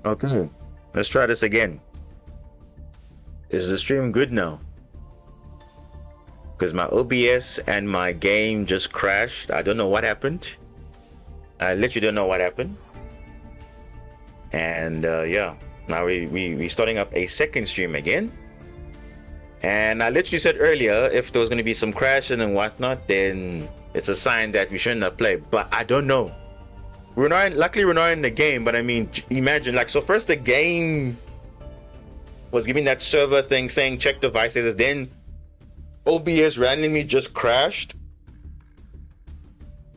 Okay, let's try this again. Is the stream good now? Because my OBS and my game just crashed. I don't know what happened. I literally don't know what happened. And yeah, now we starting up a second stream again. And I literally said earlier, if there was going to be some crashing and whatnot, then it's a sign that we shouldn't have played. But I don't know. Luckily we're not in the game, but I mean, imagine, like, so first the game was giving that server thing saying check devices, then OBS randomly just crashed,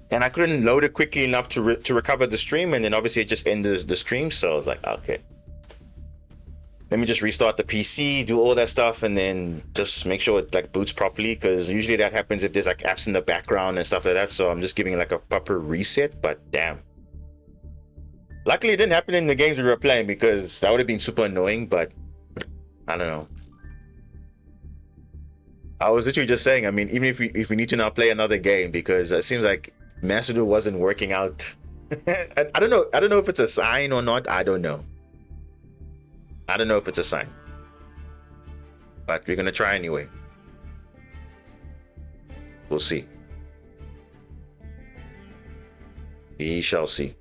and I couldn't load it quickly enough to recover the stream, and then obviously it just ended the stream. So I was like, okay, let me just restart the PC, do all that stuff, and then just make sure it like boots properly, because usually that happens if there's like apps in the background and stuff like that. So I'm just giving it like a proper reset. But damn, luckily it didn't happen in the games we were playing, because that would have been super annoying. But I don't know. I was literally just saying, I mean, even if we need to now play another game, because it seems like masterduel wasn't working out. I don't know if it's a sign or not. I don't know if it's a sign, but we're gonna try anyway. We'll see. We shall see.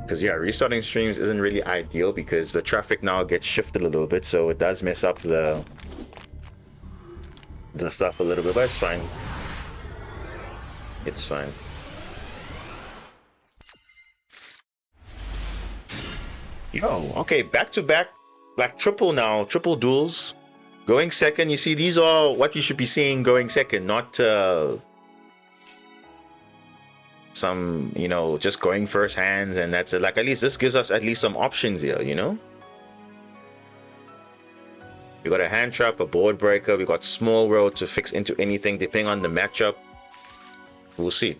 Because yeah, restarting streams isn't really ideal, because the traffic now gets shifted a little bit, so it does mess up the stuff a little bit, but it's fine. It's fine. Yo, okay, back to back, like triple duels. Going second, you see, these are what you should be seeing going second, not some, you know, just going first hands, and that's it. Like, at least this gives us at least some options here, you know. We got a hand trap, a board breaker, we got small road to fix into anything depending on the matchup. We'll see.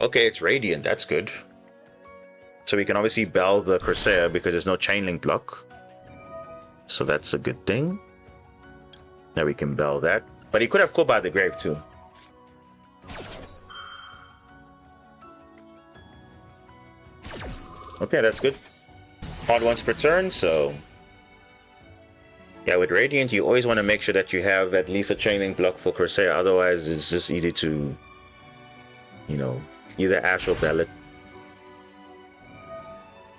Okay, it's radiant, that's good. So we can obviously bell the Corsair because there's no chain link block, so that's a good thing. Now we can bell that, but he could have called by the grave too. Okay, that's good. Hard once per turn, so yeah, with Radiant you always want to make sure that you have at least a chaining block for Corsair, otherwise it's just easy to, you know, either Ash or Bell it.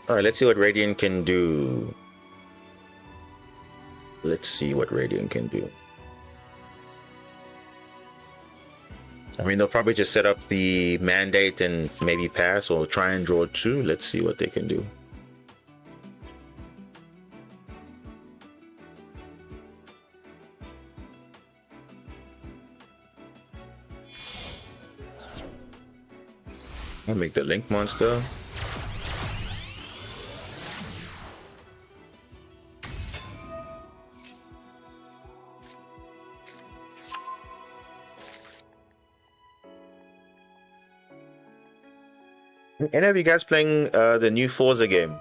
Alright, let's see what Radiant can do. Let's see what Radiant can do. I mean, they'll probably just set up the mandate and maybe pass, or try and draw two. Let's see what they can do. I'll make the Link monster. Any of you guys playing the new Forza game?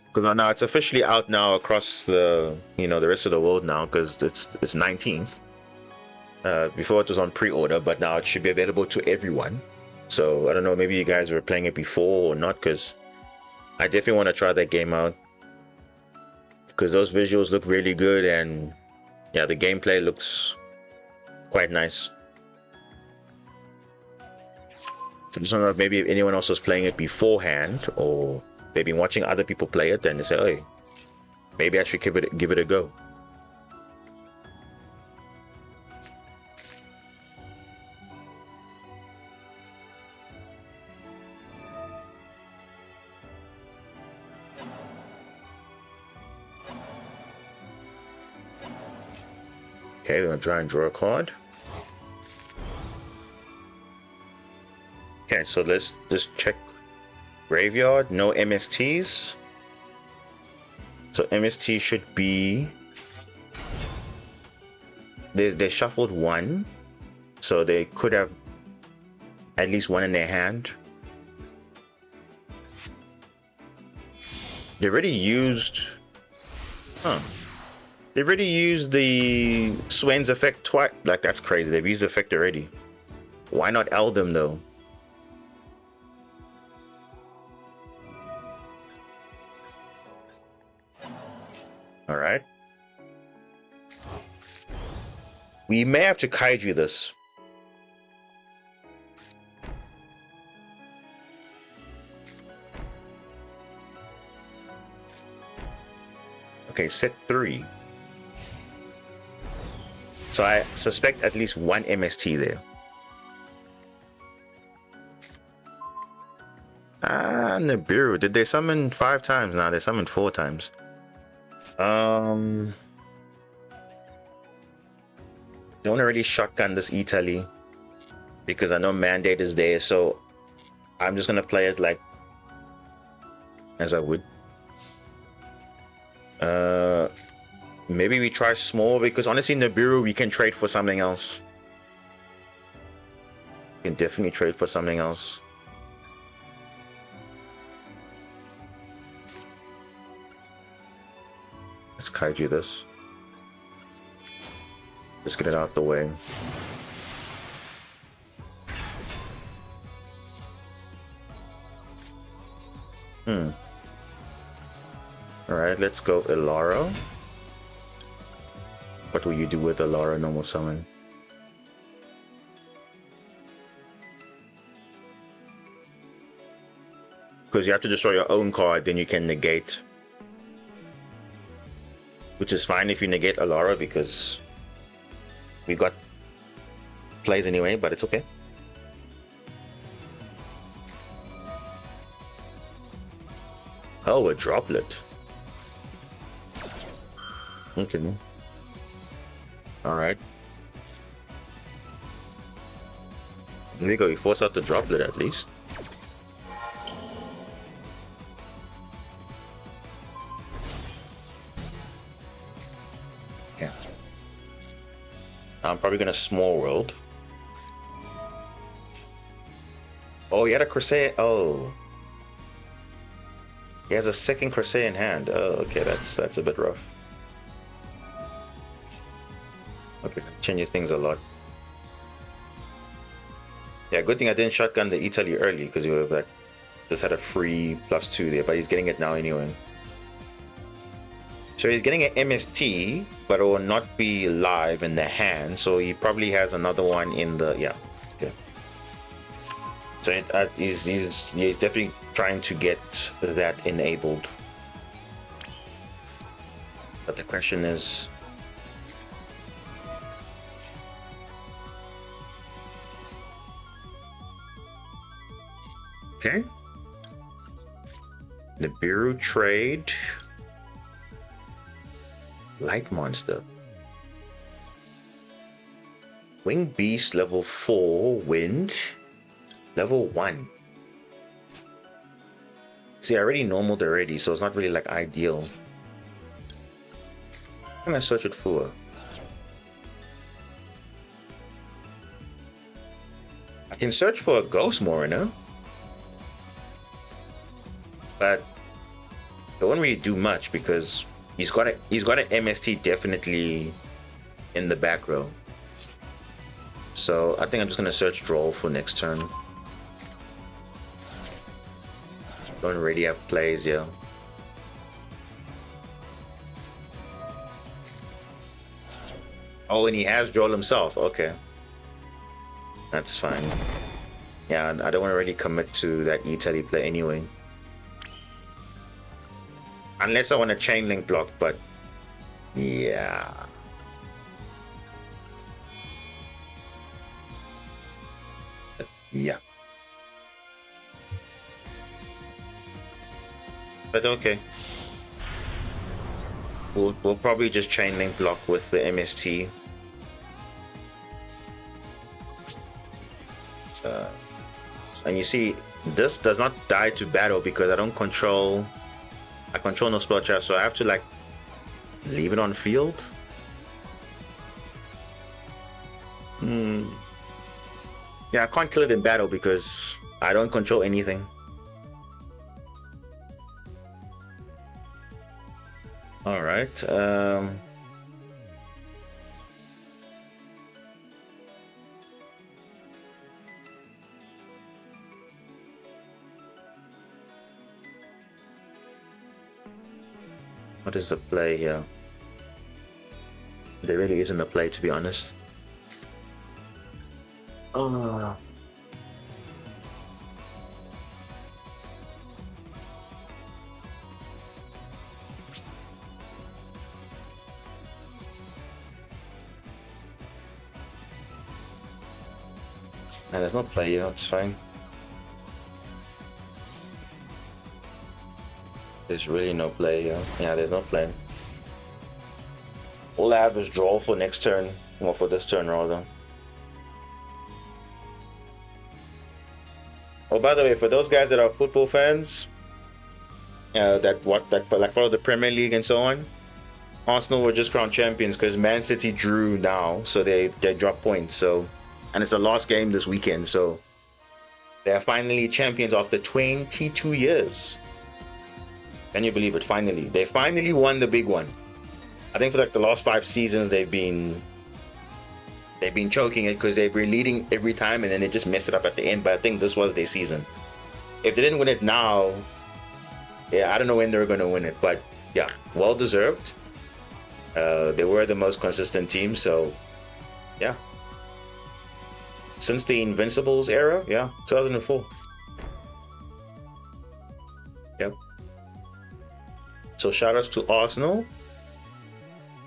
Because now it's officially out now across the, you know, the rest of the world now, because it's 19th. Before it was on pre-order, but now it should be available to everyone. So I don't know, maybe you guys were playing it before or not, because I definitely want to try that game out, because those visuals look really good, and yeah, the gameplay looks quite nice. So I just don't know if maybe if anyone else was playing it beforehand, or they've been watching other people play it, then they say, hey, maybe I should give it a go. Okay, we're gonna try and draw a card. Okay, so let's just check graveyard. No MSTs. So MST should be, they shuffled one, so they could have at least one in their hand. They already used... Huh. They've already used the Swain's effect twice. Like, that's crazy. They've used the effect already. Why not Eldem, though? Alright. We may have to kaiju this. Okay, set 3. So I suspect at least one MST there. Nibiru. Did they summon 5 times? Nah, they summoned 4 times. Don't really shotgun this Italy because I know Mandate is there, so I'm just gonna play it like as I would. Maybe we try small because honestly Nibiru we can trade for something else. We can definitely trade for something else. Let's kaiju this. Just get it out the way. Alright, let's go Ilara. What will you do with Ilara normal summon? Because you have to destroy your own card, then you can negate. Which is fine if you negate Ilara because we got plays anyway, but it's okay. Oh, a droplet. Okay. Alright. There you go, you force out the droplet at least. Okay. I'm probably gonna small world. Oh, he had a crusade. Oh. He has a second crusade in hand. Oh, okay, that's a bit rough. Okay, changes things a lot. Yeah, good thing I didn't shotgun the Italy early because he would have like just had a free +2 there, but he's getting it now anyway. So he's getting an MST, but it will not be live in the hand. So he probably has another one in the okay. So he's definitely trying to get that enabled. But the question is. Okay. Nibiru trade. Light monster. Wing beast level 4 wind. Level 1. See, I already normaled already, so it's not really like ideal. What can I search it for? I can search for a Ghost Mariner. But it won't really do much because he's got an MST definitely in the back row. So I think I'm just gonna search draw for next turn. Don't really have plays, yeah. Oh, and he has drawn himself. Okay, that's fine. Yeah, I don't want to really commit to that Italy play anyway. Unless I want a chain link block, but yeah. Yeah. But okay. We'll probably just chain link block with the MST. And you see, this does not die to battle because I control no spell trap, so I have to like leave it on field. Yeah, I can't kill it in battle because I don't control anything. right. What is the play here? There really isn't a play, to be honest. Oh. And there's no play here, it's fine. There's really no play here. Yeah, there's no play. All I have is draw for next turn. Well, for this turn rather. Oh, by the way, for those guys that are football fans, that follow the Premier League and so on, Arsenal were just crowned champions because Man City drew now, so they dropped points. So, and it's the last game this weekend, so they are finally champions after 22 years. Can you believe it? Finally, they finally won the big one. I think for like the last 5 seasons they've been choking it because they've been leading every time and then they just mess it up at the end. But I think this was their season. If they didn't win it now, yeah, I don't know when they're going to win it. But yeah, well deserved. They were the most consistent team, so yeah. Since the Invincibles era, yeah, 2004. Yep. So shout outs to Arsenal.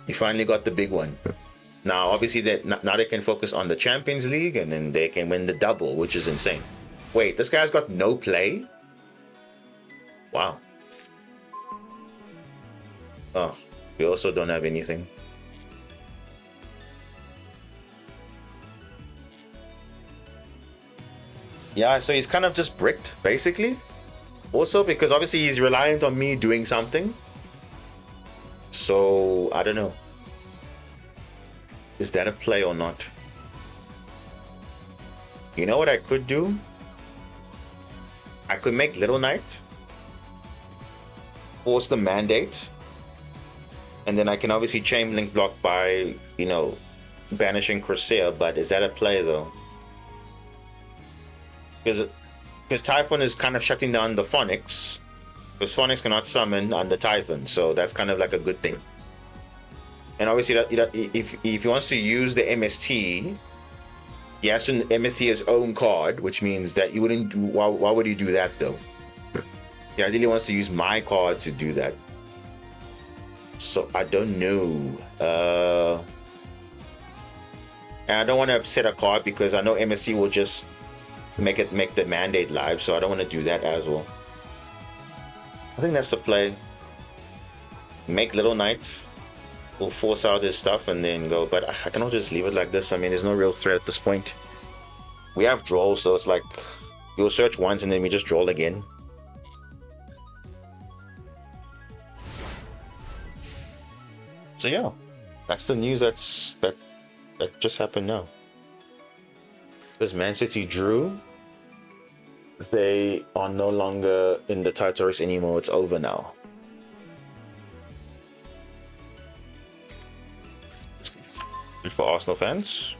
You finally got the big one. Now, obviously, now they can focus on the Champions League, and then they can win the double, which is insane. Wait, this guy's got no play? Wow. Oh, we also don't have anything. Yeah, so he's kind of just bricked, basically. Also, because obviously he's reliant on me doing something. So, I don't know. Is that a play or not? You know what I could do? I could make Little Knight. Force the mandate. And then I can obviously chain link block by, you know, banishing Corsair. But is that a play though? Because Typhon is kind of shutting down the Phonics. Because Phonics cannot summon on the Typhon. So that's kind of like a good thing. And obviously, if he wants to use the MST, he has to MST his own card, which means that you wouldn't. Why would he do that though? He ideally wants to use my card to do that. So I don't know. And I don't want to upset a card because I know MST will just make the mandate live. So I don't want to do that as well. I think that's the play. Make Little Knight. We'll force out his stuff and then go, but I cannot just leave it like this. I mean, there's no real threat at this point. We have draw, so it's like you'll search once and then we just draw again. So yeah, that's the news that just happened now. Because Man City drew, they are no longer in the title race anymore. It's over now. Good for Arsenal fans.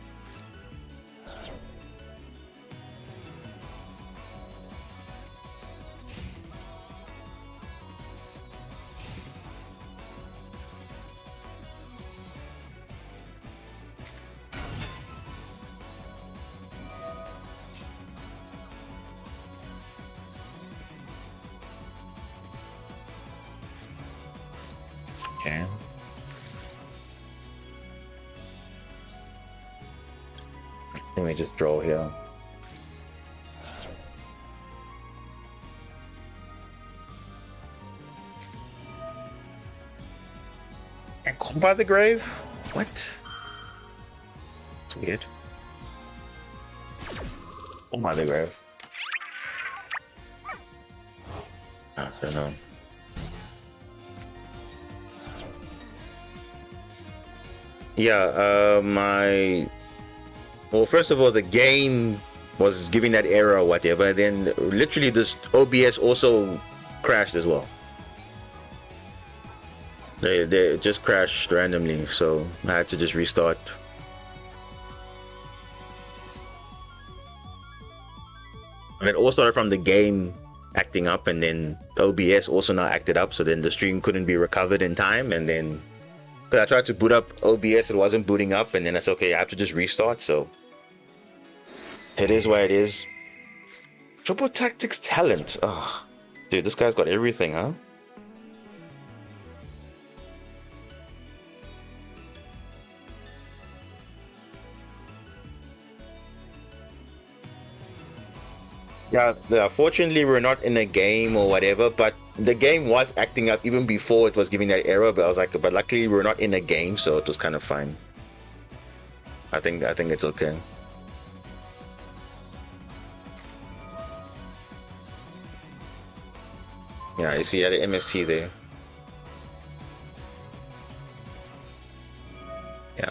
Okay. Let me just draw here. And come by the grave? What? It's weird. Oh my the grave. I don't know. Yeah, well, first of all, the game was giving that error or whatever, and then literally this OBS also crashed as well. They just crashed randomly, so I had to just restart. And it all started from the game acting up, and then OBS also now acted up, so then the stream couldn't be recovered in time, and then because I tried to boot up OBS, it wasn't booting up, and then that's okay, I have to just restart, so it is what it is. Triple Tactics talent. Oh, dude, this guy's got everything, huh? Yeah, fortunately we're not in a game or whatever, but the game was acting up even before it was giving that error, but I was like, but luckily we're not in a game, so it was kind of fine. I think it's okay. Yeah, you see, I had an MFT there. Yeah.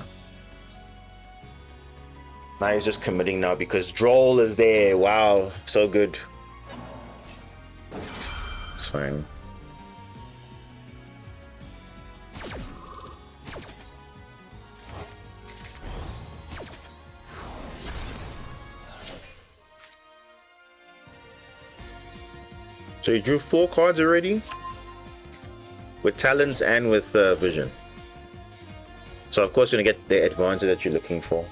Now he's just committing now because Droll is there. Wow, so good. It's fine. So you drew 4 cards already? With talents and with vision. So of course you're gonna get the advantage that you're looking for.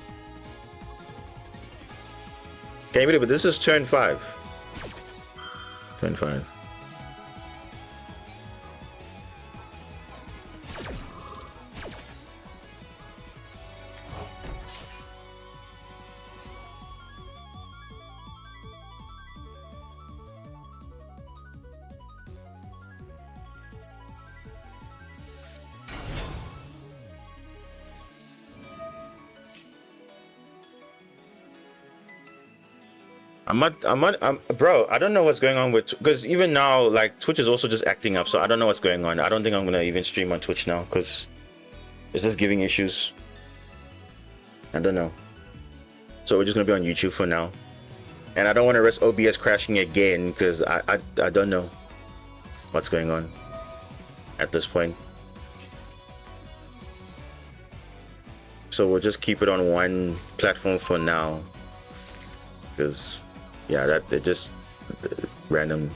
Can you believe it? This is turn 5. Turn 5. Bro, I don't know what's going on with, because even now, like, Twitch is also just acting up, so I don't know what's going on. I don't think I'm gonna even stream on Twitch now, because it's just giving issues. I don't know. So we're just gonna be on YouTube for now. And I don't want to risk OBS crashing again, because I don't know what's going on at this point. So we'll just keep it on one platform for now, because yeah, that they're just random.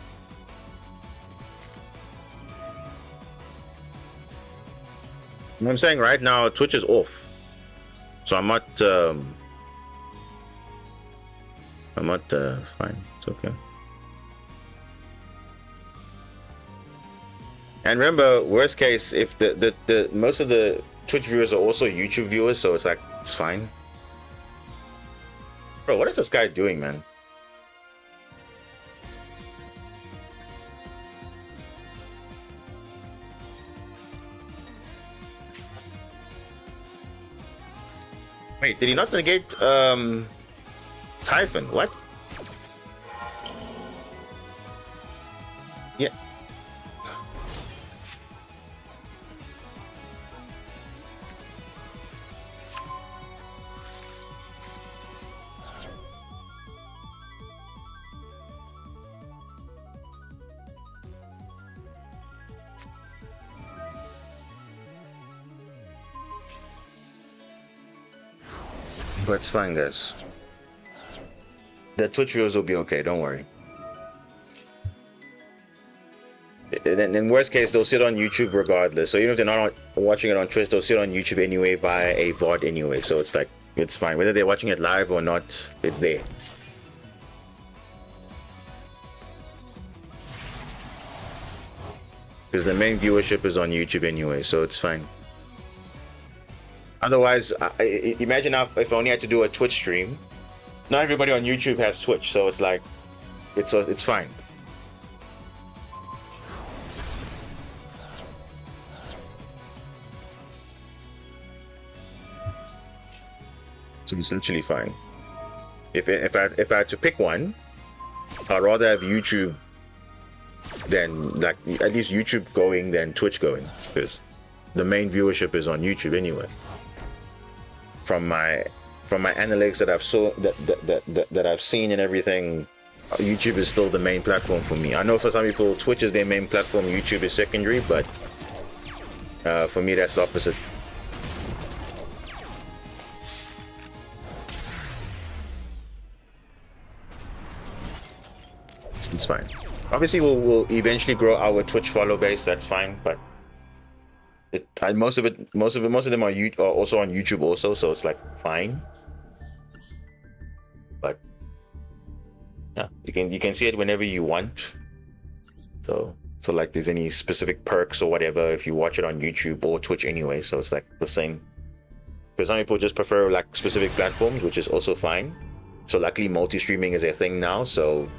I'm saying right now Twitch is off, so I'm not fine, it's okay. And remember, worst case, if the most of the Twitch viewers are also YouTube viewers, so it's like, it's fine. Bro, what is this guy doing, man? Wait, did he not negate Typhon? What? Yeah. But it's fine, guys. The Twitch viewers will be okay, don't worry. In worst case, they'll sit on YouTube regardless. So even if they're not watching it on Twitch, they'll sit on YouTube anyway via a VOD anyway. So it's like, it's fine. Whether they're watching it live or not, it's there. Because the main viewership is on YouTube anyway, so it's fine. Otherwise, imagine if I only had to do a Twitch stream. Not everybody on YouTube has Twitch, so it's like, it's fine. So it's literally fine. If I had to pick one, I'd rather have YouTube than, like, at least YouTube going than Twitch going, because the main viewership is on YouTube anyway. From my analytics that I've seen and everything, YouTube is still the main platform for me. I know for some people Twitch is their main platform, YouTube is secondary, but For me, that's the opposite. It's fine. Obviously, we'll eventually grow our Twitch follow base. That's fine, but most of them are also on YouTube also, so it's like fine. But yeah, you can see it whenever you want. So like there's any specific perks or whatever if you watch it on YouTube or Twitch anyway. So it's like the same. Because some people just prefer like specific platforms, which is also fine. So luckily multi-streaming is a thing now. So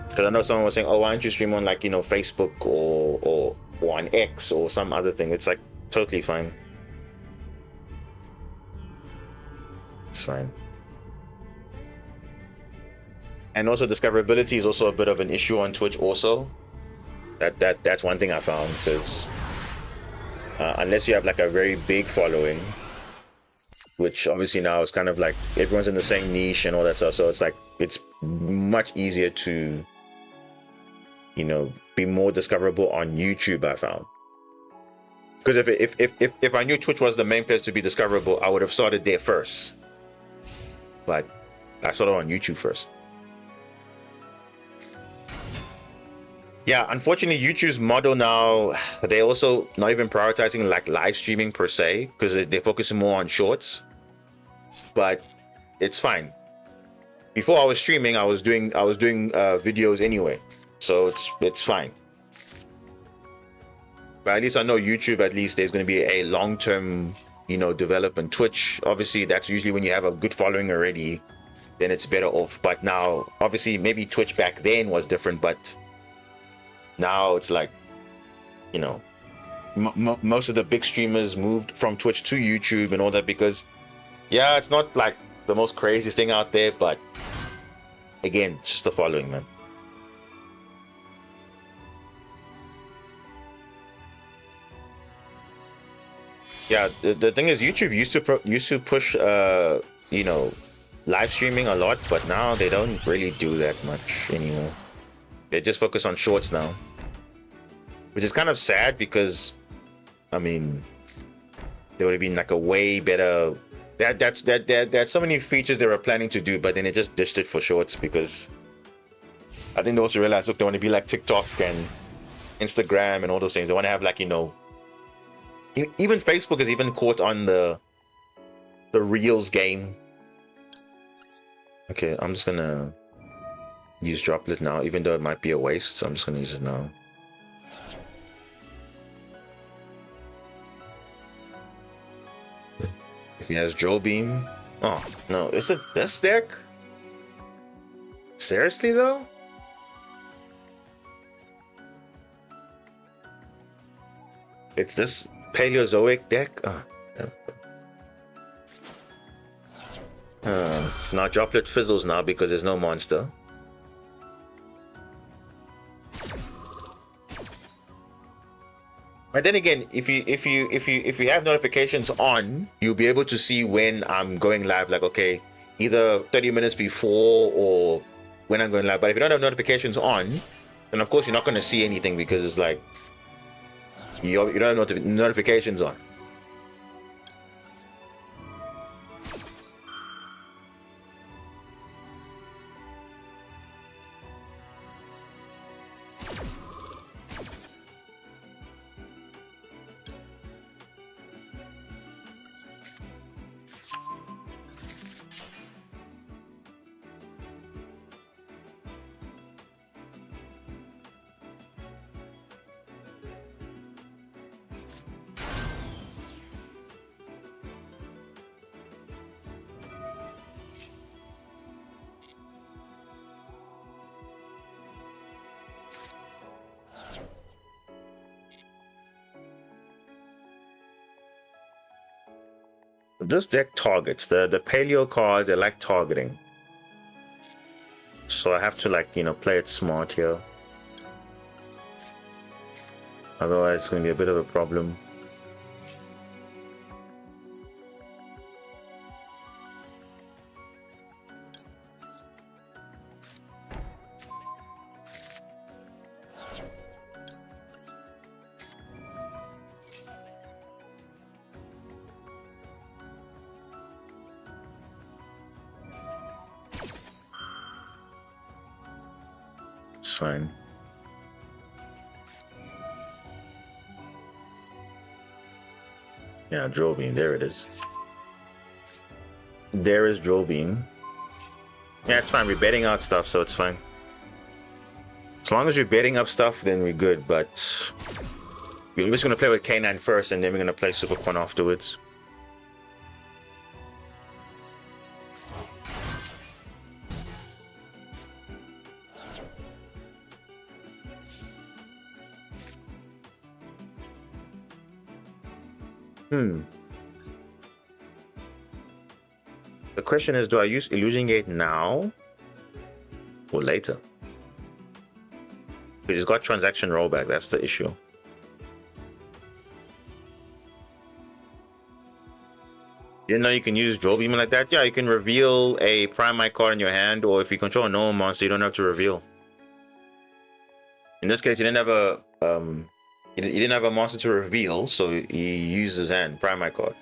because I know someone was saying, oh, why don't you stream on like, you know, Facebook or on X or some other thing? It's like totally fine. It's fine. And also discoverability is also a bit of an issue on Twitch also. That's one thing I found, because unless you have like a very big following, which obviously now is kind of like everyone's in the same niche and all that stuff, so it's like it's much easier to, you know, be more discoverable on YouTube, I found. Because if I knew Twitch was the main place to be discoverable, I would have started there first. But I started on YouTube first. Yeah, unfortunately, YouTube's model now, they're also not even prioritizing like live streaming per se, because they're focusing more on shorts. But it's fine. Before I was streaming, I was doing videos anyway, so it's fine. But at least I know YouTube, at least there's going to be a long-term, you know, development. Twitch, obviously, that's usually when you have a good following already, then it's better off. But now, obviously, maybe Twitch back then was different, but now it's like, you know, most of the big streamers moved from Twitch to YouTube and all that, because yeah, it's not like the most craziest thing out there, but again, it's just the following, man. Yeah, the thing is, YouTube used to push you know, live streaming a lot, but now they don't really do that much anymore. They just focus on shorts now, which is kind of sad, because I mean, there would have been like a way better. That's so many features they were planning to do, but then they just dished it for shorts, because I think they also realized, look, they want to be like TikTok and Instagram and all those things. They want to have like, you know, even Facebook is even caught on the Reels game. Okay, I'm just gonna use Droplet now, even though it might be a waste, so I'm just gonna use it now. If he has Joe Beam. Oh no, is it this deck? Seriously though? It's this Paleozoic deck? It's not Droplet fizzles now because there's no monster. But then again, if you have notifications on, you'll be able to see when I'm going live. Like, okay, either 30 minutes before or when I'm going live. But if you don't have notifications on, then of course you're not going to see anything, because it's like you don't have notifications on. This deck targets the paleo cards. They like targeting, so I have to, like, you know, play it smart here. Otherwise, it's gonna be a bit of a problem. fine. Yeah, drill beam. There it is. There is drill beam. Yeah, it's fine. We're betting out stuff, so it's fine. As long as you're betting up stuff, then we're good. But we're just gonna play with K9 first, and then we're gonna play Super Quan afterwards. The question is, do I use Illusion Gate now or later? Because it's got transaction rollback, that's the issue. You didn't know you can use Drill Beam like that? Yeah, you can reveal a Prime card in your hand, or if you control a normal monster, you don't have to reveal. In this case, you didn't have a he didn't have a monster to reveal, so he used his hand, Prime card.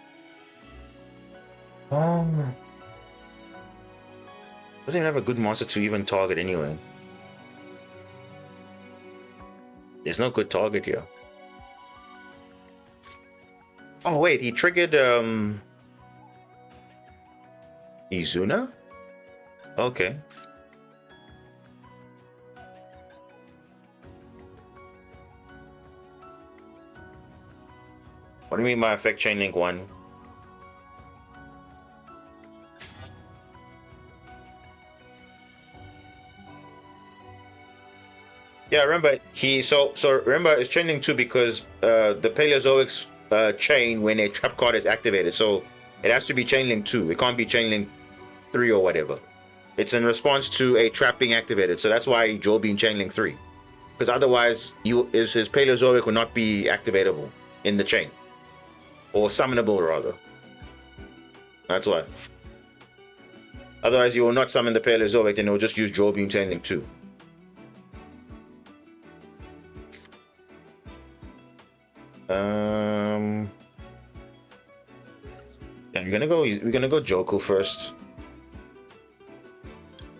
Doesn't even have a good monster to even target anyway. There's no good target here. Oh wait, he triggered Izuna? Okay. What do you mean by effect chain link 1? Yeah, remember so remember it's chain link 2 because the Paleozoic chain when a trap card is activated, so it has to be chain link 2. It can't be chain link 3 or whatever. It's in response to a trap being activated, so that's why Joel being chain link 3. Because otherwise his Paleozoic will not be activatable in the chain. Or summonable rather. That's why. Otherwise you will not summon the Paleozoic, and it will just use Joel beam chain link 2. Yeah, we're gonna go Joku first.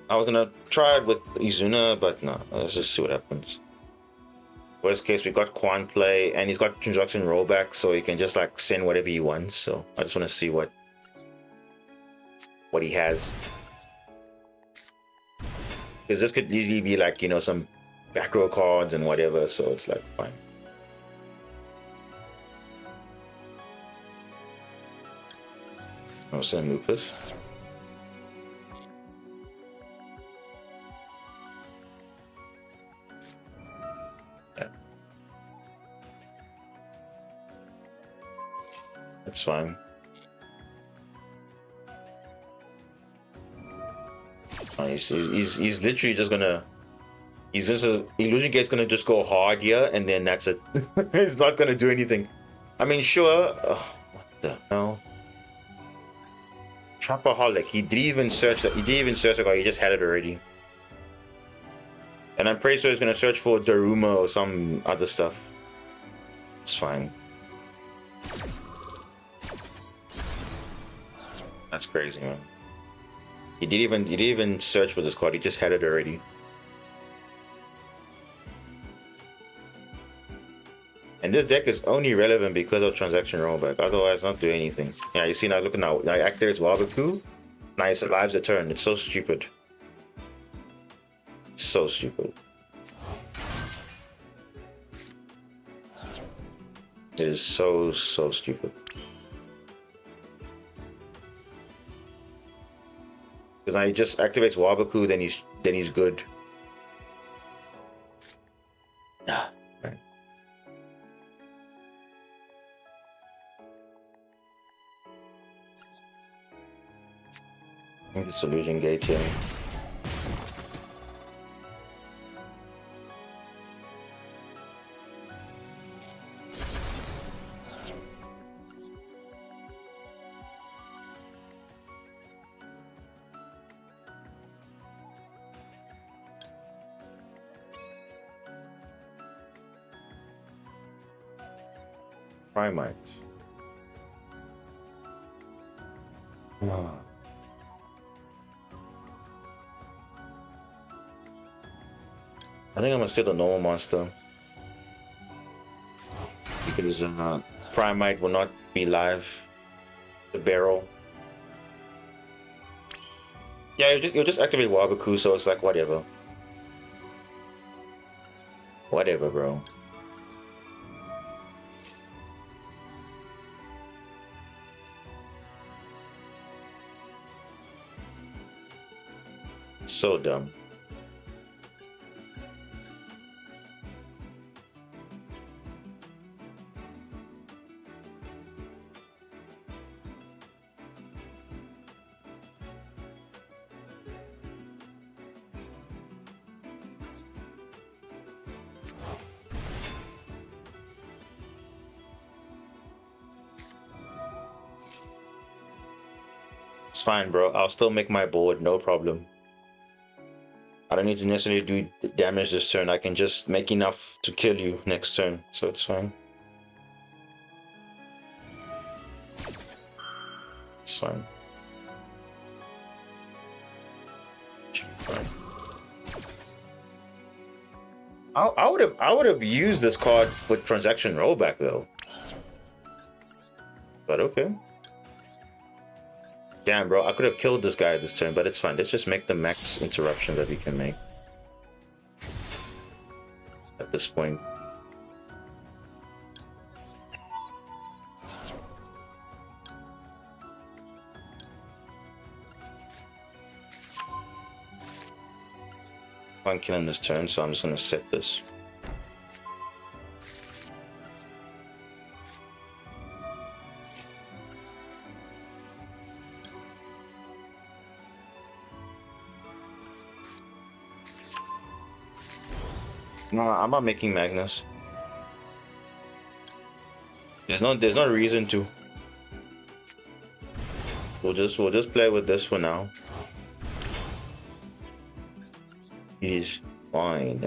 I was gonna try it with Izuna, but no, let's just see what happens. Worst case, we got Quan play, and he's got transaction rollback, so he can just like send whatever he wants. So I just want to see what he has, because this could easily be like, you know, some back row cards and whatever. So it's like fine. Oh, send Lupus. Yeah. That's fine. Oh, he's literally just gonna... Illusion Gate's gonna just go hard here, and then that's it. He's not gonna do anything. I mean, sure. What the hell? Trapaholic. He didn't even search it. He just had it already. And I'm pretty sure he's gonna search for Daruma or some other stuff. It's fine. That's crazy, man. He didn't even search for this card. He just had it already. And this deck is only relevant because of transaction rollback. Otherwise, not do anything. Yeah, you see now. Look at now. Now he activates Wabaku. Now he survives the turn. It's so stupid. So stupid. It is so stupid. Because now he just activates Wabaku, then he's good. Ah, man. It's Illusion Gate here. Primite. I think I'm gonna steal the normal monster because Primite will not be live. The barrel. Yeah, you'll just activate Wabaku, so it's like whatever. Whatever, bro. So dumb. It's fine, bro. I'll still make my board, no problem. I don't need to necessarily do damage this turn. I can just make enough to kill you next turn, so it's fine. It's fine. Fine. I would have used this card with transaction rollback though. But okay. Damn, bro, I could have killed this guy this turn, but it's fine. Let's just make the max interruption that we can make at this point. I'm killing this turn, so I'm just gonna set this. No, I'm not making Magnus. There's no reason to. We'll just play with this for now. It is fine.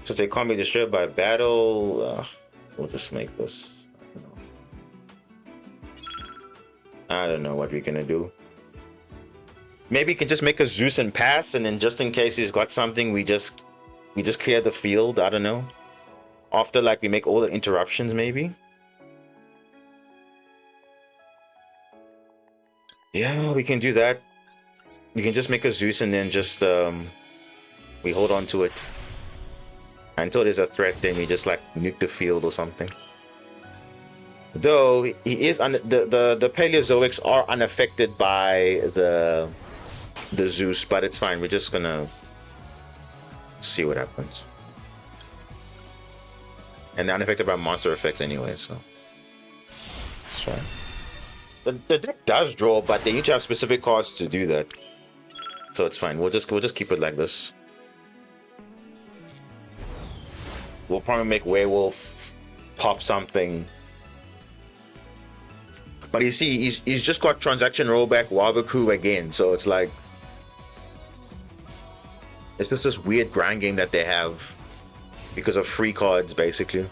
Since they can't be destroyed by battle, we'll just make this. I don't know what we're gonna do. Maybe you can just make a Zeus and pass, and then just in case he's got something, we just clear the field. I don't know. After like we make all the interruptions, maybe. Yeah, we can do that. We can just make a Zeus and then just we hold on to it until there's a threat. Then we just like nuke the field or something. Though he is the Paleozoics are unaffected by the Zeus, but it's fine. We're just gonna see what happens. And they're unaffected by monster effects anyway, so it's fine. The deck does draw, but they each have specific cards to do that. So it's fine. We'll just keep it like this. We'll probably make Werewolf pop something. But you see, he's just got transaction rollback Wabaku again, so it's like it's just this weird grind game that they have because of free cards, basically.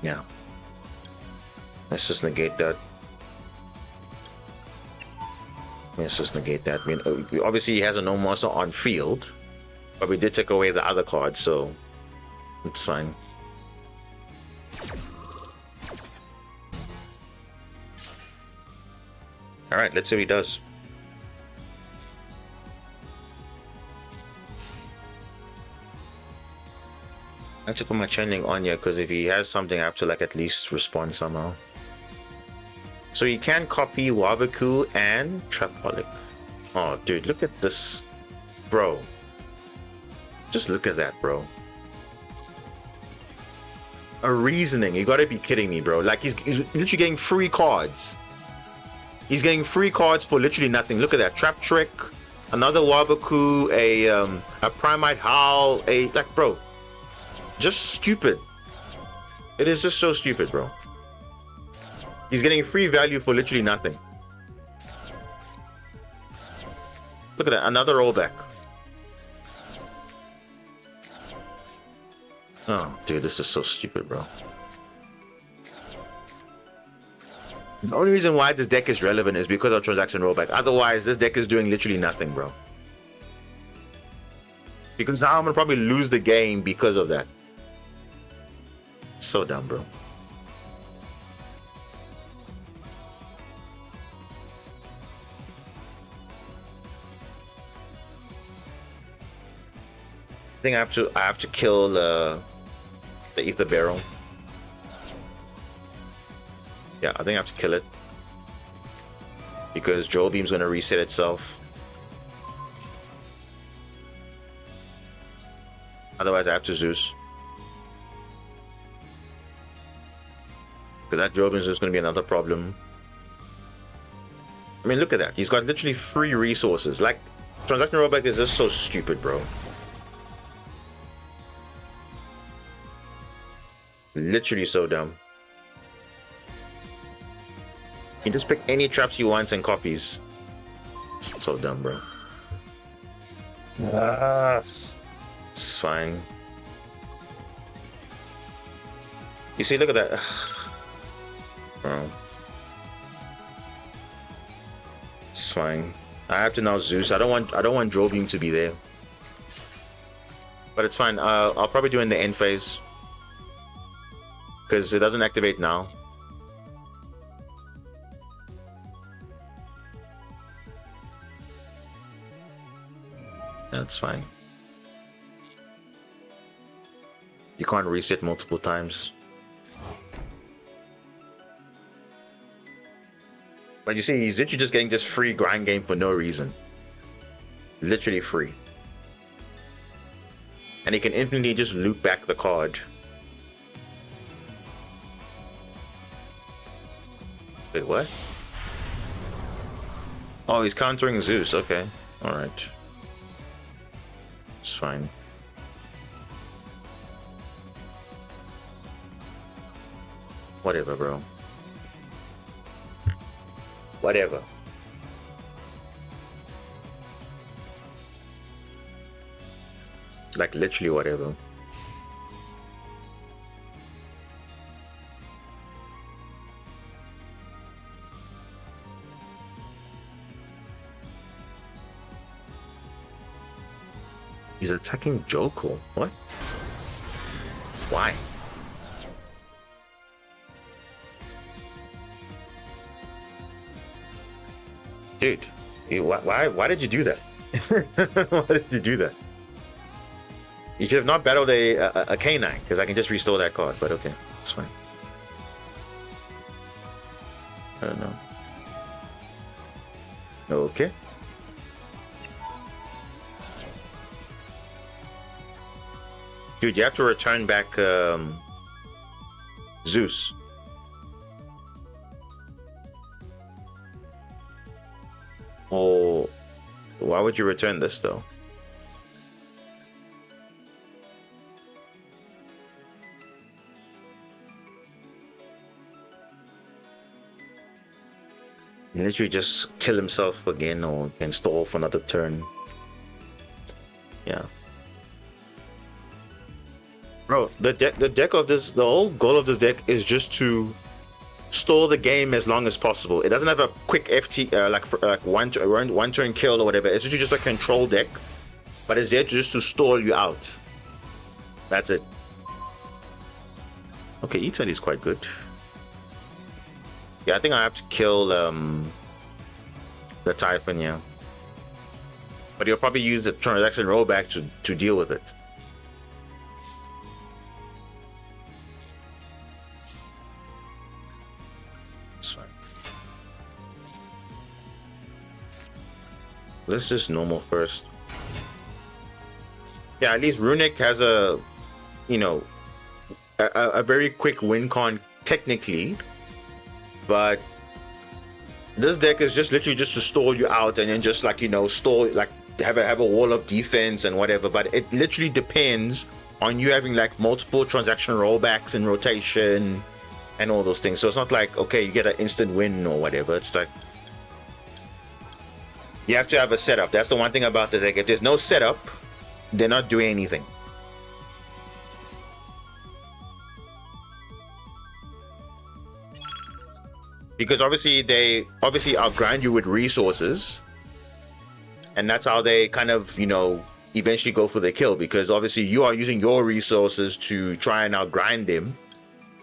Yeah. Let's just negate that. Let's just negate that. I mean, obviously he has a no monster on field, but we did take away the other card, so it's fine. Alright, let's see what he does. I have to put my channeling on here because if he has something, I have to like at least respond somehow. So you can copy Wabaku and Trapaholic. Oh, dude, look at this. Bro. Just look at that, bro. A reasoning. You gotta be kidding me, bro. Like, he's literally getting free cards. He's getting free cards for literally nothing. Look at that. Trap Trick, another Wabaku, a Primite Howl, like, bro. Just stupid. It is just so stupid, bro. He's getting free value for literally nothing. Look at that, another rollback. Oh, dude, this is so stupid, bro. The only reason why this deck is relevant is because of transaction rollback. Otherwise, this deck is doing literally nothing, bro. Because now I'm gonna probably lose the game because of that. So dumb, bro. I think I have to kill the ether barrel. Yeah, I think I have to kill it because Joel Beam's gonna reset itself. Otherwise, I have to Zeus. Because that Joel Beam is just gonna be another problem. I mean, look at that. He's got literally free resources. Like, transaction rollback is just so stupid, bro. Literally so dumb. You just pick any traps he wants and copies. So dumb, bro. It's fine. You see, look at that. Bro. It's fine. I have to now Zeus. I don't want Joel Beam to be there. But it's fine. I'll probably do it in the end phase. Because it doesn't activate now. That's fine. You can't reset multiple times. But you see, he's literally just getting this free grind game for no reason. Literally free. And he can infinitely just loop back the card. Wait, what? Oh, he's countering Zeus. Okay. Alright. It's fine. Whatever, bro. Whatever. Like, literally whatever. He's attacking Joko. What? Why? Dude, why did you do that? Why did you do that? You should have not battled a canine, because I can just restore that card, but okay, it's fine. I don't know. Okay. Dude, you have to return back Zeus. Oh, why would you return this though? He literally just kill himself again or can stall for another turn. Yeah. Bro, the deck of this, the whole goal of this deck is just to stall the game as long as possible. It doesn't have a quick FT, like one turn kill or whatever. It's literally just a control deck, but it's there just to stall you out. That's it. Okay, Italy is quite good. Yeah, I think I have to kill the Typhon, yeah. But you'll probably use the transaction rollback to deal with it. Let's just normal first. Yeah, at least Runic has a, you know, a very quick win con technically, but this deck is just literally just to stall you out and then just like, you know, stall, like have a wall of defense and whatever. But it literally depends on you having like multiple transaction rollbacks and rotation and all those things. So it's not like, okay, you get an instant win or whatever. It's like you have to have a setup. That's the one thing about this deck. If there's no setup, they're not doing anything. because obviously they outgrind you with resources, and that's how they kind of, you know, eventually go for the kill, because obviously you are using your resources to try and outgrind them,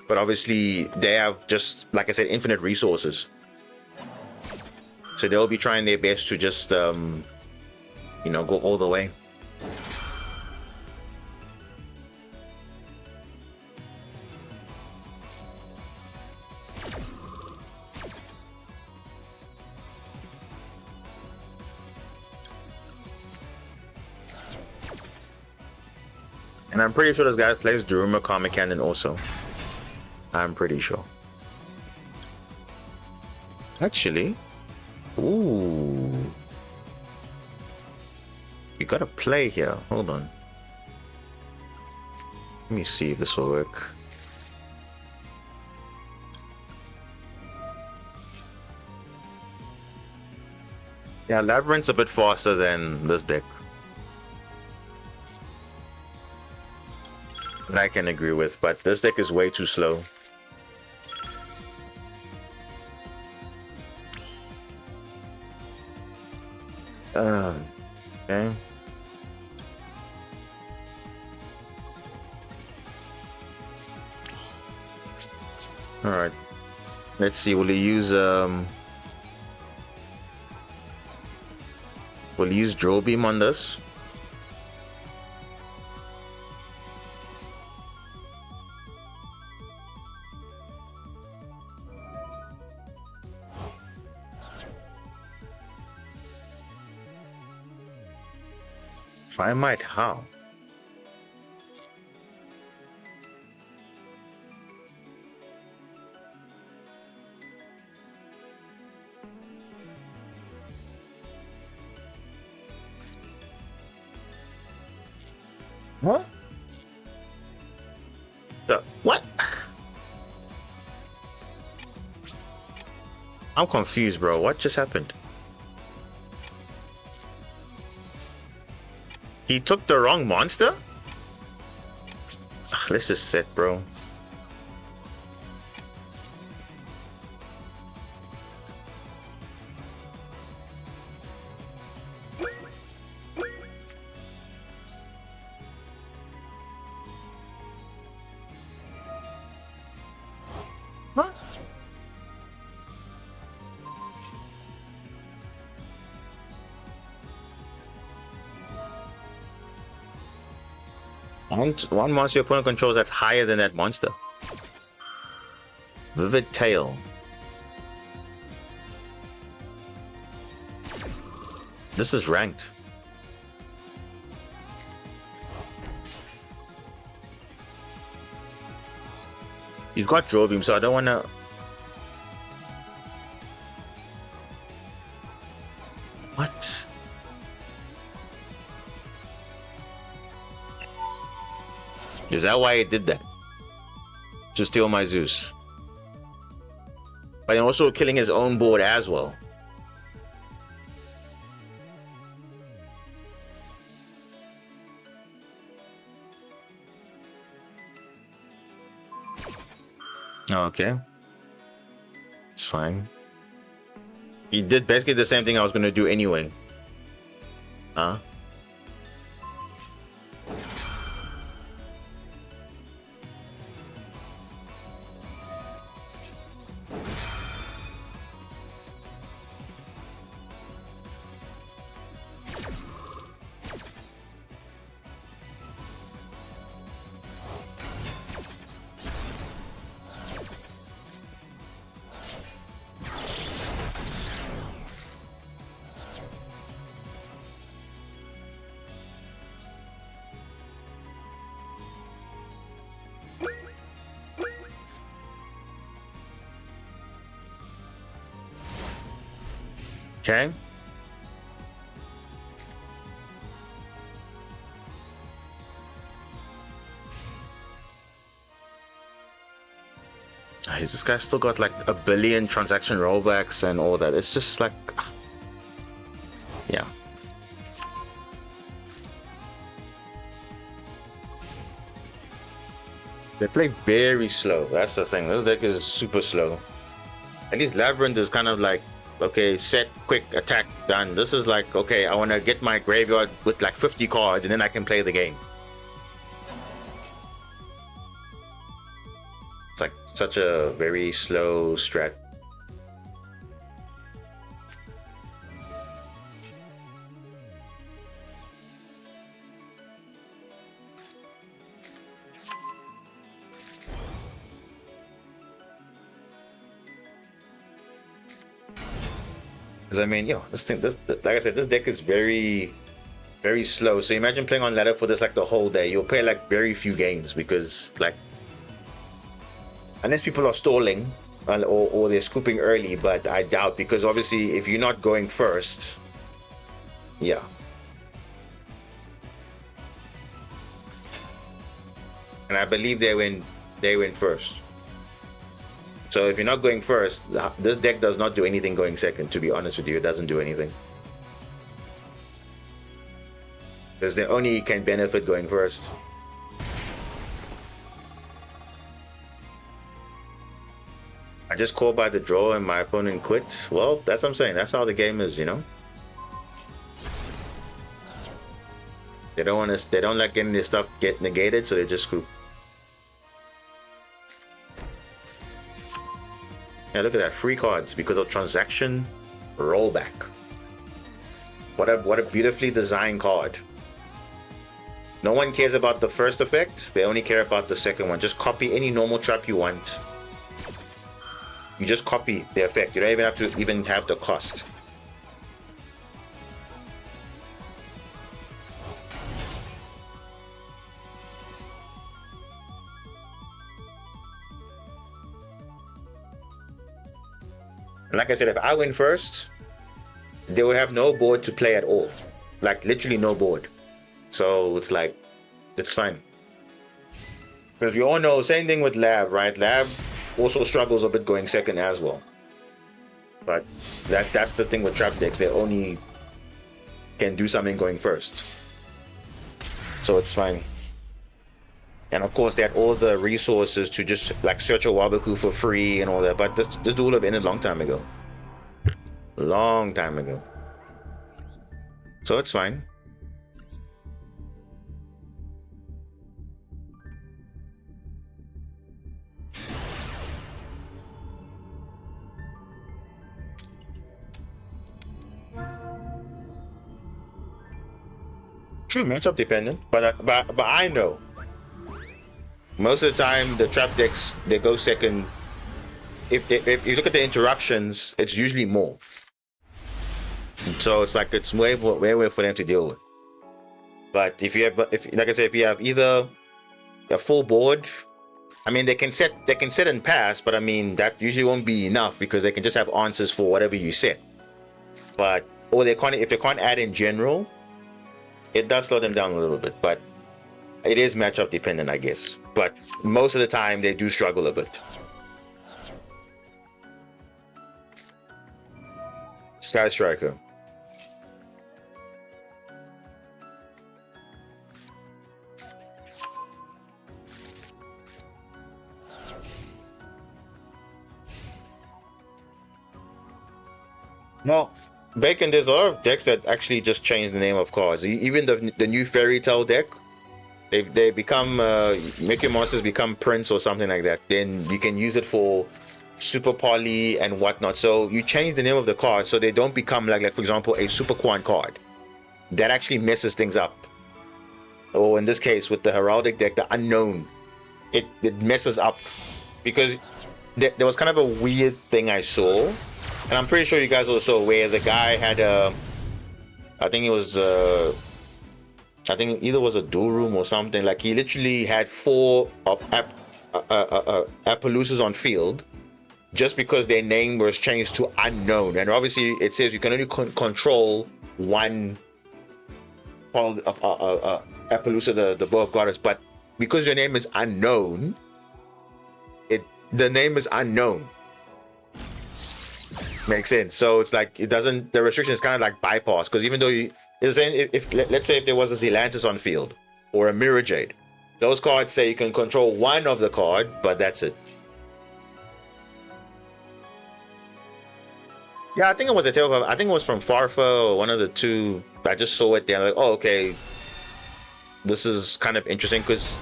but obviously they have, just like I said, infinite resources, so they'll be trying their best to just you know, go all the way. And I'm pretty sure this guy plays Duruma Comic Cannon also. I'm pretty sure. Actually, ooh, you got a play here. Hold on. Let me see if this will work. Yeah, Labyrinth's a bit faster than this deck. That I can agree with, but this deck is way too slow. Okay. All right. Let's see. Will he use Drill Beam on this? If I might, how? What? The what? I'm confused, bro. What just happened? He took the wrong monster? Ugh, let's just sit, bro. What? One monster your opponent controls that's higher than that monster. Vivid Tail. This is ranked. He's got Drill Beam, so I don't want to... What? Is that why he did that? To steal my Zeus. But also killing his own board as well. Okay. It's fine. He did basically the same thing I was going to do anyway. Huh? Okay. This guy still got like a billion transaction rollbacks and all that. It's just like, yeah. They play very slow. That's the thing. This deck is super slow. At least Labyrinth is kind of like, okay, set, quick, attack, done. This is like, okay, I want to get my graveyard with like 50 cards and then I can play the game. It's like such a very slow strat. I mean, like I said, this deck is very, very slow. So imagine playing on ladder for this like the whole day. You'll play like very few games because like, unless people are stalling or they're scooping early, but I doubt, because obviously if you're not going first, yeah. And I believe they win first. So if you're not going first, this deck does not do anything going second, to be honest with you. It doesn't do anything. Because they only can benefit going first. I just called by the draw and my opponent quit. Well, that's what I'm saying. That's how the game is, you know? They don't like getting their stuff get negated, so they just scoop. Yeah, look at that, free cards because of transaction rollback. What a beautifully designed card. No one cares about the first effect, they only care about the second one. Just copy any normal trap you want. You just copy the effect. You don't even have to have the cost. Like I said, if I win first, they would have no board to play at all. Like literally no board. So it's like, it's fine. Because we all know, same thing with Lab, right? Lab also struggles a bit going second as well. But that's the thing with trap decks. They only can do something going first. So it's fine. And of course, they had all the resources to just like search a Wabaku for free and all that. But this duel have ended a long time ago. Long time ago. So it's fine. True, matchup dependent. But I know. Most of the time, the trap decks, they go second. If you look at the interruptions, it's usually more. So it's like it's way for them to deal with. But if you have, like I said, if you have either a full board, I mean they can set and pass, but I mean that usually won't be enough because they can just have answers for whatever you set. But if they can't add in general, it does slow them down a little bit. But it is matchup dependent, I guess. But most of the time, they do struggle a bit. Sky Striker. No, Bacon, there's a lot of decks that actually just change the name of cards. Even the new Fairy Tale deck, they become make your monsters become Prince or something like that. Then you can use it for Super Poly and whatnot. So you change the name of the card so they don't become like for example a Super Quan card. That actually messes things up. Or in this case with the Heraldic deck, the Unknown, it messes up because there was kind of a weird thing I saw, and I'm pretty sure you guys also where the guy had I think it was I think either was a duel room or something. Like he literally had 4 Appaloosas on field just because their name was changed to Unknown. And obviously it says you can only control one Appaloosa, the Bow of Goddess. But because your name is Unknown, the name is Unknown. Makes sense. So it's like the restriction is kind of like bypass, because even though let's say if there was a Zelantis on field or a Mirror Jade, those cards say you can control one of the card, but that's it. Yeah, I think it was a tale of. I think it was from Farfa or one of the two. I just saw it there. Like, oh, okay, this is kind of interesting because,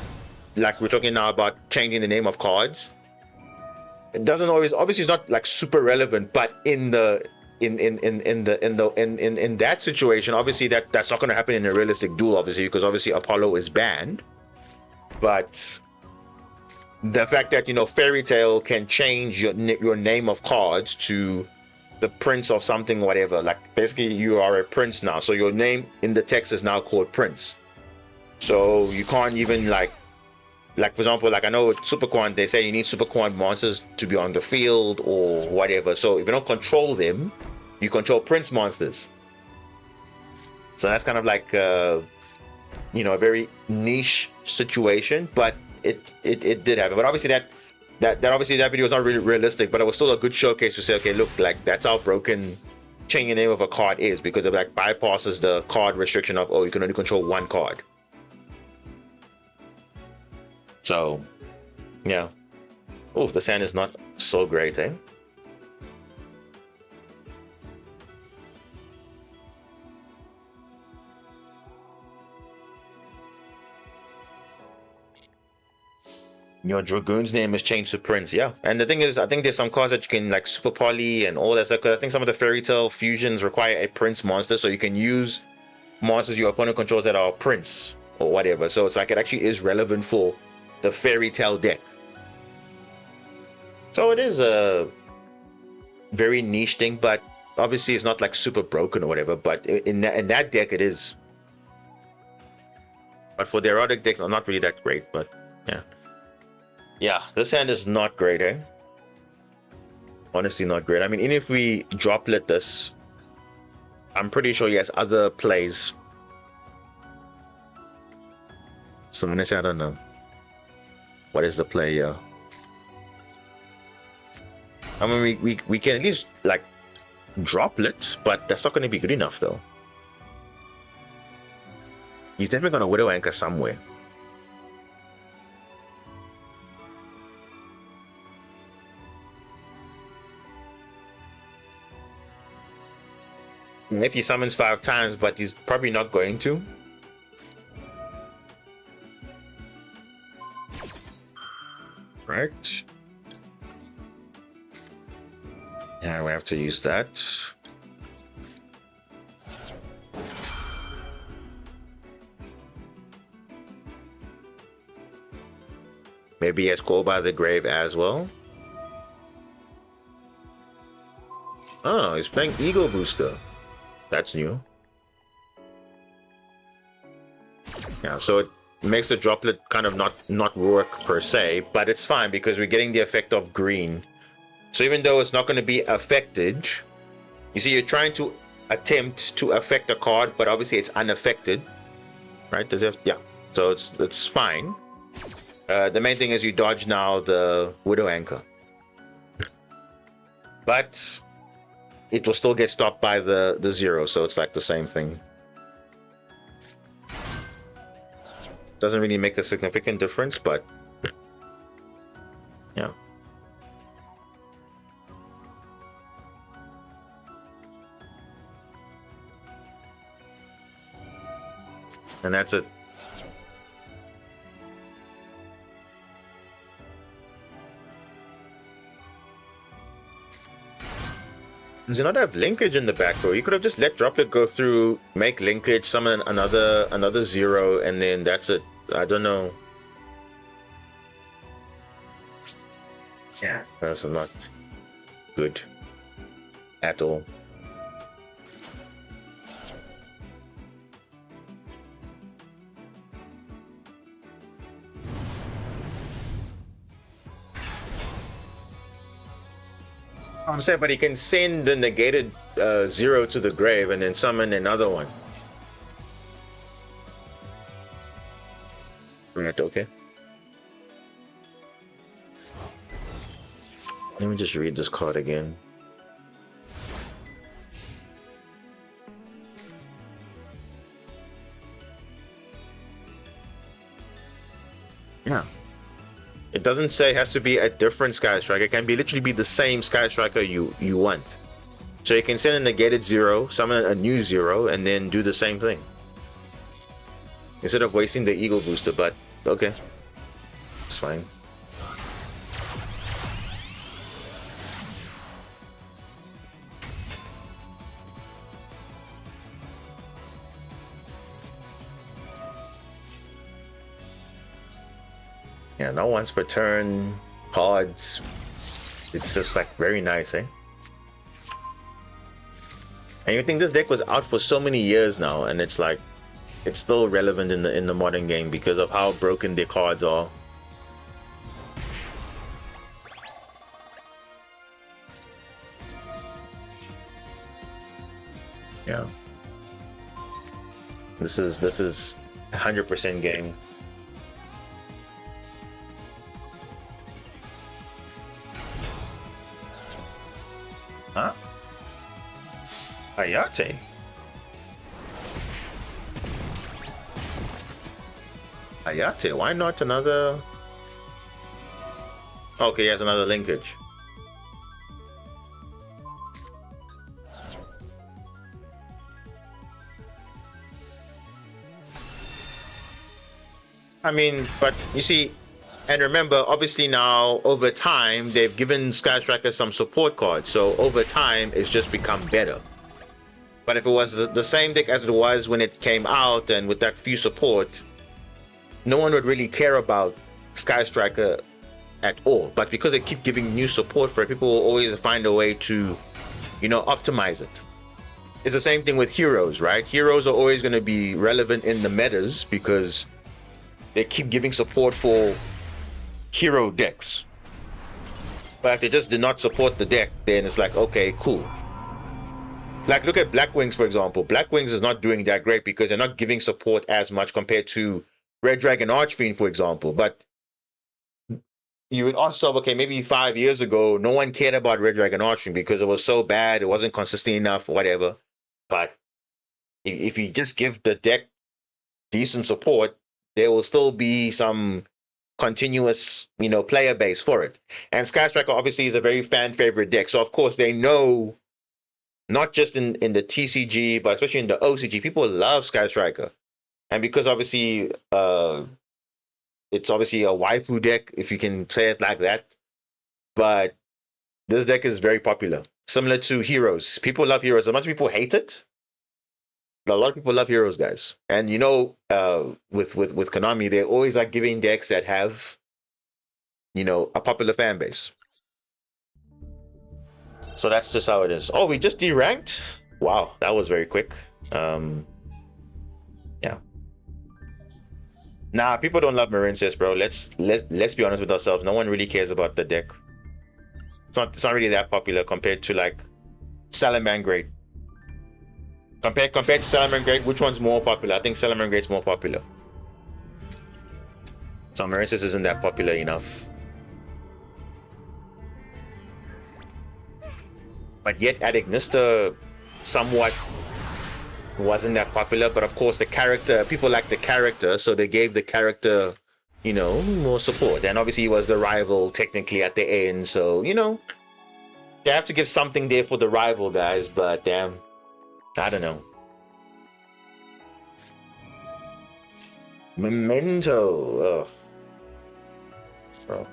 like, we're talking now about changing the name of cards. It doesn't always. Obviously, it's not like super relevant, but in the in that situation, obviously that's not going to happen in a realistic duel, obviously, because obviously Apollo is banned. But the fact that Fairy Tale can change your name of cards to the prince of something, whatever. Like basically, you are a prince now, so your name in the text is now called Prince. So you can't even like for example, like I know with Super Quan, they say you need Super Quan monsters to be on the field or whatever. So if you don't control them, you control Prince monsters. So that's kind of like a very niche situation, but it did happen. But obviously that video was not really realistic, but it was still a good showcase to say, okay, look, like that's how broken changing the name of a card is, because it like bypasses the card restriction of, oh, you can only control one card. So yeah. Oh, the sand is not so great, eh? Your Dragoon's name is changed to Prince, yeah. And the thing is, I think there's some cards that you can like super poly and all that stuff, because I think some of the Fairy Tale fusions require a Prince monster, so you can use monsters your opponent controls that are Prince or whatever. So it's like it actually is relevant for the Fairy Tale deck. So it is a very niche thing, but obviously it's not like super broken or whatever, but in that deck it is. But for the erotic decks, not really that great, but yeah. Yeah, this hand is not great, eh? Honestly, not great. I mean, even if we droplet this, I'm pretty sure he has other plays. So honestly, I don't know. What is the play here? I mean, we can at least, like, droplet, but that's not going to be good enough, though. He's definitely going to Widow Anchor somewhere. If he summons 5 times, but he's probably not going to. Right. Yeah, we have to use that. Maybe he has Call by the Grave as well. Oh, he's playing Ego Booster. That's new. Yeah, so it makes the droplet kind of not work per se, but it's fine because we're getting the effect of green. So even though it's not going to be affected, you see, you're trying to attempt to affect a card, but obviously it's unaffected, right? Does it have, yeah. So it's fine. The main thing is you dodge now the Widow Anchor, but it will still get stopped by the 0, so it's like the same thing. Doesn't really make a significant difference, but yeah. And that's it. Does he not have linkage in the back row? You could have just let Droplet go through, make linkage, summon another 0, and then that's it. I don't know. Yeah, that's not good at all. I'm saying, but he can send the negated 0 to the grave and then summon another one. Right, okay. Let me just read this card again. Yeah. It doesn't say it has to be a different Sky Striker. It can be literally be the same Sky Striker you want. So you can send a negated 0, summon a new 0, and then do the same thing. Instead of wasting the Eagle booster, but okay. It's fine. Yeah, not once per turn, cards. It's just like very nice, eh? And you think this deck was out for so many years now, and it's like it's still relevant in the modern game because of how broken their cards are. Yeah. This is 100% game. Huh? Ayate. Ayate, why not another? Okay, he has another linkage. I mean, but you see, and remember, obviously now, over time, they've given Sky Striker some support cards, so over time, it's just become better. But if it was the same deck as it was when it came out, and with that few support, no one would really care about Sky Striker at all. But because they keep giving new support for it, people will always find a way to, you know, optimize it. It's the same thing with heroes, right? Heroes are always going to be relevant in the metas because they keep giving support for hero decks. But if they just did not support the deck, then it's like, okay, cool. Like, look at Black Wings, for example. Black Wings is not doing that great because they're not giving support as much compared to Red Dragon Archfiend, for example. But you would ask yourself, okay, maybe 5 years ago, no one cared about Red Dragon Archfiend because it was so bad, it wasn't consistent enough, whatever. But if you just give the deck decent support, there will still be some continuous, you know, player base for it. And Sky Striker obviously is a very fan favorite deck. So of course they know, not just in the TCG, but especially in the OCG, people love Sky Striker. And because obviously it's obviously a waifu deck, if you can say it like that. But this deck is very popular. Similar to Heroes. People love Heroes. As much as people hate it, a lot of people love Heroes, guys. And you know, with Konami, they're always like giving decks that have, you know, a popular fan base. So that's just how it is. Oh, we just deranked? Wow, that was very quick. Yeah. Nah, people don't love Marincess, bro. Let's be honest with ourselves. No one really cares about the deck. It's not really that popular compared to like Salamangreat. Compared to Salamangreat, which one's more popular? I think Salamangreat's more popular. So Marincess isn't that popular enough. But yet Adignista somewhat wasn't that popular. But of course the character, people like the character, so they gave the character, you know, more support. And obviously he was the rival technically at the end, so you know, they have to give something there for the rival, guys. But damn, I don't know. Memento. Ugh. Bro.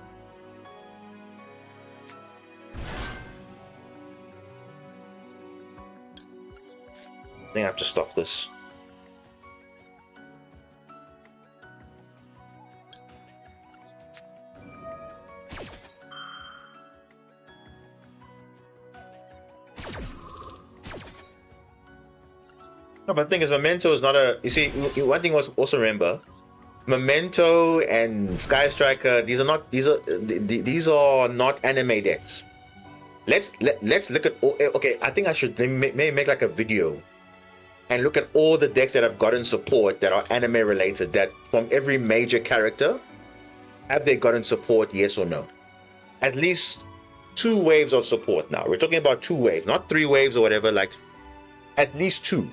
I think I have to stop this. No, but the thing is, Memento is not a. You see, one thing was also remember, Memento and Sky Striker. These are not anime decks. Let's look at all. Okay, I think I should maybe make like a video and look at all the decks that have gotten support that are anime related. That from every major character, have they gotten support? Yes or no? At least 2 waves of support. Now we're talking about 2 waves, not 3 waves or whatever. Like at least 2.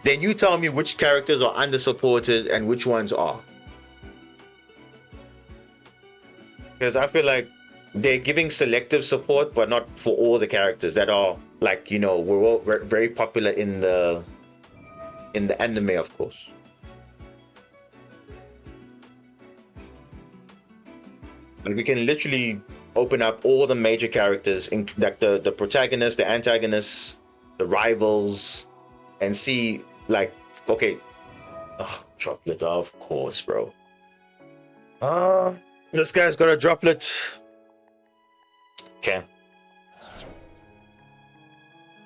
Then you tell me which characters are under-supported and which ones are. Because I feel like they're giving selective support, but not for all the characters that are like, you know, we're all very popular in the anime, of course. Like we can literally open up all the major characters, like the protagonists, the antagonists, the rivals, and see like, okay, oh, droplet, of course, bro. This guy's got a droplet. Okay.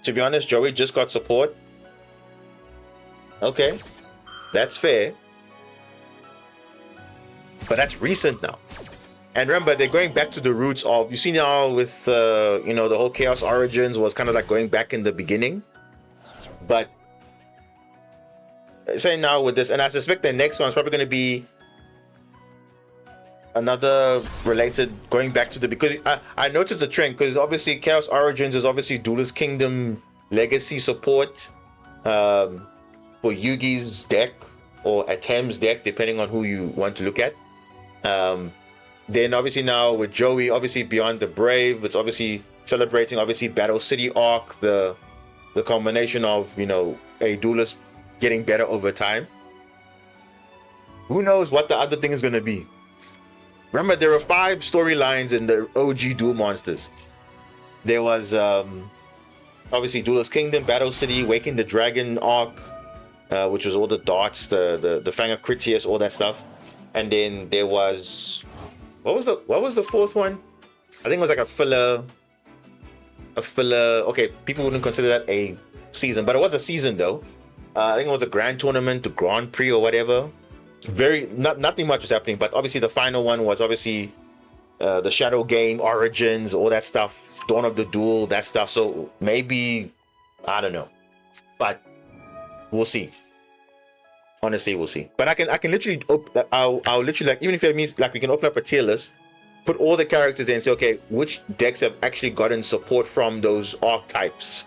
To be honest, Joey just got support. Okay, that's fair. But that's recent now. And remember, they're going back to the roots of, you see now with, you know, the whole Chaos Origins was kind of like going back in the beginning. But saying now with this, and I suspect the next one's probably going to be another related, going back to the, because I noticed a trend, because obviously Chaos Origins is obviously Duelist Kingdom legacy support for Yugi's deck or Atem's deck, depending on who you want to look at. Then obviously now with Joey, obviously Beyond the Brave, it's obviously celebrating obviously Battle City arc, the combination of, you know, a duelist getting better over time. Who knows what the other thing is going to be? Remember, there are 5 storylines in the OG Duel Monsters. There was obviously Duelist Kingdom, Battle City, Waking the Dragon arc, which was all the darts, the Fang of Critias, all that stuff. And then there was, what was the 4th one? I think it was like a filler. Okay, people wouldn't consider that a season, but it was a season though. I think it was a grand tournament, the Grand Prix or whatever. Nothing much was happening, but obviously the final one was obviously the Shadow Game Origins, all that stuff, Dawn of the Duel, that stuff. So maybe, I don't know, but we'll see. Honestly, we'll see. But I can literally, I'll literally, like, even if it means like we can open up a tier list, put all the characters in and say, okay, which decks have actually gotten support from those archetypes?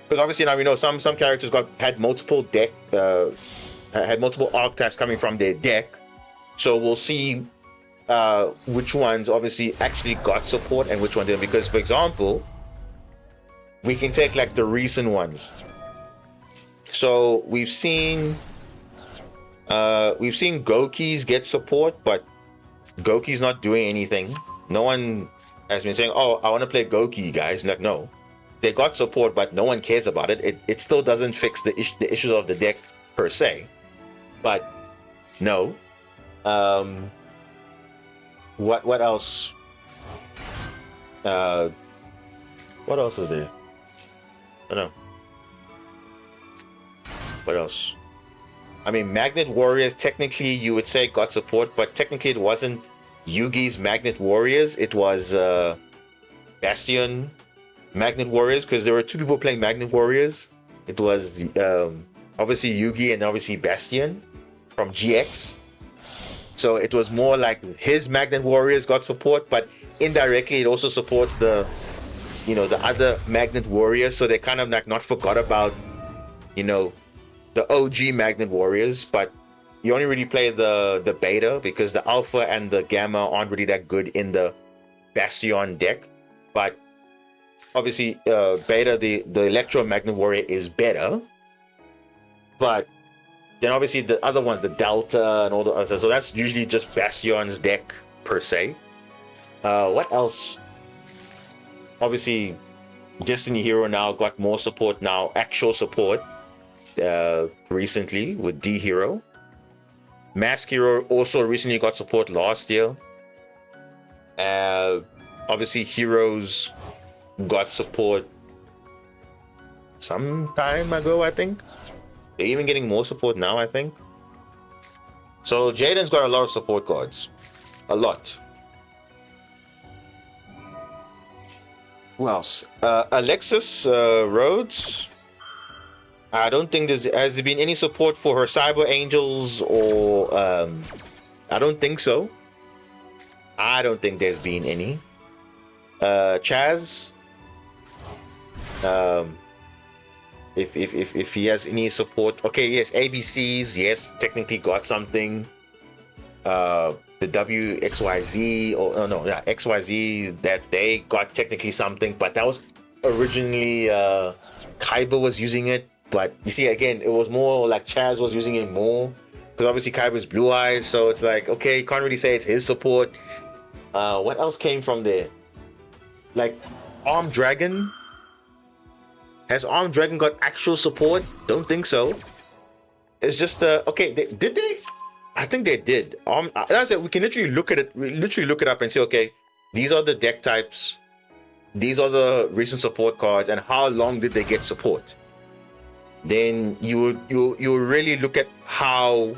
Because obviously now we know some characters had multiple archetypes coming from their deck. So we'll see which ones obviously actually got support and which ones didn't. Because for example, we can take like the recent ones. So we've seen Goki's get support, but Goki's not doing anything. No one has been saying, oh, I want to play Goki, guys. Like, no, they got support, but no one cares about it. It still doesn't fix the issues of the deck per se. But no. What else? What else is there? I don't know. What else? I mean, Magnet Warriors, technically you would say got support, but technically it wasn't Yugi's Magnet Warriors. It was Bastion Magnet Warriors, because there were 2 people playing Magnet Warriors. It was obviously Yugi and obviously Bastion from GX. So it was more like his Magnet Warriors got support, but indirectly it also supports the, you know, the other Magnet Warriors. So they kind of like not forgot about, you know, the OG Magnet Warriors, but you only really play the beta because the alpha and the gamma aren't really that good in the Bastion deck. But obviously beta, the Electro Magnet Warrior is better, but then obviously the other ones, the Delta and all the others, so that's usually just Bastion's deck per se. What else? Obviously Destiny Hero now got more support now, actual support recently with D Hero. Mask Hero also recently got support last year. Obviously Heroes got support some time ago, I think. They're even getting more support now, I think. So Jaden's got a lot of support cards. A lot. Who else? Alexis Rhodes. I don't think has there been any support for her Cyber Angels or I don't think so. I don't think there's been any. Chaz. If he has any support, okay, yes, ABCs, yes, technically got something. The WXYZ, or no, yeah, XYZ, that they got technically something, but that was originally Kaiba was using it, but you see, again, it was more like Chaz was using it more because obviously Kaiba's blue eyes, so it's like, okay, you can't really say it's his support. What else came from there? Like Armed Dragon. Has Armed Dragon got actual support? Don't think so. It's just okay. Did they? I think they did. That's it. We can literally look at it. We literally look it up and say, okay, these are the deck types. These are the recent support cards, and how long did they get support? Then you really look at how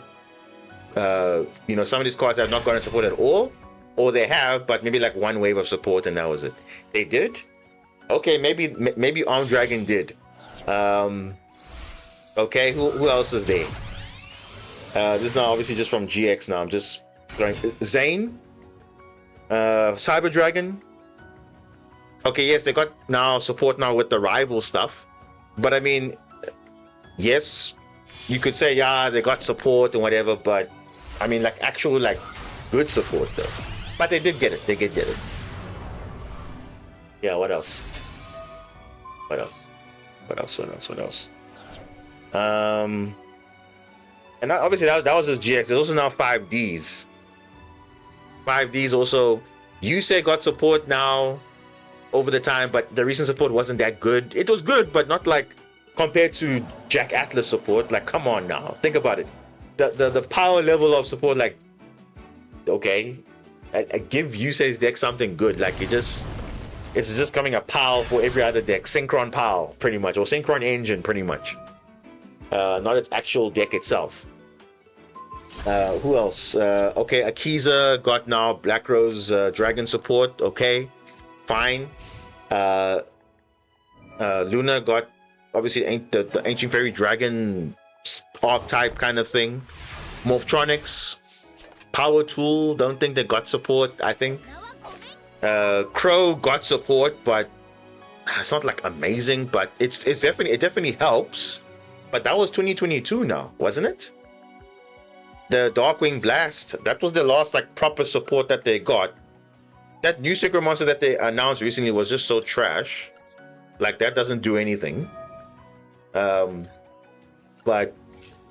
some of these cards have not gotten support at all, or they have, but maybe like one wave of support and that was it. They did. Okay, maybe Armed Dragon did. Okay, who else is there? This is now obviously just from GX now. I'm just going Zane, Cyber Dragon. Okay, yes, they got now support now with the rival stuff, but I mean, yes, you could say yeah they got support and whatever, but I mean like actual like good support though. But they did get it. They did get it. Yeah. What else? What else? And obviously that was just GX. There's also now 5Ds. 5Ds also, you say got support now over the time, but the recent support wasn't that good. It was good, but not like compared to Jack Atlas support. Like, come on now, think about it. The power level of support, like, okay, I give Yusei's deck something good. Like, it's just coming a PAL for every other deck. Synchron PAL, pretty much, or Synchron Engine, pretty much. Not its actual deck itself. Who else? Okay, Akiza got now Black Rose Dragon support. Okay, fine. Luna got obviously the Ancient Fairy Dragon archetype kind of thing. Morphtronics, Power Tool. Don't think they got support. I think Crow got support, but it's not like amazing. But it definitely helps. But that was 2022 now, wasn't it? The Darkwing Blast, that was the last like proper support that they got. That new Secret Monster that they announced recently was just so trash. Like, that doesn't do anything. But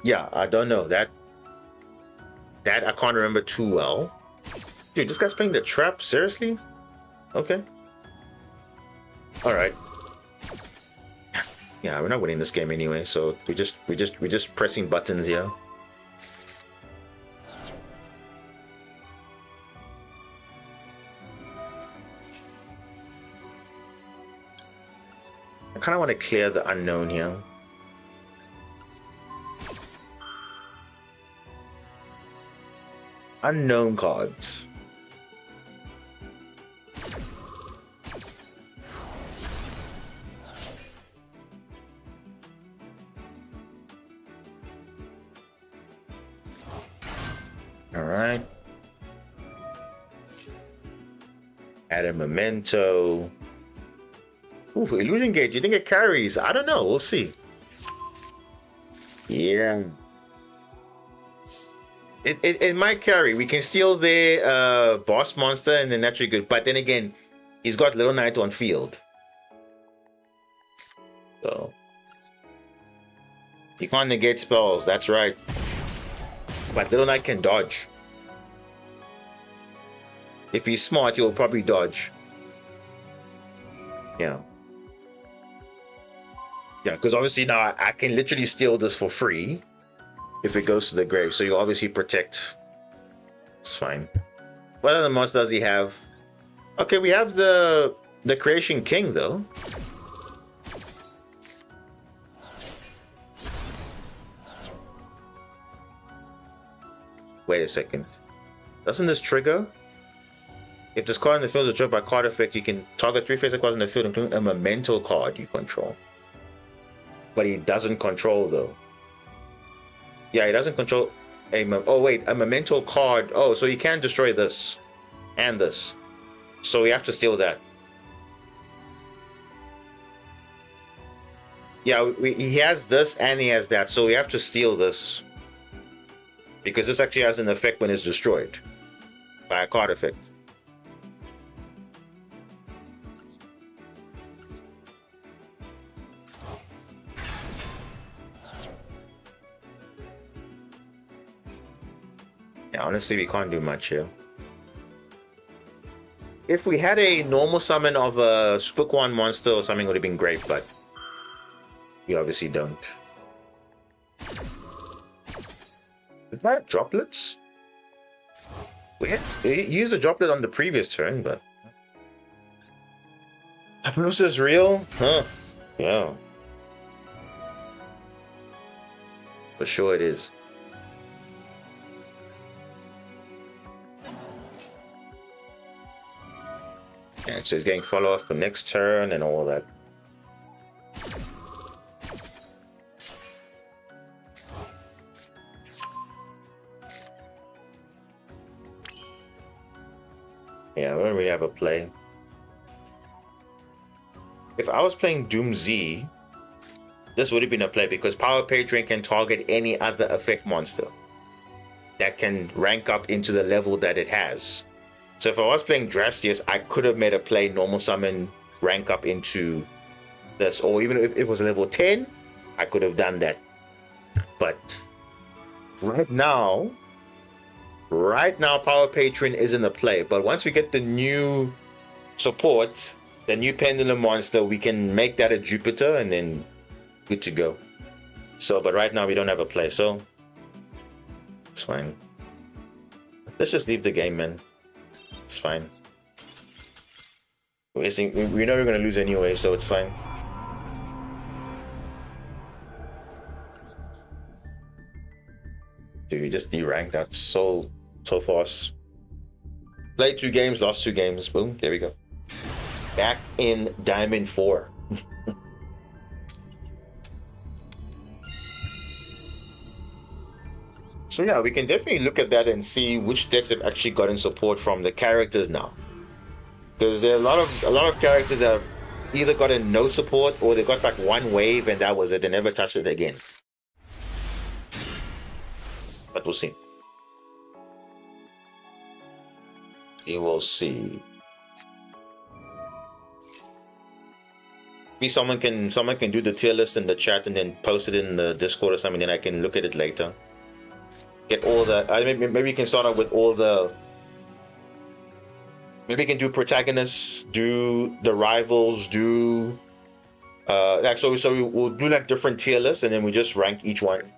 yeah, I don't know. That I can't remember too well. Dude, this guy's playing the trap? Seriously? Okay. Alright. Yeah, we're not winning this game anyway, so we're just pressing buttons here. I kind of want to clear the unknown here. Unknown cards. All right. Add a memento. Ooh, Illusion Gauge, you think it carries? I don't know. We'll see. Yeah. It might carry. We can steal the boss monster and then that's really good. But then again, he's got Little Knight on field. So he can't negate spells, that's right. But Little Knight can dodge. If he's smart, he'll probably dodge. Yeah. Yeah, because obviously now I can literally steal this for free if it goes to the grave. So you obviously protect. It's fine. What other monsters does he have? Okay, we have the Creation King though. Wait a second. Doesn't this trigger? If this card in the field is dropped by card effect, you can target 3 face cards in the field, including a memento card you control. But he doesn't control though. Yeah, he doesn't control a memento card. Oh, so you can destroy this and this. So we have to steal that. Yeah, he has this and he has that, so we have to steal this. Because this actually has an effect when it's destroyed by a card effect. Yeah, honestly, we can't do much here. If we had a normal summon of a Spookwan monster or something, would have been great, but we obviously don't. Is that droplets? We used a droplet on the previous turn, but Apollousa is real? Huh. Yeah. For sure it is. And so he's getting follow-up for next turn and all that. Yeah, we don't really have a play. If I was playing Doom Z, this would have been a play because Power Patron can target any other effect monster that can rank up into the level that it has. So if I was playing Drastius, I could have made a play, normal summon, rank up into this. Or even if it was level 10, I could have done that. But right now, Power Patron isn't a play. But once we get the new support, the new Pendulum monster, we can make that a Jupiter and then good to go. So, but right now we don't have a play, so it's fine. Let's just leave the game, man. It's fine. We know we're gonna lose anyway, so it's fine. Dude, we just deranked that so fast. Played 2 games, lost 2 games. Boom, there we go. Back in Diamond 4. So yeah, we can definitely look at that and see which decks have actually gotten support from the characters now. Because there are a lot of characters that have either gotten no support or they got like 1 wave and that was it. They never touched it again. But we'll see. We will see. Maybe someone can do the tier list in the chat and then post it in the Discord or something, then I can look at it later. Get all the maybe you can start off with all the, maybe you can do protagonists, do the rivals, do like so we'll do like different tier lists and then we just rank each one.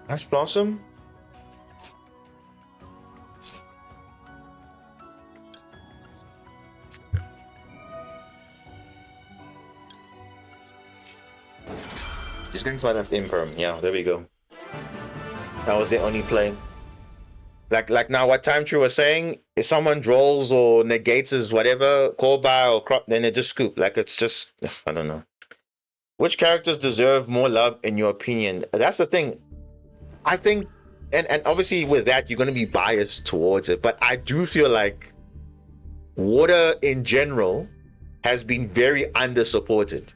Ash Blossom? Just getting some of that imperm. Yeah, there we go. That was the only play. Like now, what Time True was saying, if someone draws or negates his whatever, call by or crop, then they just scoop. Like it's just, I don't know. Which characters deserve more love in your opinion? That's the thing. I think, and obviously with that, you're going to be biased towards it, but I do feel like Water in general has been very under-supported.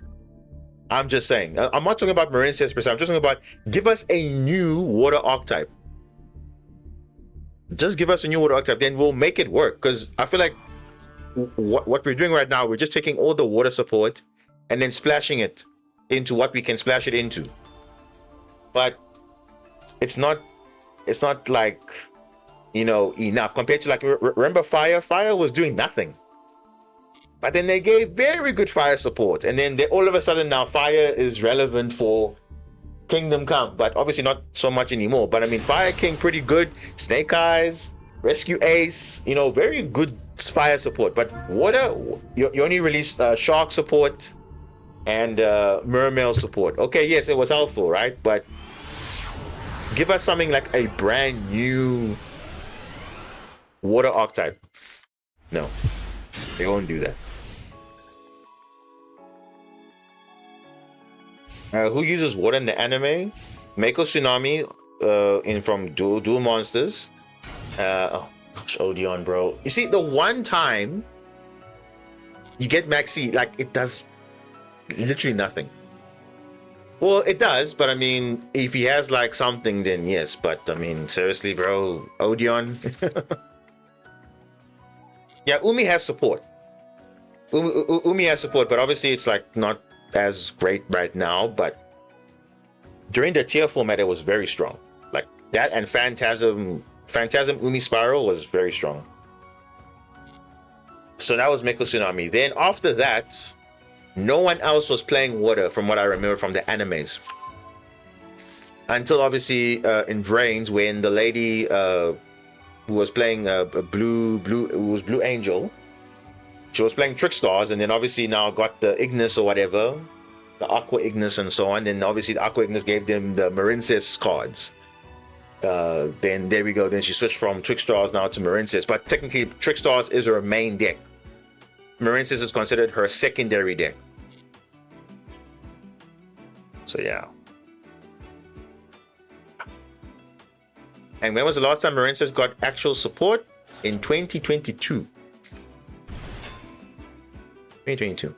I'm just saying. I'm not talking about Marincius per se. I'm just talking about give us a new Water archetype. Just give us a new Water archetype, then we'll make it work. Because I feel like what we're doing right now, we're just taking all the Water support and then splashing it into what we can splash it into. But it's not like, you know, enough compared to like, remember Fire was doing nothing, but then they gave very good Fire support, and then all of a sudden now Fire is relevant for Kingdom Come, but obviously not so much anymore. But I mean, Fire King pretty good, Snake Eyes, Rescue Ace, you know, very good Fire support. But Water, you only released Shark support and Mermail support. Okay, yes, it was helpful, right? But give us something like a brand new Water archetype. No, they won't do that. Who uses Water in the anime? Mako Tsunami from Duel Monsters. Oh gosh, Odeon, bro. You see, the one time you get Maxi, like it does literally nothing. Well, it does, but I mean, if he has like something, then yes. But I mean, seriously, bro, Odeon. Yeah, Umi has support. Umi has support, but obviously it's like not as great right now. But during the tier format, it was very strong. Like that and Phantasm Umi Spiral was very strong. So that was Meko Tsunami. Then after that, no one else was playing water from what I remember from the animes. Until obviously in Vrains, when the lady who was playing Blue Angel, she was playing Trickstars, and then obviously now got the Ignis or whatever, the Aqua Ignis and so on. Then obviously the Aqua Ignis gave them the Marincess cards. Then there we go. Then she switched from Trickstars now to Marincess. But technically, Trickstars is her main deck. Marincess is considered her secondary deck. So yeah. And when was the last time Marincess got actual support? In 2022. 2022.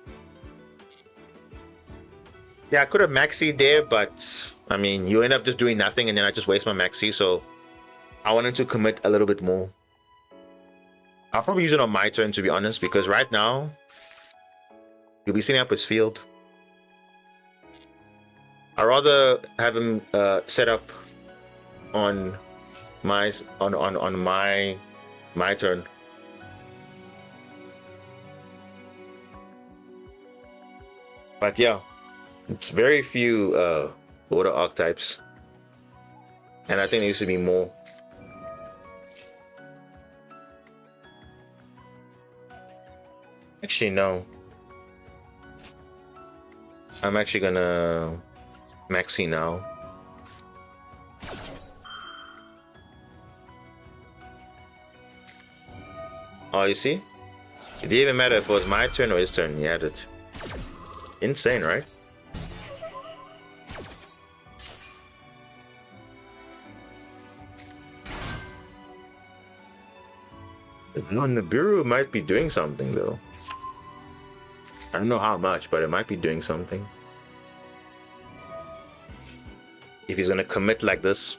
Yeah, I could have Maxi there, but I mean, you end up just doing nothing and then I just waste my Maxi, so I wanted to commit a little bit more. I'll probably use it on my turn, to be honest, because right now, you'll be setting up his field. I'd rather have him set up on my turn. But yeah, it's very few water archetypes, and I think there used to be more. Actually, no. I'm actually gonna Maxi now. Oh, you see? It didn't even matter if it was my turn or his turn. He had it. Insane, right? No, Nibiru might be doing something though. I don't know how much, but it might be doing something. If he's gonna commit like this.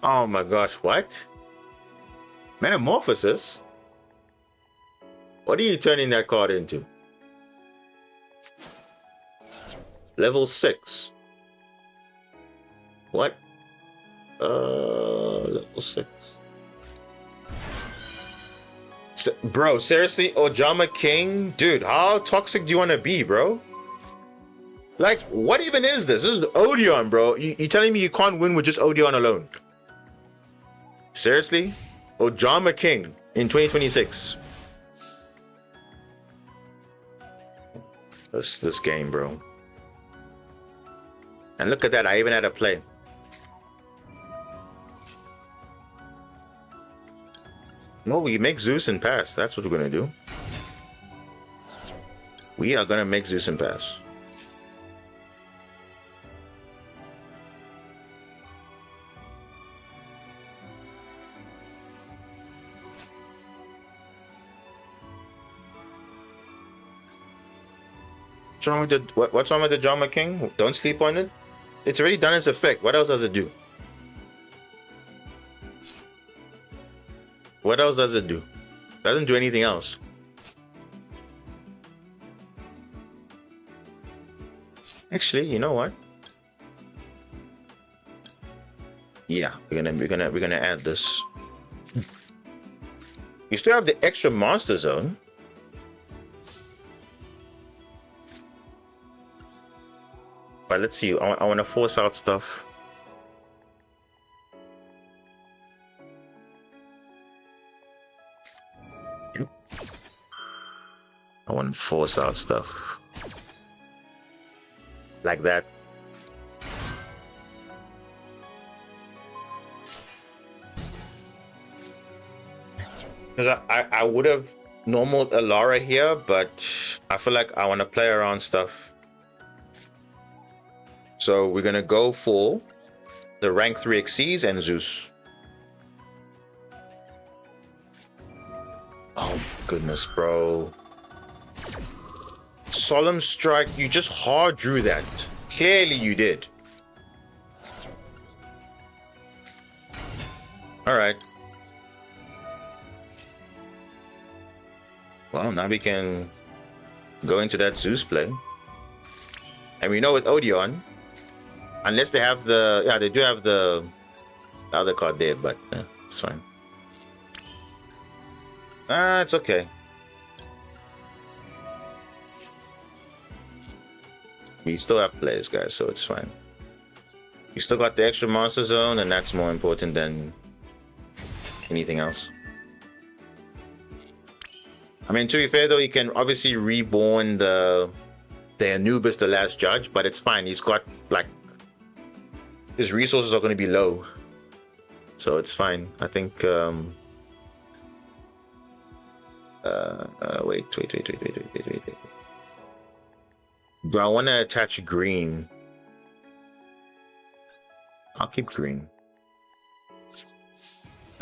Oh my gosh, what? Metamorphosis? What are you turning that card into? Level 6. What? Level 6. Bro, seriously? Ojama King? Dude, how toxic do you want to be, bro? Like, what even is this? This is Odeon, bro. You telling me you can't win with just Odeon alone? Seriously? Ojama King in 2026. This game, bro. And look at that, I even had a play. No, we make Zeus and pass. That's what we're gonna do. We are gonna make Zeus and pass. What's wrong with the Drama King? Don't sleep on it. It's already done its effect. What else does it do? What else does it do? Doesn't do anything else. Actually, you know what? Yeah, we're gonna add this. You still have the extra monster zone. But let's see, I want to force out stuff. I want to force out stuff. Like that. Because I would have normal Alara here, but I feel like I want to play around stuff. So we're gonna go for the rank 3 Xyz and Zeus. Oh goodness, bro. Solemn Strike, you just hard drew that. Clearly you did. Alright. Well, now we can go into that Zeus play. And we know with Odeon, unless they have the... Yeah, they do have the other card there, but it's fine. It's okay. We still have players, guys, so it's fine. You still got the extra Master Zone, and that's more important than anything else. I mean, to be fair though, you can obviously reborn the Anubis, the Last Judge, but it's fine. He's got, like, his resources are going to be low, so it's fine. I think wait. Do I want to attach green? I'll keep green.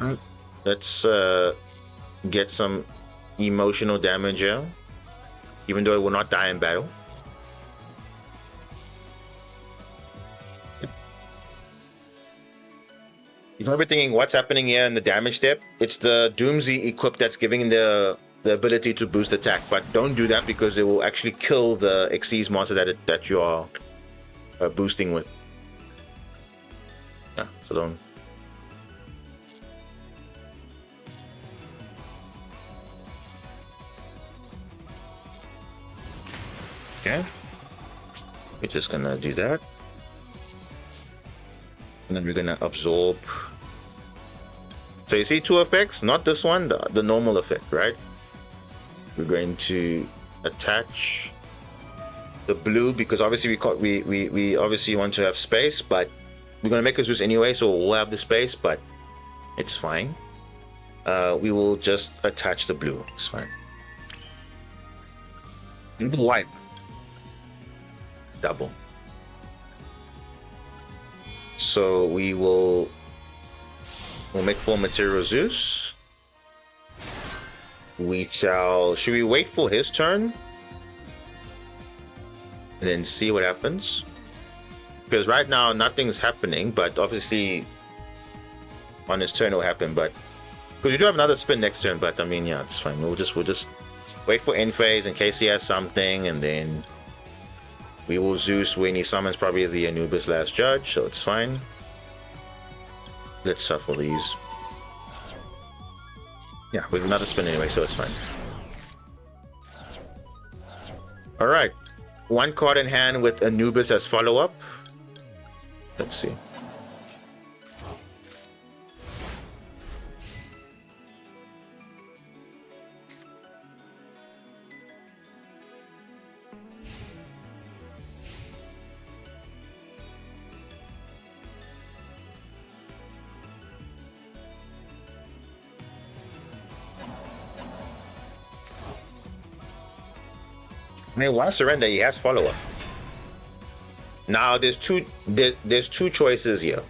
Alright, let's get some emotional damage here, even though it will not die in battle. You might be thinking, what's happening here in the damage step? It's the Doomsday equip that's giving the ability to boost attack, but don't do that because it will actually kill the Xyz monster that you are boosting with. Yeah, so don't. Okay, we're just gonna do that, and then we're gonna absorb. So you see two effects, not this one, the normal effect, right? We're going to attach the blue because obviously we obviously want to have space, but we're gonna make a Zeus anyway, so we'll have the space, but it's fine. We will just attach the blue. It's fine. Wipe. Double. So we'll make full material Zeus. Should we wait for his turn and then see what happens? Because right now nothing's happening, but obviously on his turn it will happen. But because you do have another spin next turn, but I mean, yeah, it's fine. We'll just wait for end phase in case he has something, and then we will Zeus when he summons probably the Anubis Last Judge, so it's fine. Let's shuffle these. Yeah, we have another spin anyway, so it's fine. Alright. One card in hand with Anubis as follow-up. Let's see. I mean, why surrender? He has follow-up. Now there's two choices here.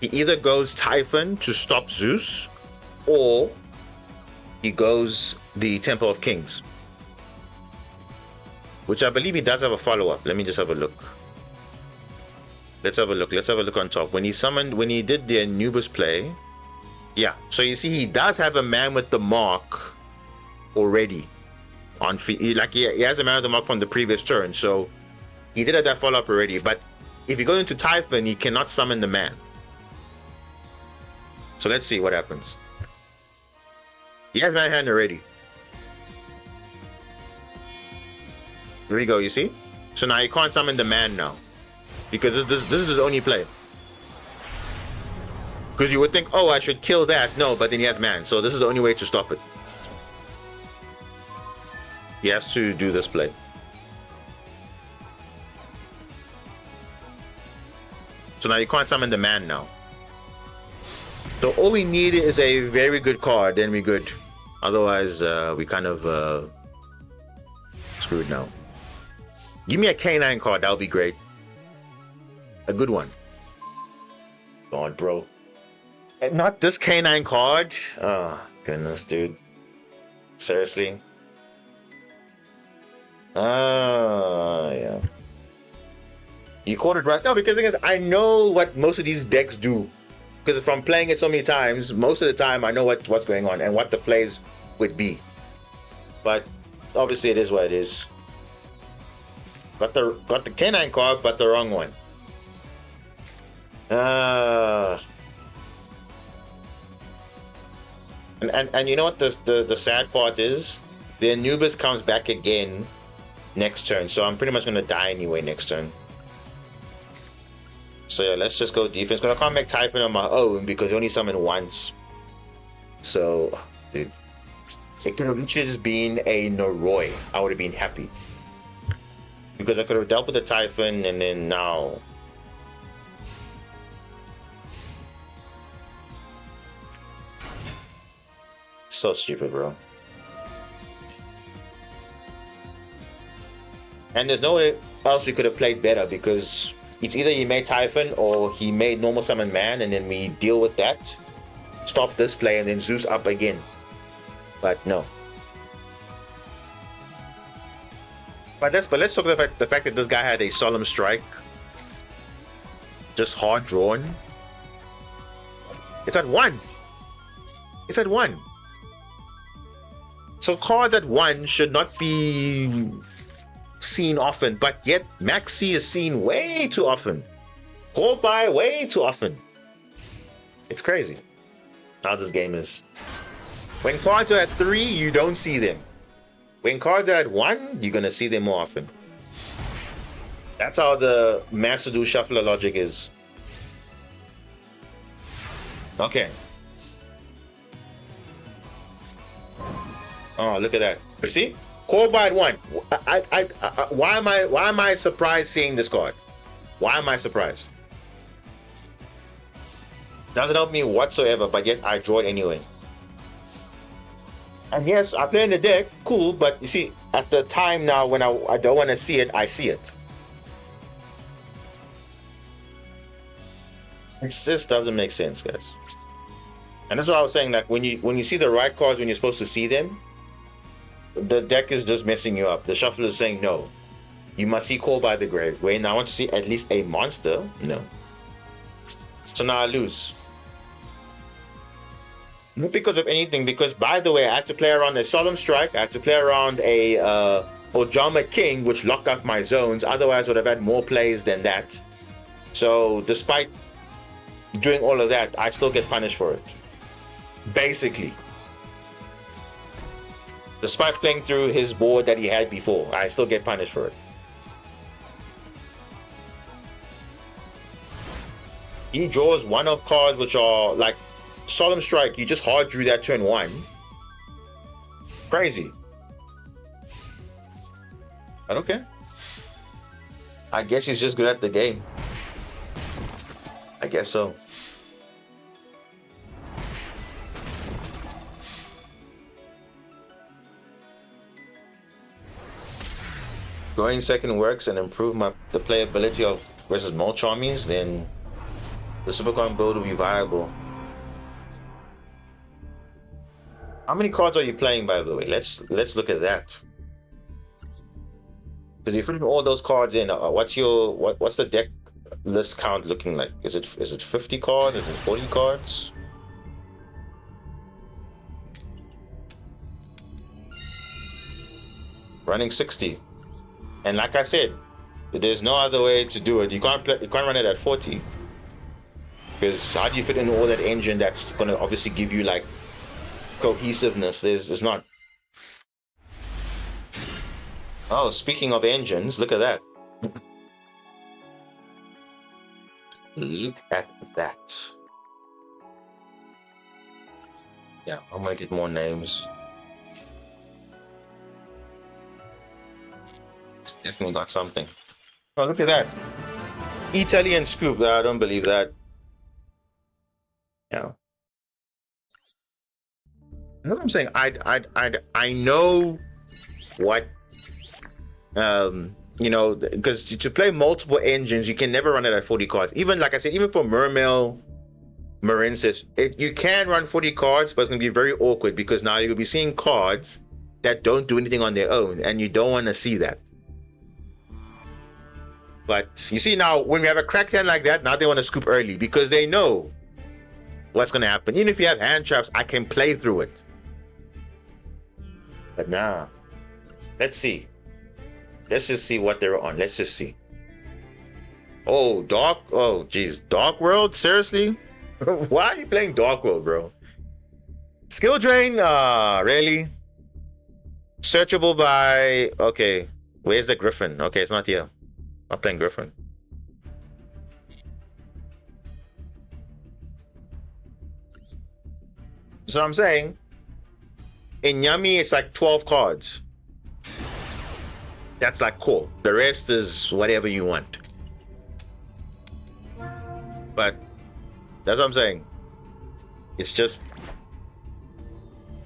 He either goes Typhon to stop Zeus, or he goes the Temple of Kings, which I believe he does have a follow-up. Let me just have a look. Let's have a look. Let's have a look on top. When he did the Anubis play, yeah. So you see, he does have a man with the mark already. On like he has a man with the mark from the previous turn, so he did have that follow-up already. But if you go into Typhon, he cannot summon the man. So let's see what happens. He has man hand already. There we go. You see? So now you can't summon the man now, because this is the only play. Because you would think, oh, I should kill that. No, but then he has man, so this is the only way to stop it. He has to do this play. So now you can't summon the man now. So all we need is a very good card, then we're good. Otherwise, we kind of screwed now. Give me a K9 card, that would be great. A good one. god, bro. And not this canine card. Oh goodness, dude. Seriously. Yeah. You caught it right now because the thing is, I know what most of these decks do. Because from playing it so many times, most of the time I know what's going on and what the plays would be. But obviously it is what it is. Got the canine card, but the wrong one. And you know what the sad part is? The Anubis comes back again next turn, so I'm pretty much gonna die anyway next turn. So yeah, let's just go defense, because I can't make Typhon on my own because you only summon once. So, dude, it could have literally just been a Noroi. I would have been happy. Because I could have dealt with the Typhon and then now... So stupid, bro. And there's no way else we could have played better, because it's either he made Typhon or he made normal summon man, and then we deal with that, stop this play, and then Zeus up again. But no. But let's talk about the fact that this guy had a solemn strike, just hard drawn. It's at 1. It's at 1. So cards at 1 should not be seen often, but yet Maxi is seen way too often. Called by way too often. It's crazy how this game is. When cards are at 3, you don't see them. When cards are at 1, you're gonna see them more often. That's how the Master Duel Shuffler logic is. Okay. Oh, look at that. You see? Call by at 1. Why am I surprised seeing this card? Why am I surprised? Doesn't help me whatsoever, but yet I draw it anyway. And yes, I play in the deck, cool, but you see, at the time now when I don't want to see it, I see it. It just doesn't make sense, guys. And that's what I was saying, like when you see the right cards when you're supposed to see them, the deck is just messing you up. The shuffler is saying no. You must see Call by the Grave. Wait, I want to see at least a monster? No. So now I lose. Not because of anything, because by the way, I had to play around a Solemn Strike, I had to play around a Ojama King, which locked up my zones, otherwise I would have had more plays than that. So despite doing all of that, I still get punished for it. Basically. Despite playing through his board that he had before, I still get punished for it. He draws one of cards which are like Solemn Strike. You just hard drew that turn 1. Crazy. But okay. I guess he's just good at the game. I guess so. Going second works and improve the playability of versus Molcharmies, then the Supercon build will be viable. How many cards are you playing, by the way? Let's look at that. Because if you put all those cards in, what's the deck list count looking like? Is it 50 cards? Is it 40 cards? Running 60. And like I said, there's no other way to do it. You can't run it at 40. Because how do you fit in all that engine that's going to obviously give you like cohesiveness? There's not. Oh, speaking of engines, look at that. Look at that. Yeah, I'm gonna get more names. It's definitely got something. Oh, look at that. Italian scoop. I don't believe that. Yeah. You know what I'm saying? I know what you know, because to play multiple engines, you can never run it at 40 cards. Even like I said, even for Mermail, Marin says, you can run 40 cards, but it's going to be very awkward because now you'll be seeing cards that don't do anything on their own, and you don't want to see that. But you see now, when we have a cracked hand like that, now they want to scoop early because they know what's going to happen. Even if you have hand traps, I can play through it. But nah. Let's see. Let's just see what they're on. Let's just see. Oh, Dark. Oh, geez. Dark World? Seriously? Why are you playing Dark World, bro? Skill Drain? Really? Searchable by... Okay. Where's the Griffin? Okay, it's not here. I'm playing Griffin. So I'm saying, in Yummy, it's like 12 cards. That's like cool. The rest is whatever you want. But that's what I'm saying. It's just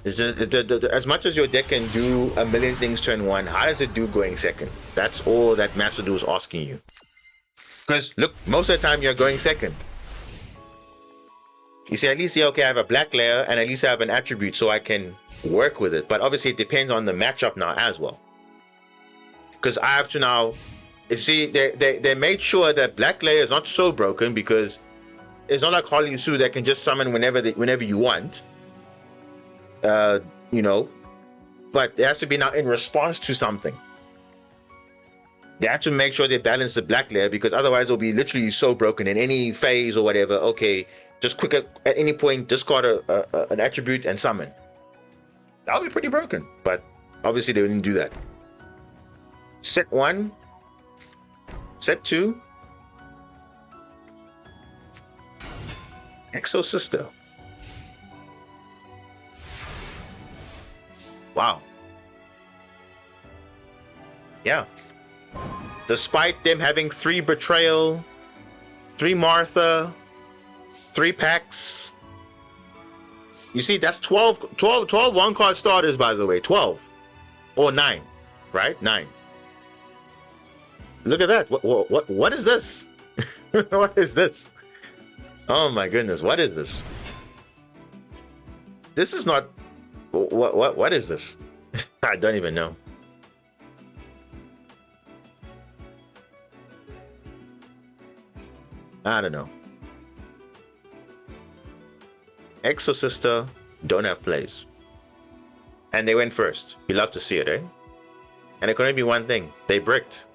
as much as your deck can do a million things turn one, how does it do going second? That's all that Master Duel is asking you. Because look, most of the time you're going second. You see, at least okay, I have a black layer and at least I have an attribute so I can work with it. But obviously it depends on the matchup now as well. Because I have to now, you see, they made sure that black layer is not so broken because it's not like Holly Sue that can just summon whenever you want. You know, but it has to be now in response to something. They have to make sure they balance the black layer because otherwise it'll be literally so broken in any phase or whatever. Okay, just quick at any point, discard an attribute and summon. That'll be pretty broken, but obviously they didn't do that. Set 1, set 2, Exo Sister. Wow. Yeah. Despite them having 3 Betrayal, 3 Martha, 3 packs. You see, that's 12 one-card starters, by the way. 12. Or 9. Right? 9. Look at that. What is this? What is this? Oh my goodness. What is this? This is not... What is this? I don't even know. I don't know. Exo Sister don't have plays. And they went first. You love to see it, eh? And it could only be one thing. They bricked.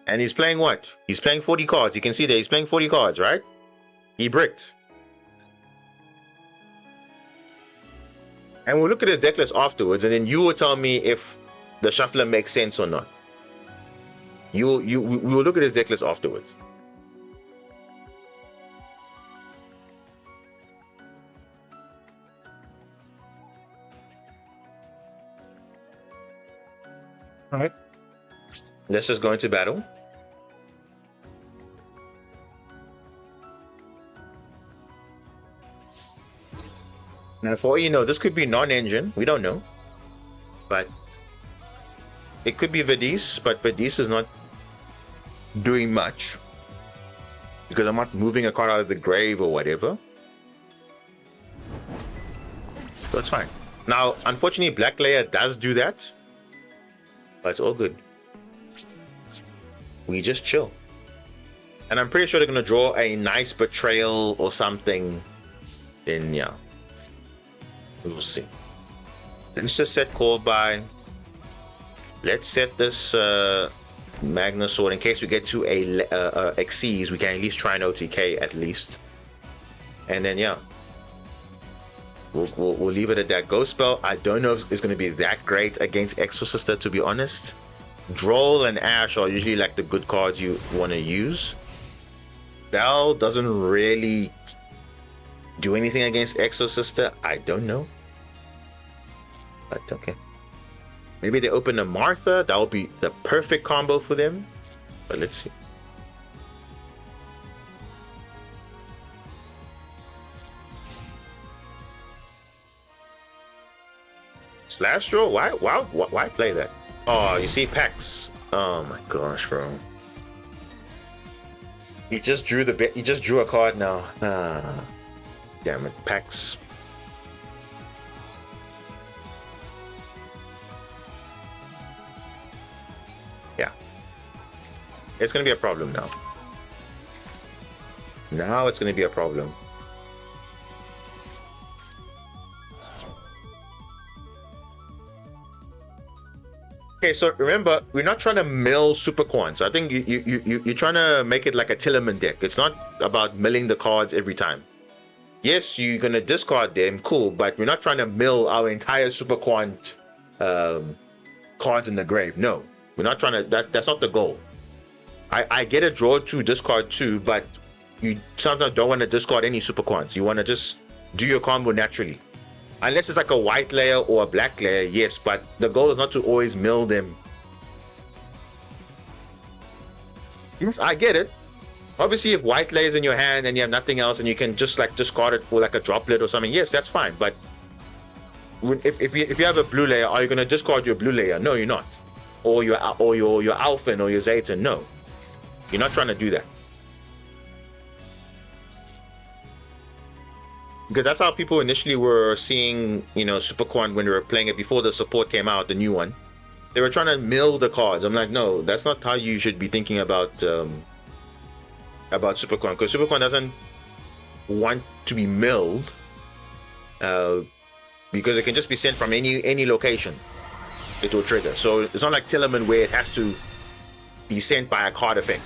And he's playing what? He's playing 40 cards. You can see that he's playing 40 cards, right? He bricked. And we'll look at his deck list afterwards, and then you will tell me if the shuffler makes sense or not. We will look at his deck list afterwards. All right. Let's just go into battle. Now, for all you know, this could be non-engine. We don't know. But it could be Vadis, but Vadis is not doing much. Because I'm not moving a card out of the grave or whatever. So it's fine. Now, unfortunately, Black Layer does do that. But it's all good. We just chill. And I'm pretty sure they're going to draw a nice Betrayal or something. Then, yeah. We'll see. Let's just set call by. Let's set this Magna Sword in case we get to a Xyz. We can at least try an OTK at least. And then, yeah. We'll leave it at that. Ghost Spell, I don't know if it's going to be that great against Exo Sister, to be honest. Droll and Ash are usually like the good cards you want to use. Bell doesn't really do anything against Exo Sister. I don't know. But okay. Maybe they open a Martha. That would be the perfect combo for them. But let's see. Slash draw? Why play that? Oh, you see packs. Oh my gosh, bro. He just drew the he just drew a card now. Ah, damn it, packs. Yeah, it's gonna be a problem now. Now it's gonna be a problem. Okay, so remember, we're not trying to mill super coins. I think you're trying to make it like a Tillerman deck. It's not about milling the cards every time. Yes, you're gonna discard them, cool, but we're not trying to mill our entire super quant cards in the grave. No, we're not trying to. That's not the goal. I get a draw 2, discard 2, but you sometimes don't want to discard any super quants. You want to just do your combo naturally. Unless it's like a white layer or a black layer, yes, but the goal is not to always mill them. Yes, I get it. Obviously, if white layer is in your hand and you have nothing else and you can just like discard it for like a droplet or something, yes, that's fine. But if you have a blue layer, are you going to discard your blue layer? No, you're not. Or your Alphen or your Zayton, no. You're not trying to do that. Because that's how people initially were seeing, you know, Super Quant when they were playing it before the support came out, the new one. They were trying to mill the cards. I'm like, no, that's not how you should be thinking about Super Quant, because Super Quant doesn't want to be milled, because it can just be sent from any location. It will trigger. So it's not like Tillerman where it has to be sent by a card effect.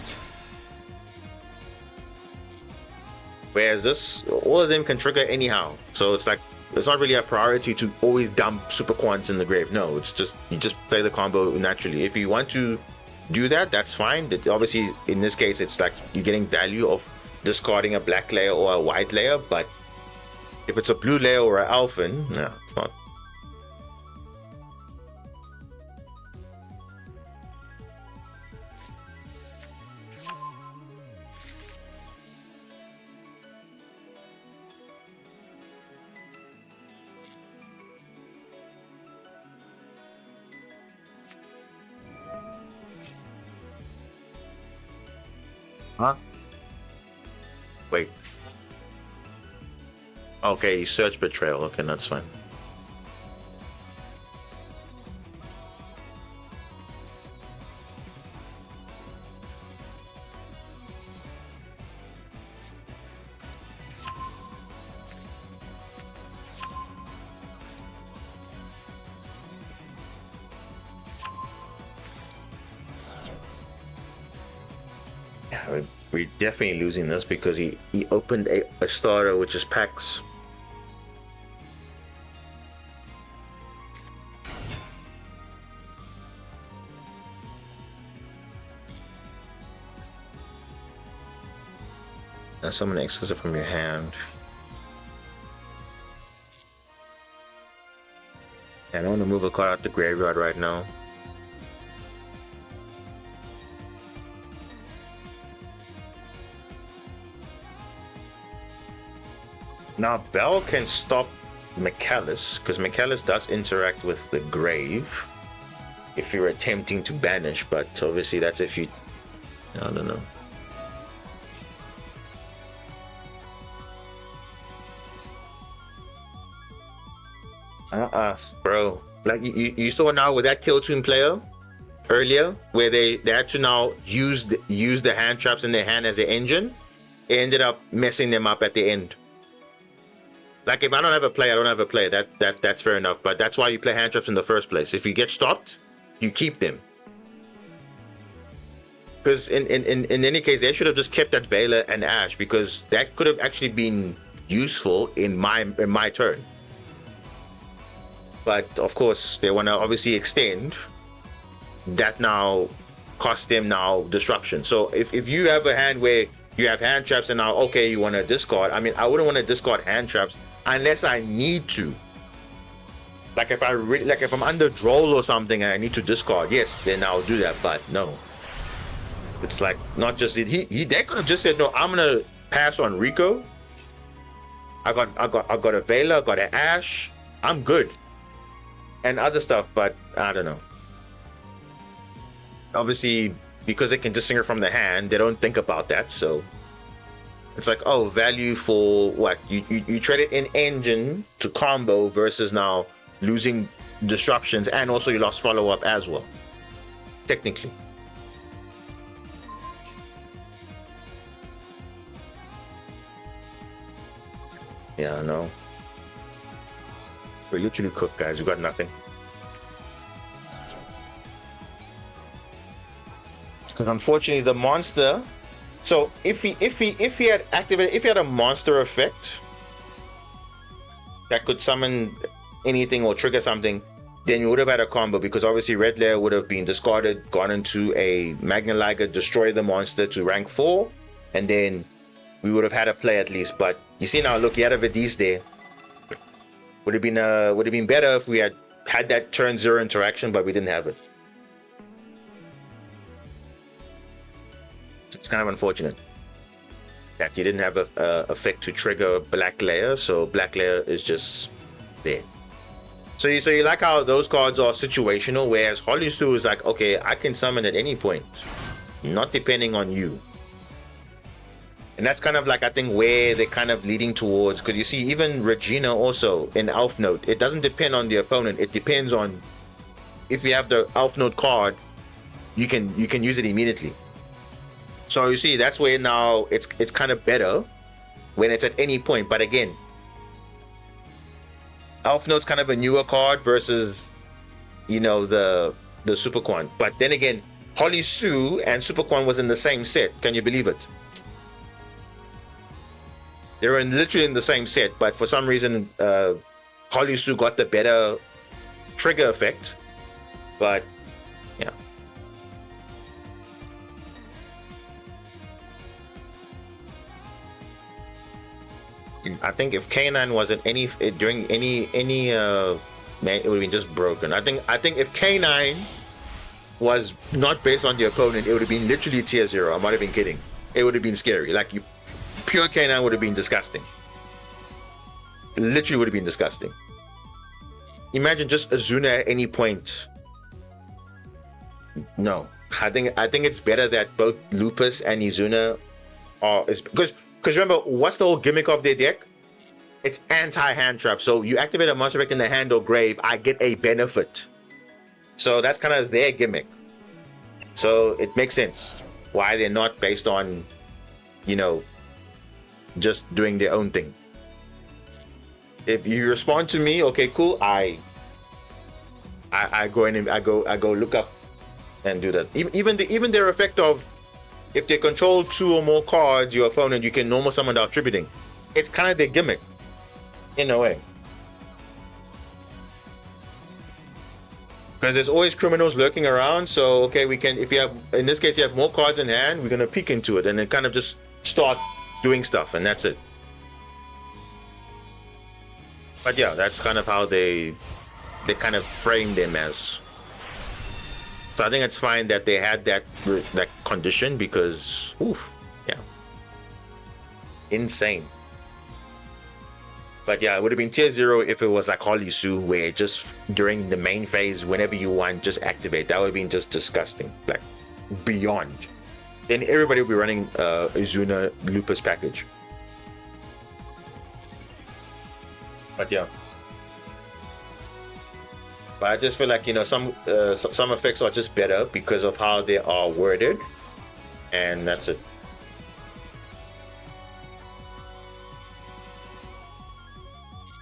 Whereas this, all of them can trigger anyhow. So it's like, it's not really a priority to always dump super quants in the grave. No, it's just, you just play the combo naturally. If you want to do that, that's fine. Obviously, in this case, it's like you're getting value of discarding a black layer or a white layer. But if it's a blue layer or an Alphen, no, it's not. Huh? Wait. Okay, search betrayal. Okay, that's fine. Yeah, we're definitely losing this because he opened a starter, which is Pax. Now summon exclusive from your hand. I don't want to move a card out the graveyard right now. Now Bell can stop Micallus, because Micallus does interact with the grave if you're attempting to banish, but obviously that's if you... I don't know. Bro. Like you saw now with that Kill Tune player earlier, where they had to now use the hand traps in their hand as an engine. It ended up messing them up at the end. Like, if I don't have a play, I don't have a play. That's fair enough. But that's why you play hand traps in the first place. If you get stopped, you keep them. Because in any case, they should have just kept that Veiler and Ash, because that could have actually been useful in my turn. But of course, they want to obviously extend. That now costs them now disruption. So if you have a hand where you have hand traps and now, okay, you want to discard. I mean, I wouldn't want to discard hand traps unless I need to. Like if if I'm under Droll or something and I need to discard, yes, then I'll do that. But no, it's like not just it. They could have just said, no, I'm gonna pass on Rico. I got a Veiler, I got an Ash. I'm good. And other stuff, but I don't know. Obviously, because they can just sing it from the hand, they don't think about that. So it's like, oh, value for what? You trade it in engine to combo versus now losing disruptions, and also you lost follow-up as well, technically. Yeah, I know. We're literally cooked, guys. We got nothing. Because unfortunately, the monster. So if he had activated, if he had a monster effect that could summon anything or trigger something, then you would have had a combo, because obviously Red Layer would have been discarded, gone into a Magna Liger, destroy the monster to rank 4, and then we would have had a play at least. But you see now, look, he had a Vidis there. Would have been better if we had that turn 0 interaction, but we didn't have it. It's kind of unfortunate that you didn't have a effect to trigger Black Layer, so Black Layer is just there. So you like how those cards are situational, whereas Holy Sue is like, okay, I can summon at any point, not depending on you. And that's kind of like, I think, where they're kind of leading towards, because you see even Regina also in Elf Note, it doesn't depend on the opponent, it depends on if you have the Elf Note card, you can use it immediately. So you see, that's where now it's kind of better when it's at any point. But again, Elf Note's kind of a newer card versus, you know, the Super Quan. But then again, Holly Sue and Super Quan was in the same set. Can you believe it? They were literally in the same set, but for some reason, Holly Sue got the better trigger effect. But yeah. I think if K9 wasn't during any man, it would have been just broken. I think if K9 was not based on the opponent, it would have been literally tier 0. I might have been kidding. It would have been scary. Like, pure K9 would have been disgusting. It literally would have been disgusting. Imagine just Azuna at any point. No, I think it's better that both Lupus and Izuna are, because remember, what's the whole gimmick of their deck? It's anti-hand trap. So you activate a monster effect in the hand or grave, I get a benefit. So that's kind of their gimmick. So it makes sense why they're not based on, you know, just doing their own thing. If you respond to me, okay, cool. I go in and I go look up and do that. Even their effect of, if they control 2 or more cards, your opponent, you can normal summon without tributing. It's kind of their gimmick, in a way. Because there's always criminals lurking around. So okay, we can, if you have, in this case, you have more cards in hand, we're gonna peek into it and then kind of just start doing stuff, and that's it. But yeah, that's kind of how they kind of frame them as. So I think it's fine that they had that condition, because, oof, yeah, insane. But yeah, it would have been tier 0 if it was like Holly Sue, where just during the main phase, whenever you want, just activate. That would have been just disgusting, like beyond. Then everybody would be running Izuna Lupus package. But yeah. But I just feel like, you know, some effects are just better because of how they are worded, and that's it.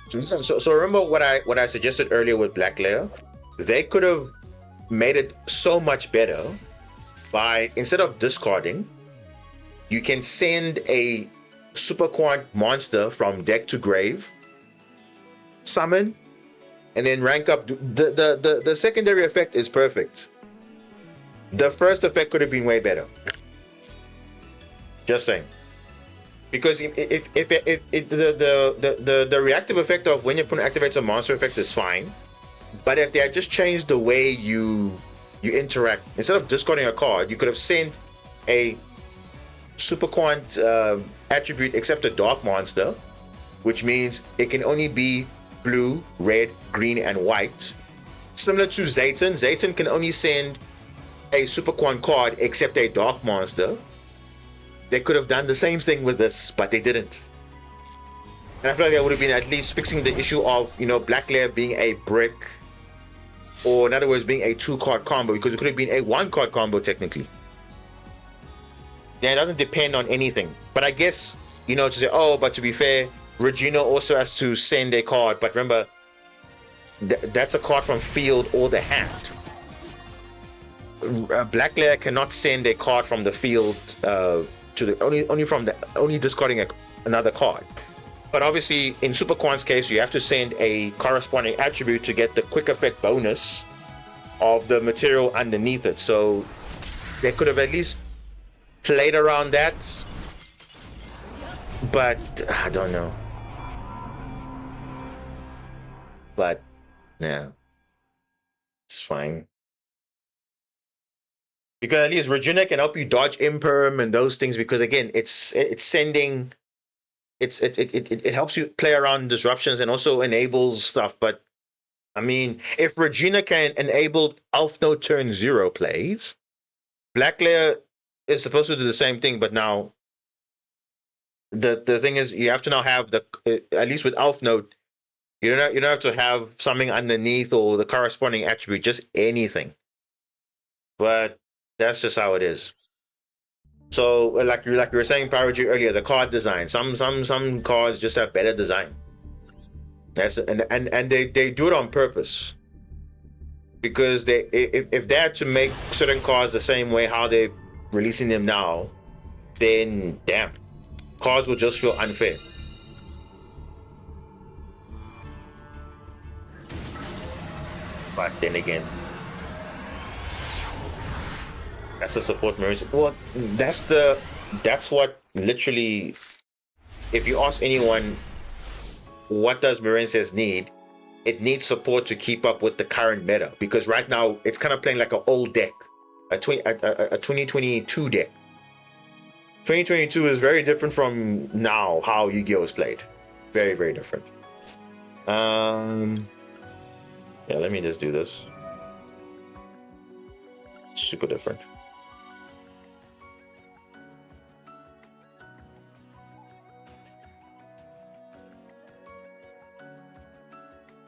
So remember what I suggested earlier with Black Layer? They could have made it so much better by, instead of discarding, you can send a Super Quant monster from deck to grave, summon, and then rank up. The secondary effect is perfect. The first effect could have been way better. Just saying. Because if the reactive effect of when your opponent activates a monster effect is fine, but if they had just changed the way you interact, instead of discarding a card, you could have sent a Super Quant attribute except a dark monster, which means it can only be blue, red, green, and white. Similar to Zayton. Zayton can only send a Super Quan card except a Dark Monster. They could have done the same thing with this, but they didn't. And I feel like that would have been at least fixing the issue of, you know, Black Lair being a brick, or in other words, being a 2-card combo, because it could have been a 1-card combo technically. Yeah, it doesn't depend on anything. But I guess, you know, to say, oh, but to be fair, Regina also has to send a card. But remember, that's a card from field or the hand. Black Lair cannot send a card from the field to the only discarding another card. But obviously, in Super Quan's case, you have to send a corresponding attribute to get the quick effect bonus of the material underneath it. So they could have at least played around that. But I don't know. But yeah, it's fine. Because at least Regina can help you dodge Imperm and those things, because again, it's sending, it helps you play around disruptions and also enables stuff. But I mean, if Regina can enable Elf Note turn 0 plays, Black Lair is supposed to do the same thing, but now the thing is, you have to now have the at least with Elf Note, you don't have to have something underneath or the corresponding attribute, just anything. But that's just how it is. So like you were saying, Paragy, earlier, the card design. Some cards just have better design. That's and they do it on purpose. Because if they had to make certain cards the same way how they're releasing them now, then damn, cards will just feel unfair. But then again, that's the support mirrors. Well, that's what literally, if you ask anyone, what does Marincez need? It needs support to keep up with the current meta, because right now it's kind of playing like an old deck, a 2022 deck. 2022 is very different from now how Yu-Gi-Oh is played. Very, very different. Yeah, let me just do this. Super different.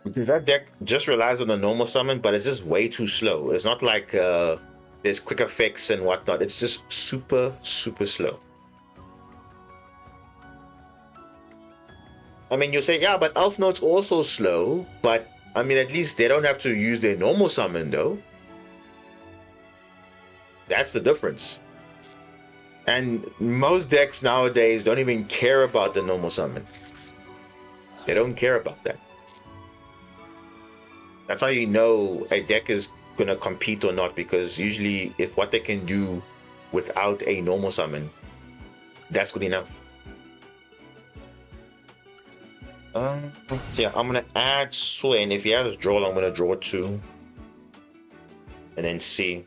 Because that deck just relies on the normal summon, but it's just way too slow. It's not like there's quick effects and whatnot. It's just super, super slow. I mean, you'll say, yeah, but Elf Note's also slow, but I mean, at least they don't have to use their normal summon, though. That's the difference. And most decks nowadays don't even care about the normal summon. They don't care about that. That's how you know a deck is gonna compete or not, because usually if what they can do without a normal summon, that's good enough. Yeah, I'm gonna add Swain. If he has draw, I'm gonna draw 2. And then see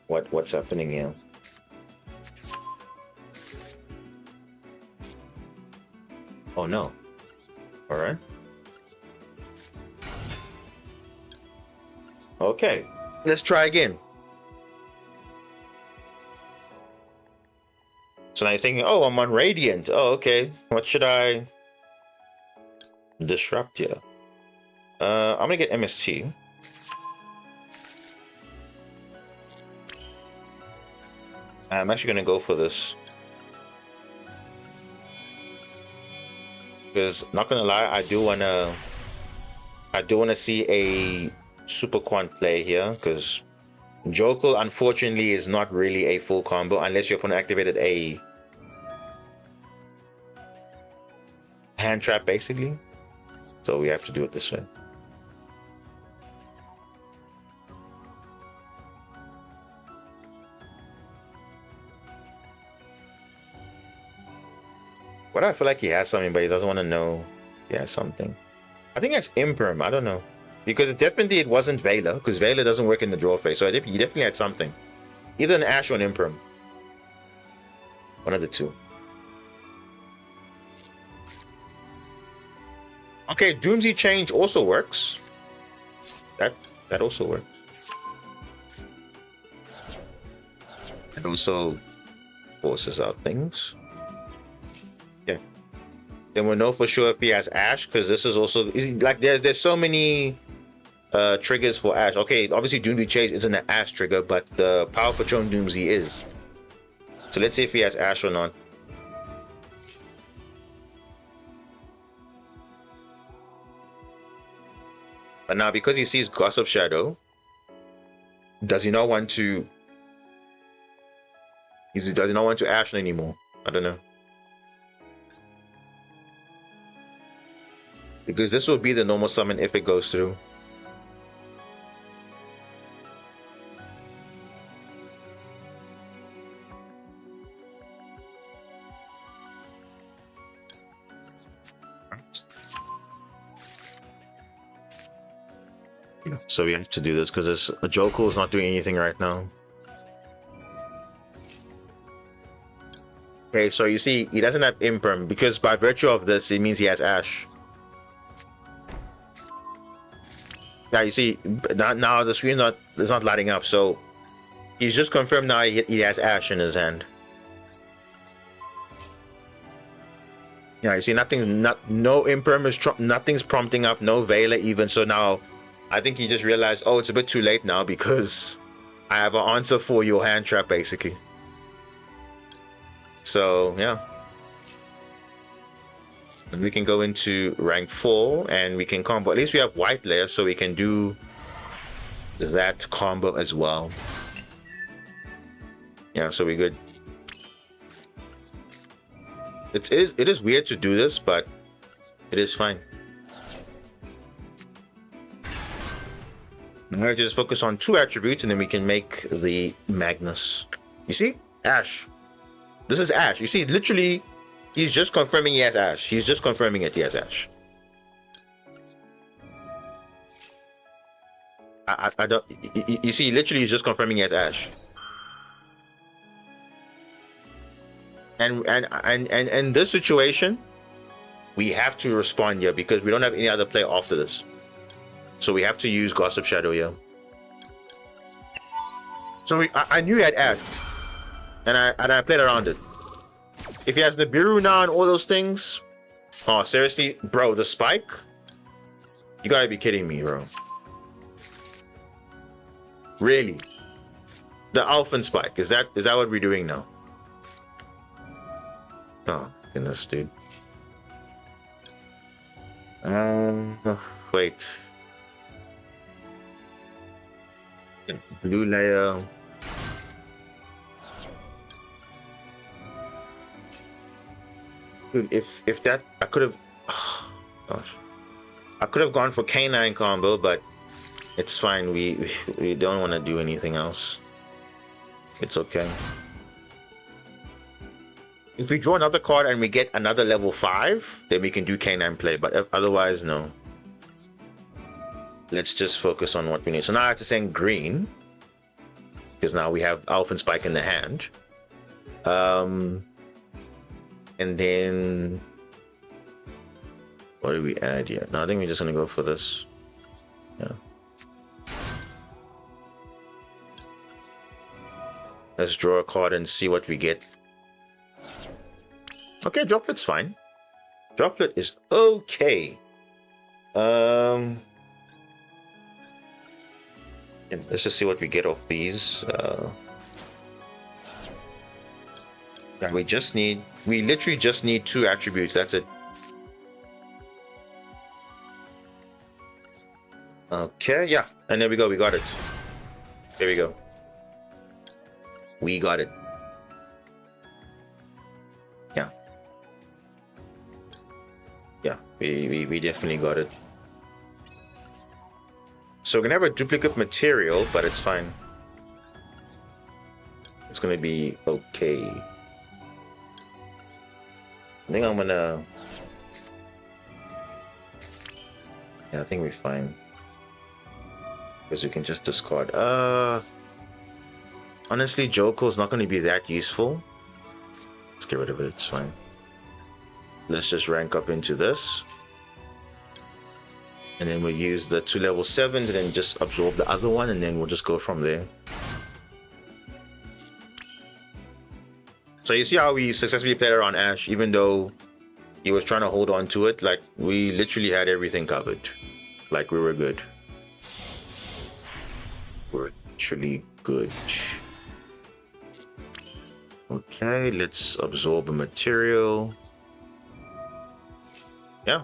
what's happening here. Oh no. Alright. Okay, let's try again. So now you're thinking, oh, I'm on Radiant. Oh, okay. What should I disrupt here? I'm gonna get MST. I'm actually gonna go for this. Because not gonna lie, I do wanna see a Super Quant play here, because Jokel unfortunately is not really a full combo unless your opponent activated a hand trap, basically. So we have to do it this way. But I feel like he has something, but he doesn't want to know he has something. I think that's Imperm, I don't know. Because it wasn't Vela, because Vela doesn't work in the draw phase. So he definitely had something. Either an Ash or an Imperm. One of the two. Okay, Doomsday Change also works. That also works. It also forces out things. Yeah. Then we'll know for sure if he has Ash, because this is also like there's so many triggers for Ash. Okay, obviously Doomsday Chase isn't an Ash trigger, but the Power Patron Doomsday is. So let's see if he has Ash or not. But now, because he sees Gossip Shadow, does he not want to? Does he not want to Ash anymore? I don't know. Because this will be the normal summon if it goes through. So we have to do this because this Joko is not doing anything right now. Okay, so you see, he doesn't have Imperm because by virtue of this, it means he has Ash. Yeah, you see, now the screen is not lighting up, so he's just confirmed now he has Ash in his hand. Yeah, you see, no Imperm is nothing's prompting up, no Veiler even. So now, I think he just realized, oh, it's a bit too late now because I have an answer for your hand trap, basically. So, yeah. And we can go into rank 4 and we can combo. At least we have white layer, so we can do that combo as well. Yeah, so we're good. It is weird to do this, but it is fine. Now I just focus on 2 attributes and then we can make the Magnus. You see? Ash. This is Ash. You see, literally, he's just confirming he has Ash. He's just confirming it, he has Ash. I don't... You see, literally, he's just confirming he has Ash. And in this situation, we have to respond here because we don't have any other play after this. So we have to use Gossip Shadow here. So I knew he had Ash, and I played around it. If he has Nibiru now and all those things, oh seriously, bro, the spike? You gotta be kidding me, bro. Really? The Alphan spike? Is that what we're doing now? Oh goodness, dude. Wait. Blue layer. Dude, if that I could have, oh, gosh, I could have gone for K9 combo, but it's fine. We don't want to do anything else. It's okay. If we draw another card and we get another level 5, then we can do K9 play. But otherwise, no. Let's just focus on what we need. So now I have to send green because now we have Alpha and Spike in the hand. And then what do we add here? No, I think we're just gonna go for this. Yeah. Let's draw a card and see what we get. Okay, Droplet's fine. Droplet is okay. And let's just see what we get off these. Yeah, we literally just need 2 attributes. That's it. Okay, yeah, and there we go. We got it. There we go. We got it. Yeah. Yeah, we definitely got it. So we're gonna have a duplicate material, but it's fine. It's gonna be okay. I think I'm gonna... Yeah, I think we're fine. Because we can just discard. Honestly, Joko's not gonna be that useful. Let's get rid of it, it's fine. Let's just rank up into this. And then we'll use the 2 level 7s and then just absorb the other one, and then we'll just go from there. So you see how we successfully played around Ash, even though he was trying to hold on to it. Like, we literally had everything covered. Like, we were good. We're actually good. Okay, let's absorb a material. Yeah.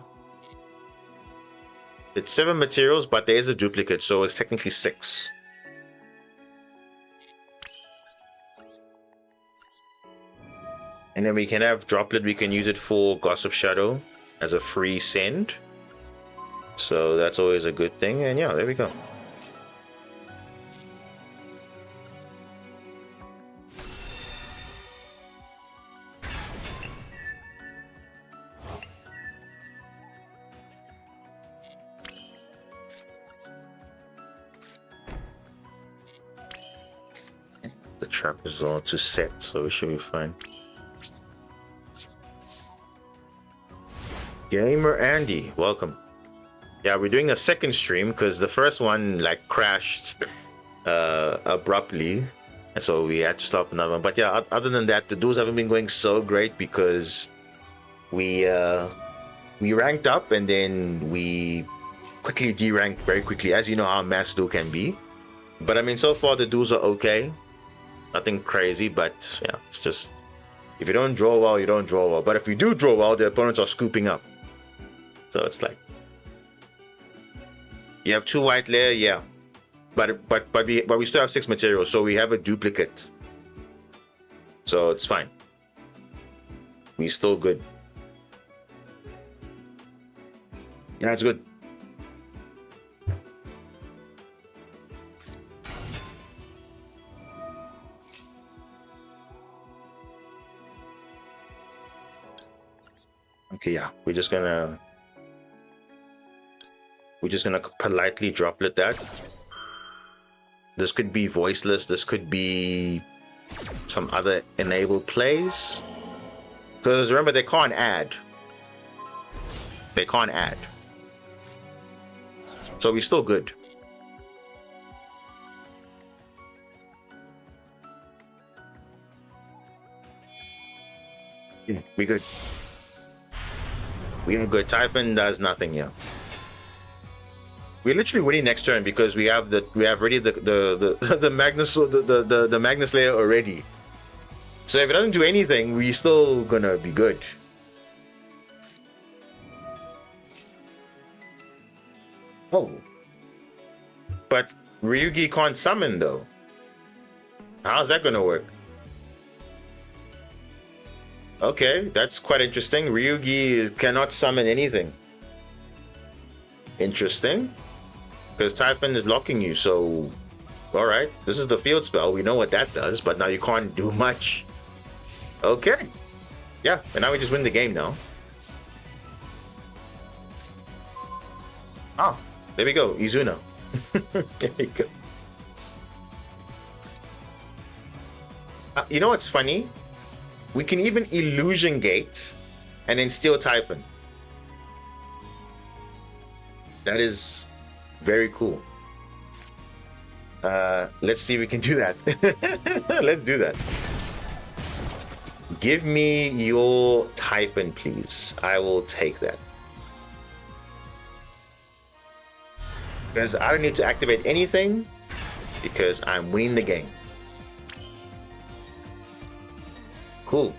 It's 7 materials, but there is a duplicate, so it's technically 6. And then we can have Droplet, we can use it for Gossip Shadow as a free send. So that's always a good thing, and yeah, there we go. The trap is all to set, so we should be fine. Gamer Andy, welcome. Yeah, we're doing a second stream because the first one like crashed abruptly, and so we had to stop another one. But yeah, other than that, the duels haven't been going so great because we ranked up and then we quickly deranked very quickly, as you know how Master Duel can be. But I mean, so far the duels are okay, nothing crazy. But yeah, it's just if you don't draw well, you don't draw well. But if you do draw well, the opponents are scooping up. So it's like you have 2 white layer, yeah, but we still have 6 materials, so we have a duplicate, so it's fine. We still good. Yeah, it's good. Okay, yeah, we're just gonna politely droplet that. This could be voiceless, this could be some other enabled plays. Because remember, they can't add. They can't add. So we're still good. Yeah, we good. We are good. Typhon does nothing here. We're literally winning next turn because we have already the Magnus the Magnus layer already. So if it doesn't do anything, we're still gonna be good. Oh, but Ryugi can't summon though. How's that gonna work? Okay, that's quite interesting. Ryugi cannot summon anything. Interesting. Because Typhon is locking you, so alright. This is the field spell. We know what that does, but now you can't do much. Okay. Yeah, and now we just win the game now. Oh, there we go. Izuna. There we go. You know what's funny? We can even Illusion Gate and then steal Typhon. That is very cool. Let's see if we can do that. Let's do that. Give me your Typhon, please. I will take that. Because I don't need to activate anything because I'm winning the game. Cool.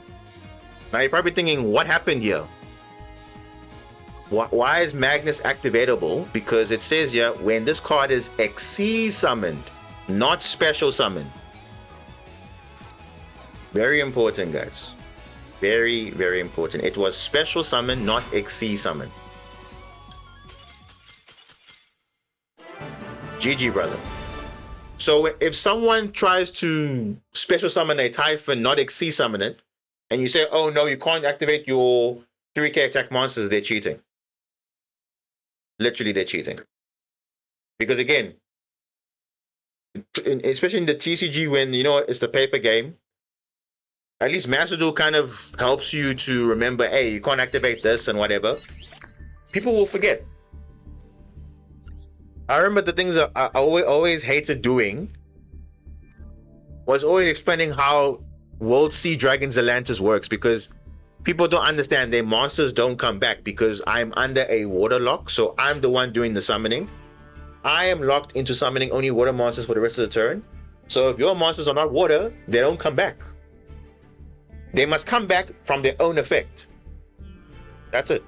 Now you're probably thinking, what happened here? Why is Magnus activatable? Because it says here, when this card is XC summoned, not special summoned. Very important, guys. Very, very important. It was special summon, not XC summon. GG, brother. So if someone tries to special summon a Typhon, not XC summon it, and you say, oh no, you can't activate your 3k attack monsters, they're cheating. Literally, they're cheating. Because again, especially in the TCG, when you know it's the paper game, at least Master Duel kind of helps you to remember, hey, you can't activate this and whatever. People will forget. I remember the things I always hated doing was always explaining how World Sea Dragon's Atlantis works, because people don't understand their monsters don't come back because I'm under a water lock, so I'm the one doing the summoning. I am locked into summoning only water monsters for the rest of the turn. So if your monsters are not water, they don't come back. They must come back from their own effect. That's it.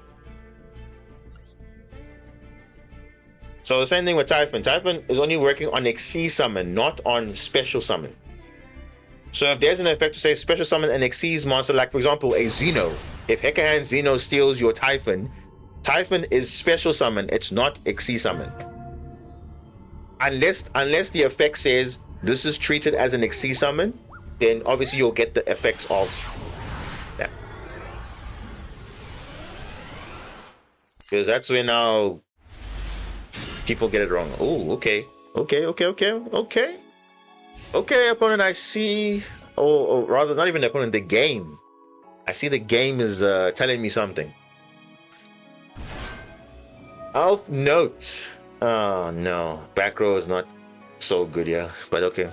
So the same thing with Typhon. Typhon is only working on Xyz summon, not on special summon. So if there's an effect to say special summon an Xyz monster, like for example a Xeno, if Hekahan Xeno steals your Typhon, Typhon is special summon, it's not Xyz summon. Unless the effect says this is treated as an Xyz summon, then obviously you'll get the effects of that. Because that's where now people get it wrong. Oh, okay. Okay, opponent, I see. Or rather, not even the opponent, the game. I see the game is telling me something. Elf note. Oh no, back row is not so good, yeah. But okay,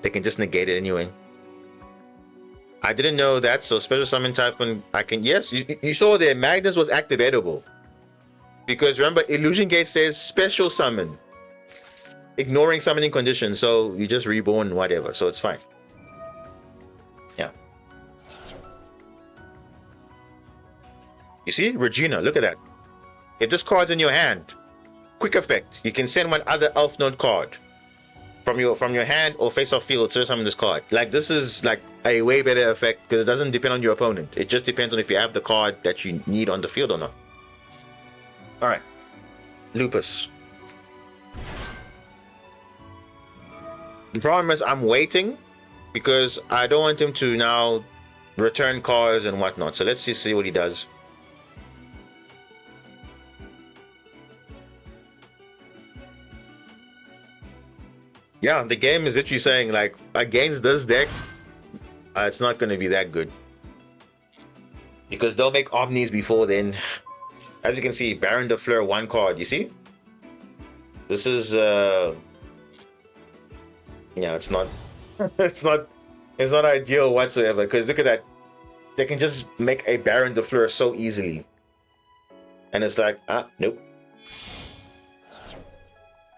they can just negate it anyway. I didn't know that. So special summon Typhon, I can. Yes, you saw there. Magnus was activatable. Because remember, Illusion Gate says special summon, ignoring summoning conditions. So you just reborn whatever. So it's fine. Yeah. You see, Regina, look at that. If this card's in your hand, quick effect, you can send one other elf node card from your hand or face off field to summon this card. Like this is like a way better effect because it doesn't depend on your opponent. It just depends on if you have the card that you need on the field or not. All right, Lupus. The problem is I'm waiting because I don't want him to now return cards and whatnot. So let's just see what he does. Yeah, the game is literally saying like against this deck, it's not going to be that good because they'll make Omnis before then. As you can see, Baron de Fleur, one card. You see, this is yeah, it's not it's not ideal whatsoever because look at that, they can just make a Baron de Fleur so easily, and it's like nope.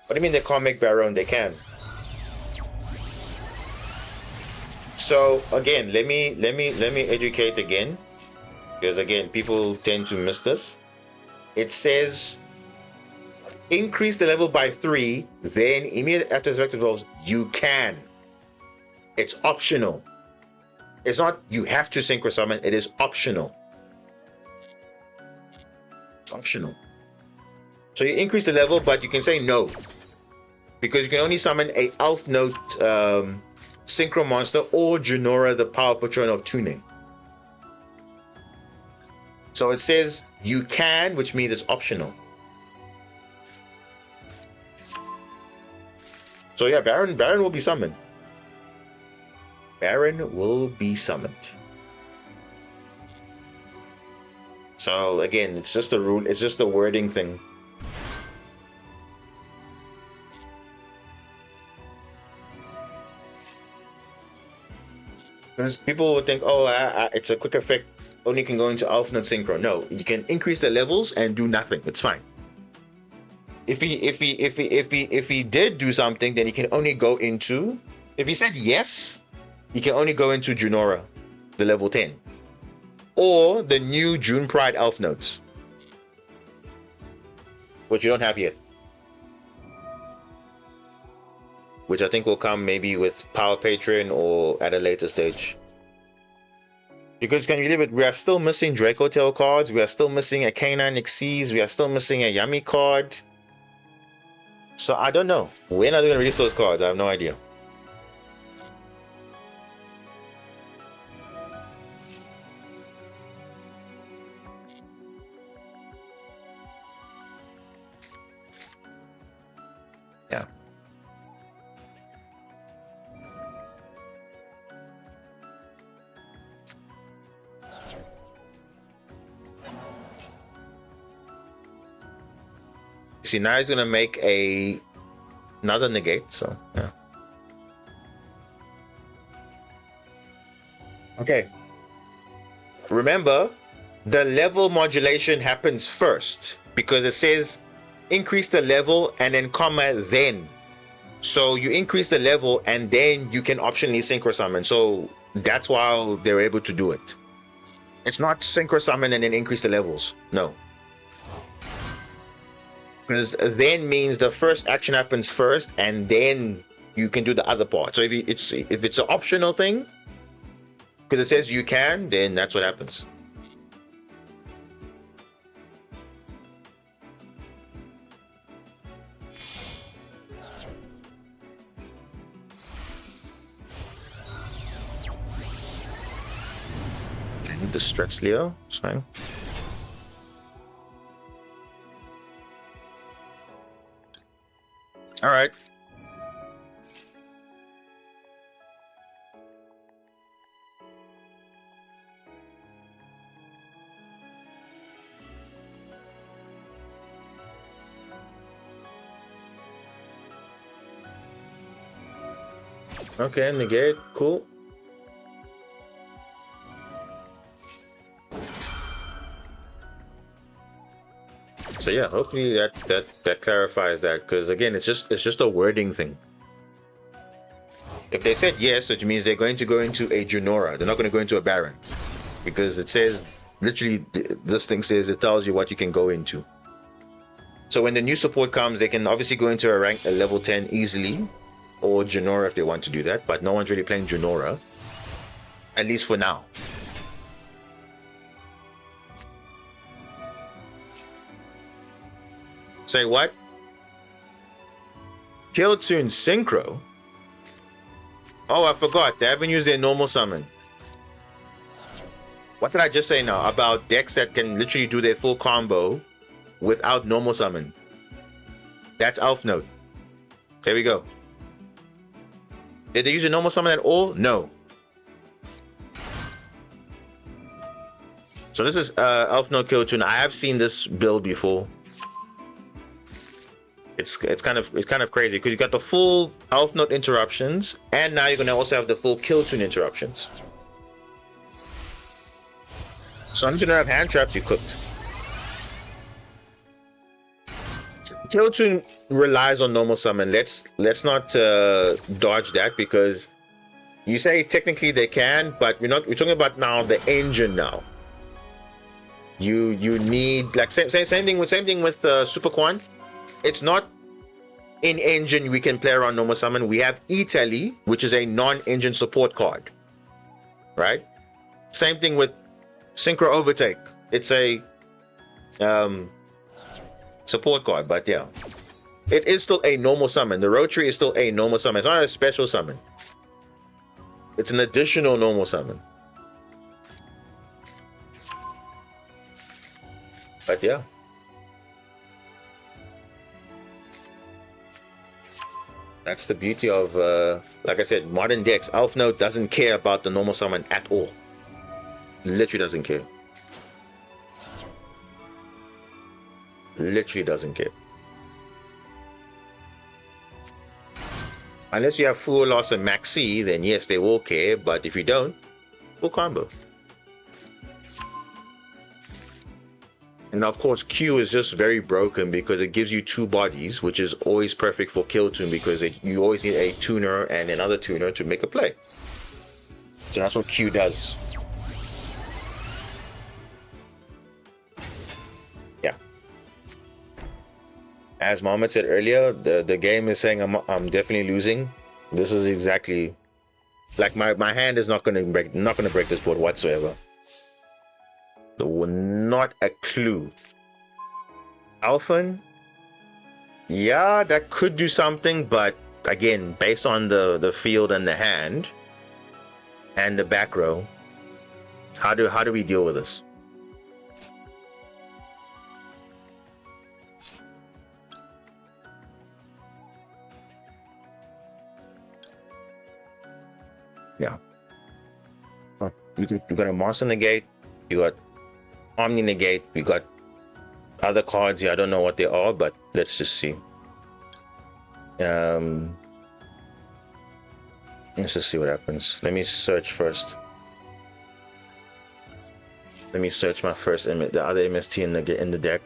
What do you mean they can't make Baron? They can. So again, let me educate again, because again people tend to miss this. It says increase the level by 3, then immediately after the effect rolls, you can. It's optional. It's not you have to synchro summon, it is optional. It's optional. So you increase the level, but you can say no. Because you can only summon a Elf Note Synchro Monster or Junora, the Power Patron of Tuning. So it says you can, which means it's optional. So yeah, Baron will be summoned. Baron will be summoned. So again, it's just a rule, it's just a wording thing. Because people would think, oh, it's a quick effect, only can go into Elf Node Synchro. No, you can increase the levels and do nothing. It's fine. If he did do something, then he can only go into. If he said yes, he can only go into Junora, the level 10, or the new June Pride Elf Nodes, which you don't have yet. Which I think will come maybe with Power Patron or at a later stage. Because can you believe it? We are still missing Draco Tail cards. We are still missing a Canine Xyz. We are still missing a Yummy card. So I don't know. When are they going to release those cards? I have no idea. Yeah. See, now he's gonna make another negate, so yeah. Okay. Remember, the level modulation happens first because it says increase the level and then comma then. So you increase the level and then you can optionally synchro summon. So that's why they're able to do it. It's not synchro summon and then increase the levels. No. Because then means the first action happens first and then you can do the other part. So if it's an optional thing, because it says you can, then that's what happens. The stretch Leo, it's fine. All right. Okay, negate, cool. So yeah, hopefully that clarifies that, because again, it's just a wording thing. If they said yes, which means they're going to go into a Junora, they're not going to go into a Baron, because it says literally this thing says it tells you what you can go into. So when the new support comes, they can obviously go into a level 10 easily, or Junora if they want to do that, but no one's really playing Junora, at least for now. Say what? Killtoon Synchro? Oh, I forgot. They haven't used their normal summon. What did I just say now? About decks that can literally do their full combo without normal summon. That's Elf Note. There we go. Did they use a normal summon at all? No. So this is Elf Note Killtoon. I have seen this build before. It's kind of crazy because you got the full Elf Note interruptions, and now you're gonna also have the full Killtoon interruptions. So I'm just gonna have hand traps you cooked. Killtoon relies on normal summon. Let's not dodge that, because you say technically they can, but we're talking about now the engine now. You need like same thing with Super Quan. It's not in engine we can play around normal summon. We have Italy, which is a non-engine support card, right? Same thing with Synchro Overtake. It's a support card, but yeah, it is still a normal summon. The Rotary is still a normal summon. It's not a special summon. It's an additional normal summon. But yeah. That's the beauty of, like I said, modern decks. Elf Note doesn't care about the normal summon at all. Literally doesn't care. Literally doesn't care. Unless you have full loss and maxi, then yes, they will care. But if you don't, full combo. And of course, Q is just very broken because it gives you two bodies, which is always perfect for Killtoon because you always need a tuner and another tuner to make a play. So that's what Q does. Yeah. As Mohammed said earlier, the game is saying I'm definitely losing. This is exactly like my hand is not gonna break this board whatsoever. Not a clue. Alphan, yeah, that could do something, but again, based on the field and the hand and the back row, how do we deal with this? Yeah, you got a Monster Negate, you got Omni Negate, we got other cards here. I don't know what they are, but let's just see. Let's just see what happens. Let me search first. Let me search my first the other MST in the deck.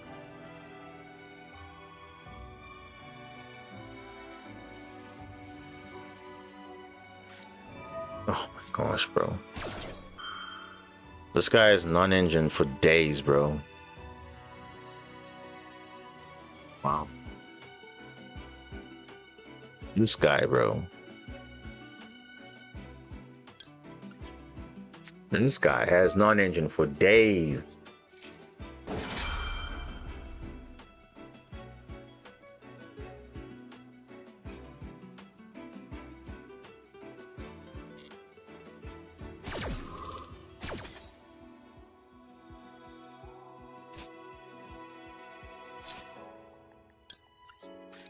Oh my gosh, bro. This guy is non-engine for days, bro. Wow. This guy, bro. This guy has non-engine for days.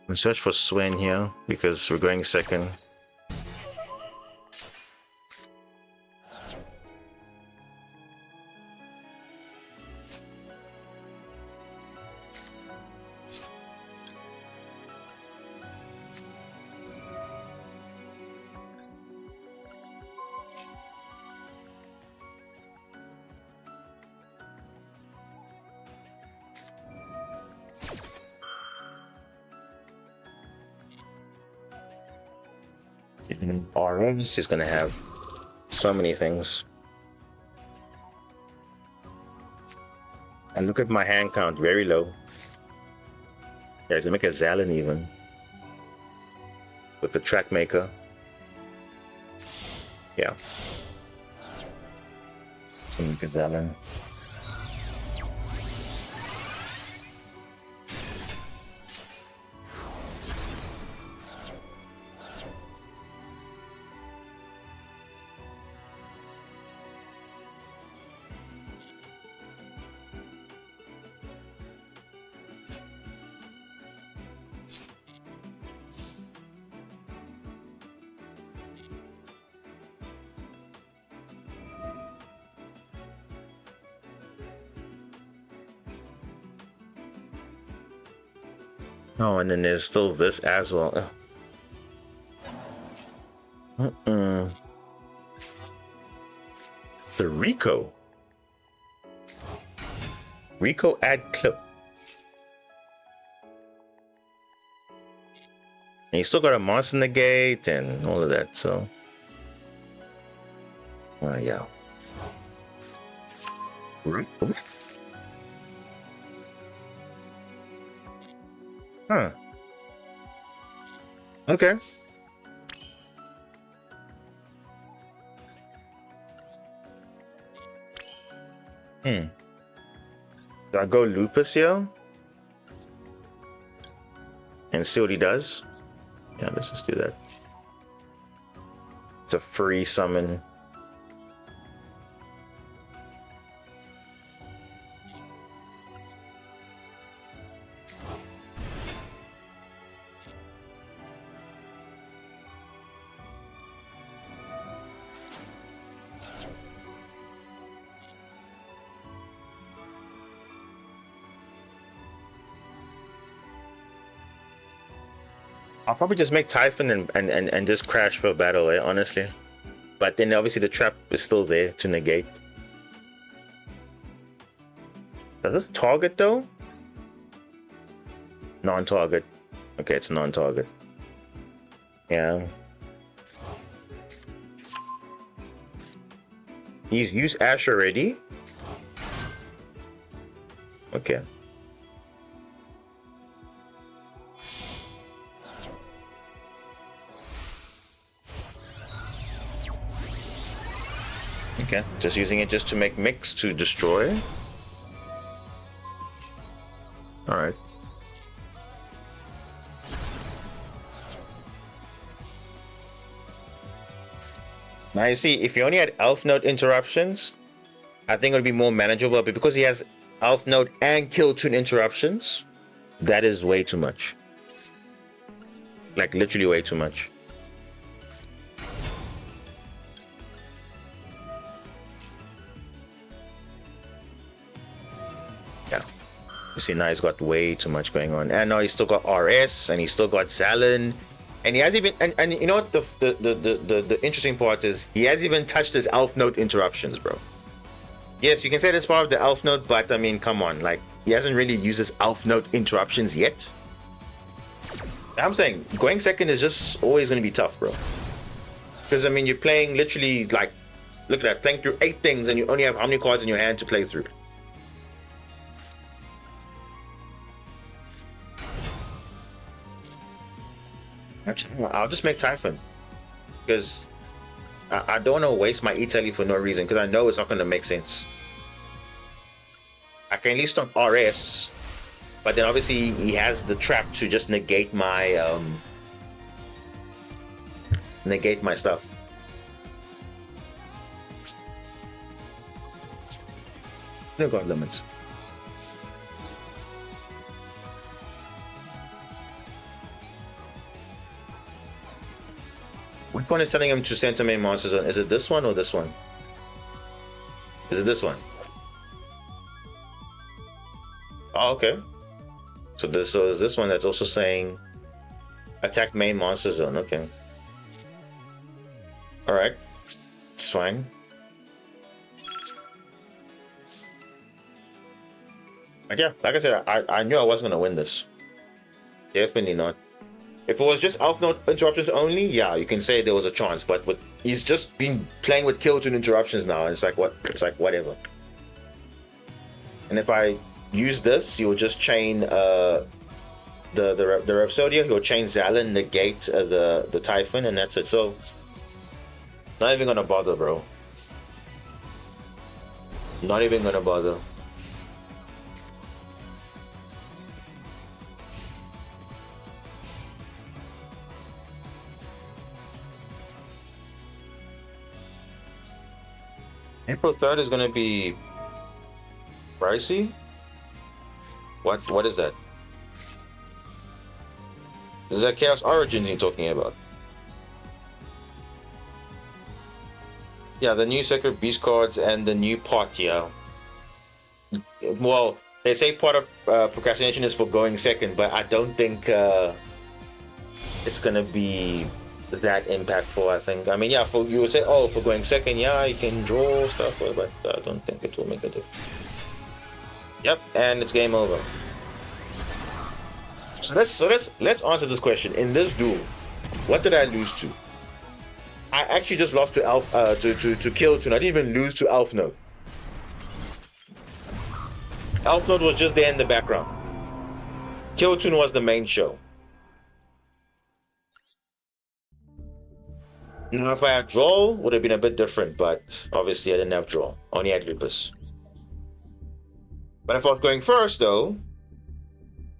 I'm search for Swen here because we're going second. RMs, he's gonna have so many things. And look at my hand count, very low. Yeah, he's gonna make a Zalin even. With the track maker. Yeah. Make a Zalin. Oh, and then there's still this as well. The Rico add clip. And you still got a monster negate and all of that, so yeah. Huh. Okay. Do I go Lupus here? And see what he does? Yeah, let's just do that. It's a free summon. I'll probably just make Typhon and just crash for a battle, honestly. But then obviously the trap is still there to negate. Does it target though? Non-target. Okay, it's non-target. Yeah. He's used Ash already? Okay. Okay, just using it just to make mix to destroy. All right. Now you see, if you only had Elf Note interruptions, I think it would be more manageable. But because he has Elf Note and Kill Tune interruptions, that is way too much. Like literally way too much. You see, now he's got way too much going on, and now he's still got RS, and he's still got Zalin, and he has even and you know what the interesting part is, he has even touched his Elf Note interruptions, bro. Yes, you can say that's part of the Elf Note, but I mean, come on, like he hasn't really used his Elf Note interruptions yet. I'm saying going second is just always going to be tough, bro. Because I mean, you're playing literally like, look at that, playing through 8 things, and you only have how many cards in your hand to play through? I'll just make Typhon because I don't want to waste my Italy for no reason because I know it's not going to make sense. I can at least stop RS, but then obviously he has the trap to just negate my stuff. No god limits. Which one is sending him to center main monster zone? Is it this one or this one? Is it this one? Oh, okay. So is this one that's also saying attack main monster zone. Okay. Alright. It's fine. But yeah, like I said, I knew I wasn't gonna win this. Definitely not. If it was just Elf Note interruptions only, yeah, you can say there was a chance. But he's just been playing with kill tune interruptions now. It's like what? It's like whatever. And if I use this, you'll just chain the Rhapsodia. He'll chain Zalin, negate the Typhon, and that's it. So not even gonna bother, bro. Not even gonna bother. April 3rd is gonna be pricey. What is that? Is that Chaos Origins you're talking about? Yeah, the new Sacred Beast cards and the new pot, yeah. Well, they say part of procrastination is for going second, but I don't think it's gonna be that impactful. I think. I mean, yeah, you would say, oh, for going second, yeah, you can draw stuff, but I don't think it will make a difference. Yep, and it's game over. So let's answer this question. In this duel, what did I lose to? I actually just lost to Elf to Kill Tune. I didn't even lose to Elf Note. Elf Note was just there in the background. Kill Tune was the main show. Now, if I had draw, would have been a bit different, but obviously I didn't have draw. Only had Lupus. But if I was going first, though,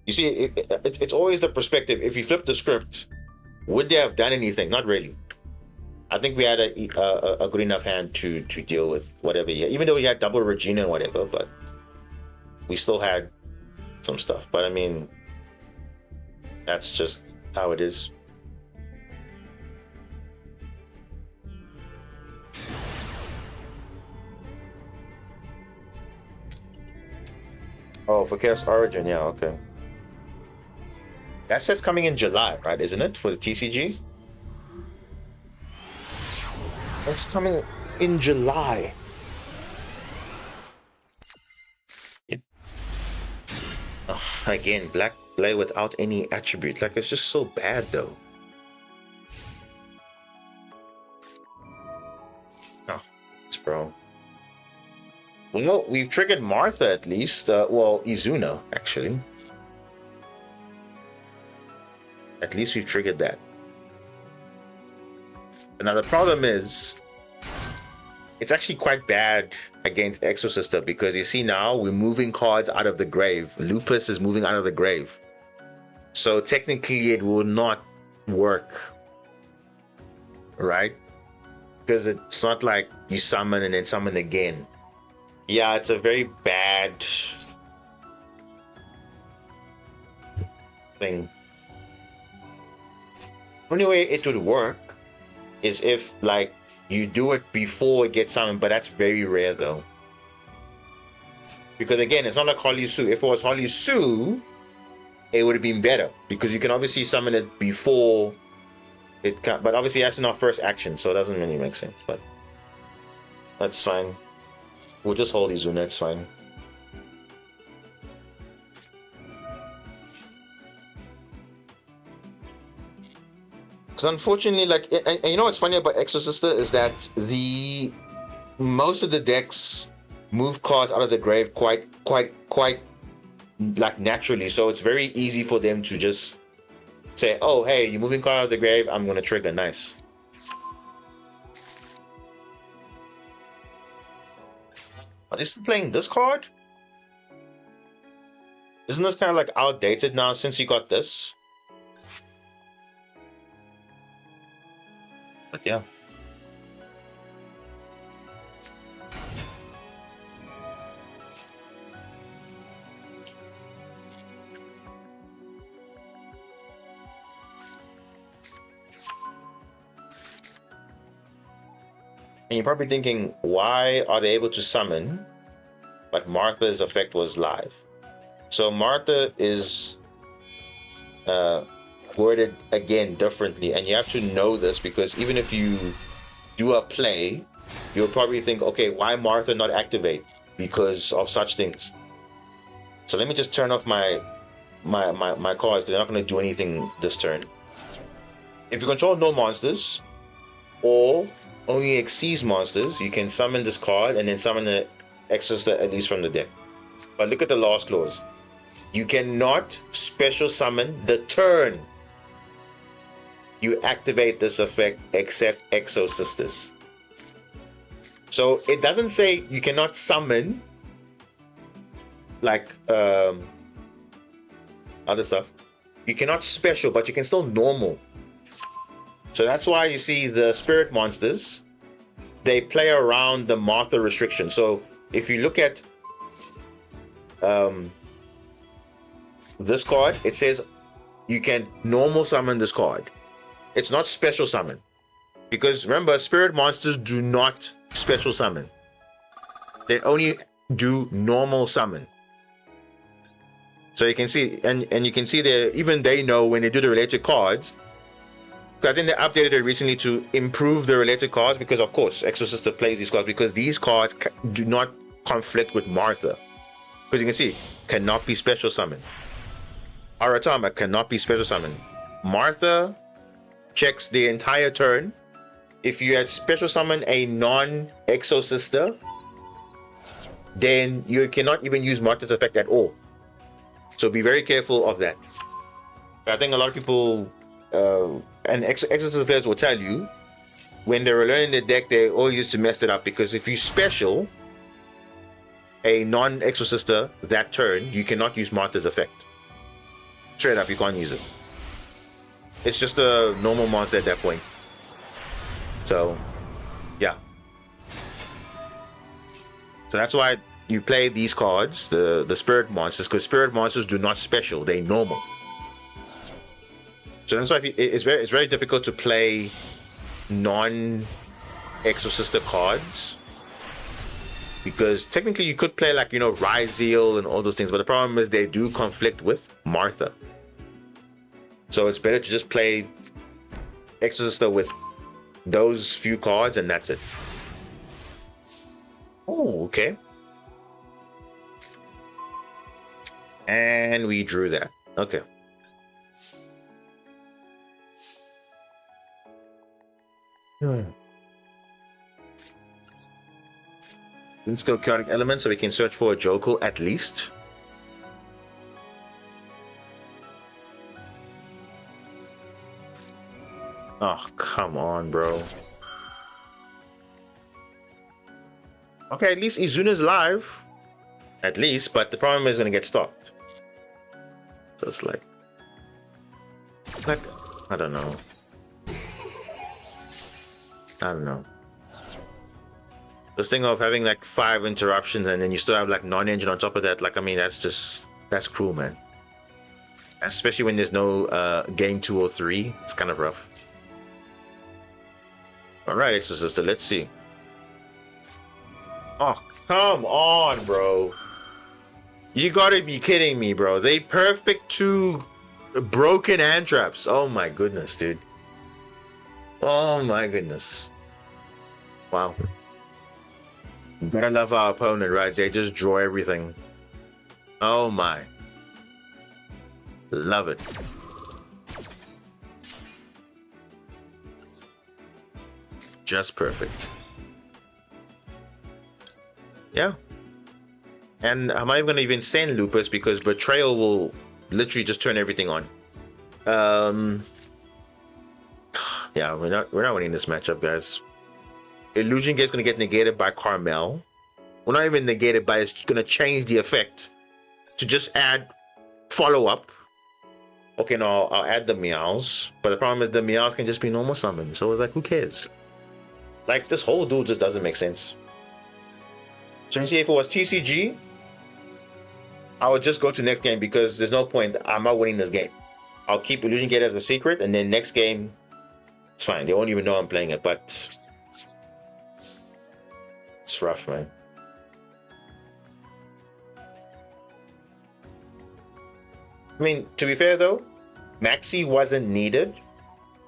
you see, it's always the perspective. If you flip the script, would they have done anything? Not really. I think we had a good enough hand to deal with whatever. Even though we had double Regina and whatever, but we still had some stuff. But I mean, that's just how it is. Oh, for Chaos Origin, yeah, okay. That set's coming in July, right? Isn't it? For the TCG? It's coming in July. Again, black play without any attribute. Like, it's just so bad, though. Oh, it's bro. Well, we've triggered Martha at least. Well, Izuna, actually. At least we've triggered that. Now the problem is, it's actually quite bad against Exorcister because you see now we're moving cards out of the grave. Lupus is moving out of the grave. So technically it will not work. Right? Because it's not like you summon and then summon again. Yeah, it's a very bad thing. Only way it would work is if, like, you do it before it gets summoned, but that's very rare, though. Because, again, it's not like Holly Sue. If it was Holly Sue, it would have been better, because you can obviously summon it before it can, but obviously that's not first action, so it doesn't really make sense, but that's fine. We'll just hold Izuna, it's fine. Because unfortunately, like, and you know what's funny about Exorcister is that most of the decks move cards out of the grave quite like naturally. So it's very easy for them to just say, "Oh, hey, you're moving card out of the grave. I'm gonna trigger." Nice. Are they still playing this card? Isn't this kind of like outdated now since you got this? But yeah. And you're probably thinking, why are they able to summon, but Martha's effect was live? So Martha is worded again differently, and you have to know this because even if you do a play, you'll probably think, okay, why Martha not activate? Because of such things. So let me just turn off my cards because they're not going to do anything this turn. If you control no monsters or only exceeds monsters, you can summon this card and then summon the Exorcister at least from the deck. But look at the last clause. You cannot special summon the turn you activate this effect except Exorcisters. So it doesn't say you cannot summon like other stuff. You cannot special, but you can still normal. So that's why you see the spirit monsters, they play around the Martha restriction. So if you look at this card, it says you can normal summon this card. It's not special summon. Because remember, spirit monsters do not special summon. They only do normal summon. So you can see, and you can see there, even they know when they do the related cards. I think they updated it recently to improve the related cards because, of course, Exorcister plays these cards because these cards do not conflict with Martha. Because you can see, cannot be special summoned. Aratama cannot be special summoned. Martha checks the entire turn. If you had special summon a non-Exorcister, then you cannot even use Martha's effect at all. So be very careful of that. I think a lot of people and Exorcister players will tell you when they were learning the deck, they always used to mess it up because if you special a non-Exorcister that turn, you cannot use Martha's effect. Straight up, you can't use it. It's just a normal monster at that point. So, yeah. So that's why you play these cards, the spirit monsters, because spirit monsters do not special, they normal. So that's why it's very difficult to play non-Exorcister cards. Because technically you could play like, Ryzeal and all those things, but the problem is they do conflict with Martha. So it's better to just play Exorcister with those few cards and that's it. Oh, okay. And we drew that. Okay. Let's go chaotic element so we can search for a Joko at least. Oh, come on, bro. Okay, at least Izuna's live. At least, but the problem is going to get stopped. So it's like, I don't know. This thing of having like 5 interruptions and then you still have like non-engine on top of that, like, I mean, that's cruel, man. Especially when there's no game 2 or 3. It's kind of rough. Alright, Exorcister, let's see. Oh, come on, bro. You gotta be kidding me, bro. They perfect 2 broken hand traps. Oh my goodness, dude. Oh my goodness. Wow. Gotta love our opponent, right? They just draw everything. Oh my. Love it. Just perfect. Yeah. And I'm not even gonna even send Lupus because Betrayal will literally just turn everything on. Yeah, we're not winning this matchup, guys. Illusion Gate's gonna get negated by Carmel. We're not even negated by it's gonna change the effect to just add follow-up. Okay, no, I'll add the meows. But the problem is the meows can just be normal summons. So it's like, who cares? Like, this whole duel just doesn't make sense. So you see, if it was TCG, I would just go to next game because there's no point. I'm not winning this game. I'll keep Illusion Gate as a secret, and then next game, it's fine. They won't even know I'm playing it, but it's rough, man. I mean, to be fair though, Maxi wasn't needed,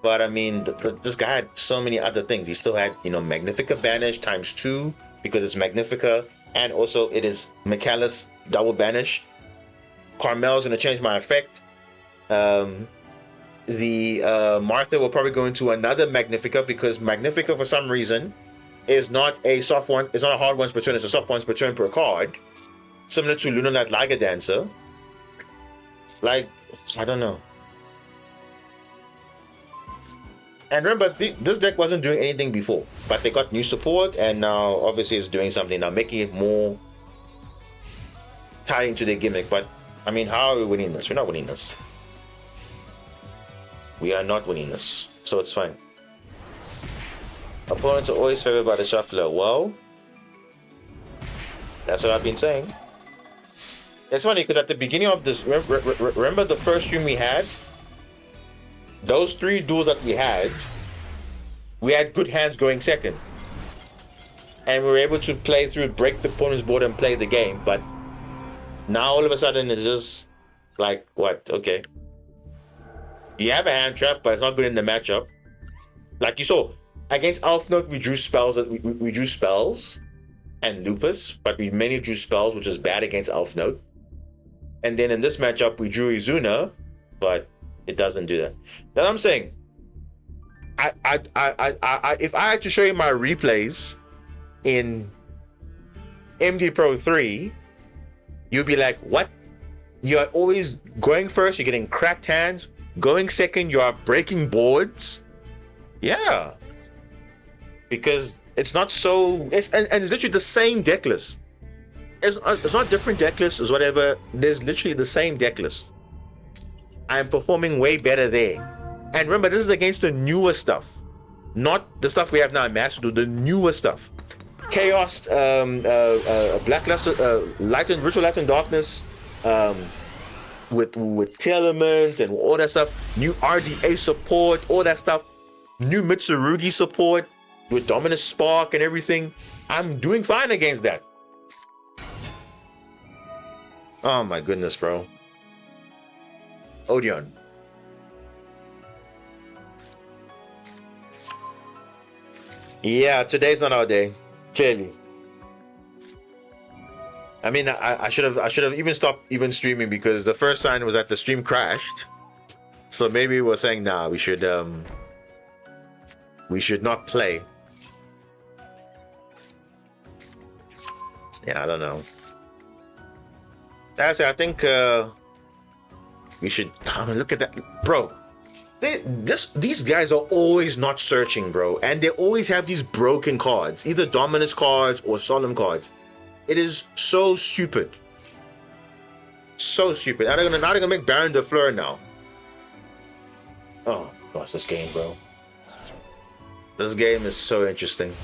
but I mean, this guy had so many other things. He still had, you know, Magnifica Banish ×2 because it's Magnifica, and also it is Michaelis double banish. Carmel's gonna change my effect. Martha will probably go into another Magnifica because Magnifica for some reason is not a soft one. It's not a hard once per turn. It's a soft once per turn per card, similar to Lunalight Liger Dancer. Like, I don't know. And remember, this deck wasn't doing anything before, but they got new support, and now obviously it's doing something now, making it more tied into their gimmick. But I mean, how are we winning this? We're not winning this. We are not winning this, so it's fine. Opponents are always favored by the shuffler. Well, that's what I've been saying. It's funny because at the beginning of this, remember the first stream we had? Those 3 duels that we had good hands going second. And we were able to play through, break the opponent's board and play the game. But now all of a sudden it's just like, what? Okay. You have a hand trap, but it's not good in the matchup. Like you saw, against Elf Note, we drew spells and Lupus, but we mainly drew spells, which is bad against Elf Note. And then in this matchup, we drew Izuna, but it doesn't do that. That's what I'm saying. If I had to show you my replays in MD Pro 3, you'd be like, what? You're always going first, you're getting cracked hands. Going second, you are breaking boards. Yeah. Because it's not so... and it's literally the same deck list. It's not different deck lists or whatever. There's literally the same deck list. I'm performing way better there. And remember, this is against the newer stuff. Not the stuff we have now in Master Duel, the newer stuff. Chaos, Blackluster, Ritual Light and Darkness, with Telement and all that stuff. New RDA support, all that stuff. New Mitsurugi support with Dominus Spark and everything. I'm doing fine against that. Oh my goodness, bro. Odeon. Yeah, today's not our day, clearly. I mean, I should have even stopped even streaming because the first sign was that the stream crashed. So maybe we're saying, nah, we should not play. Yeah, I don't know. That's it. I think we should look at that, bro. These guys are always not searching, bro, and they always have these broken cards, either dominance cards or solemn cards. It is so stupid. So stupid. Now they're gonna make Baron de Fleur now. Oh gosh, this game, bro. This game is so interesting.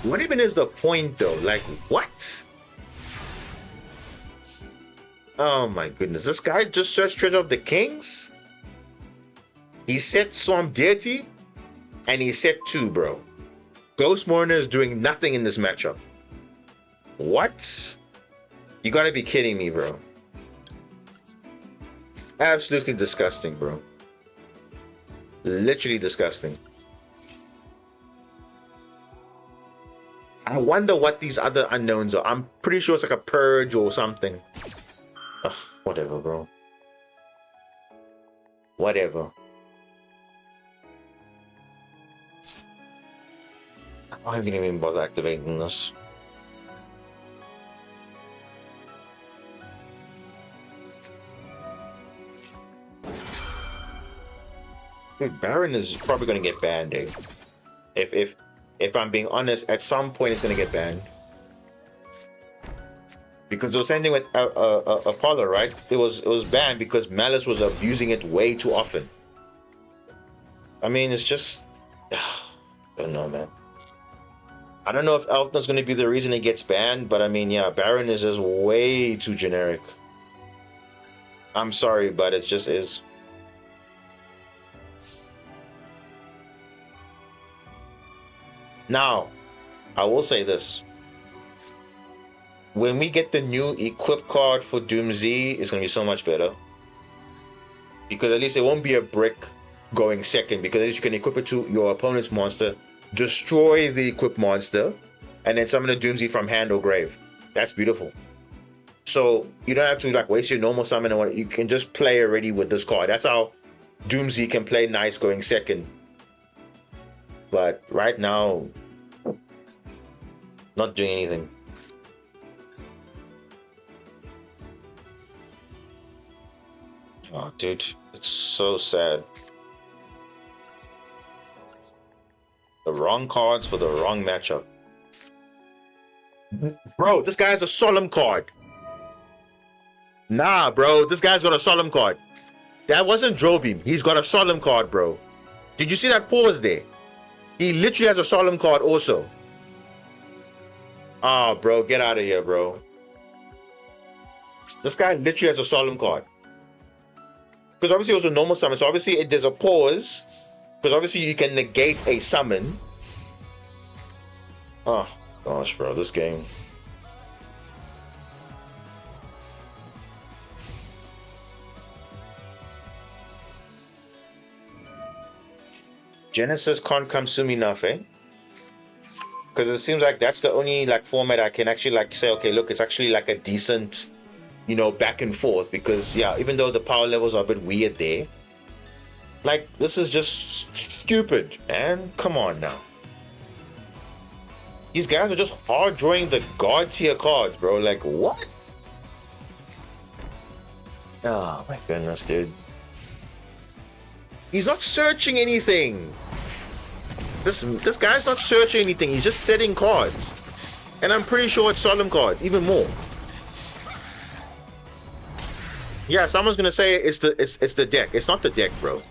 What even is the point though? Like, what? Oh my goodness, this guy just searched Treasure of the Kings? He set Swamp Deity, and he set 2, bro. Ghost Mourner is doing nothing in this matchup. What? You gotta be kidding me, bro. Absolutely disgusting, bro. Literally disgusting. I wonder what these other unknowns are. I'm pretty sure it's like a purge or something. Ugh, whatever, bro. Whatever. I didn't even bother activating this. Dude, Baron is probably gonna get banned, eh? If I'm being honest, at some point it's gonna get banned. Because it was same thing with Apollo, right? It was banned because Malice was abusing it way too often. I mean, it's just I don't know, man. I don't know if Elfna's gonna be the reason it gets banned, but I mean, yeah, Baron is just way too generic. I'm sorry, but it just is. Now, I will say this. When we get the new equip card for Doom Z, it's going to be so much better. Because at least it won't be a brick going second, because at least you can equip it to your opponent's monster, destroy the equipped monster, and then summon a Doom Z from hand or grave. That's beautiful. So you don't have to like waste your normal summon and you can just play already with this card. That's how Doom Z can play nice going second. But right now, not doing anything. Oh, dude, it's so sad. The wrong cards for the wrong matchup. Bro, this guy has a solemn card. Nah, bro, this guy's got a solemn card. That wasn't Drobeam. He's got a solemn card, bro. Did you see that pause there? He literally has a solemn card also. Oh, bro, get out of here, bro. This guy literally has a solemn card. Because obviously it was a normal summon, so obviously there's a pause. Because obviously you can negate a summon. Oh, gosh, bro, this game. Genesis can't come soon enough, eh? Because it seems like that's the only like format I can actually like say, okay, look, it's actually like a decent, you know, back and forth. Because yeah, even though the power levels are a bit weird there, like this is just stupid, man. Come on now. These guys are just hard drawing the god tier cards, bro. Like what? Oh my goodness, dude. He's not searching anything. This guy's not searching anything. He's just setting cards, and I'm pretty sure it's solemn cards, even more. Yeah, someone's gonna say it's the deck. It's not the deck, bro.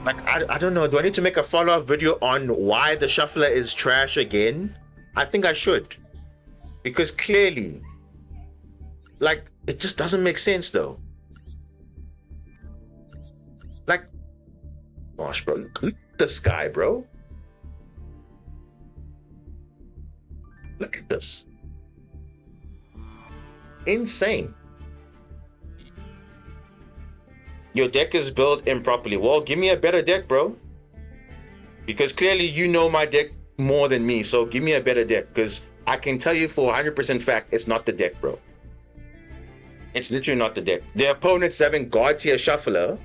Like I don't know. Do I need to make a follow-up video on why the shuffler is trash again? I think I should, because clearly, like, it just doesn't make sense though. Like, gosh, bro, look at this guy, bro. Look at this. Insane. Your deck is built improperly. Well, give me a better deck, bro. Because clearly you know my deck more than me. So give me a better deck. Because I can tell you for 100% fact, it's not the deck, bro. It's literally not the deck. The opponent's having god tier shuffler,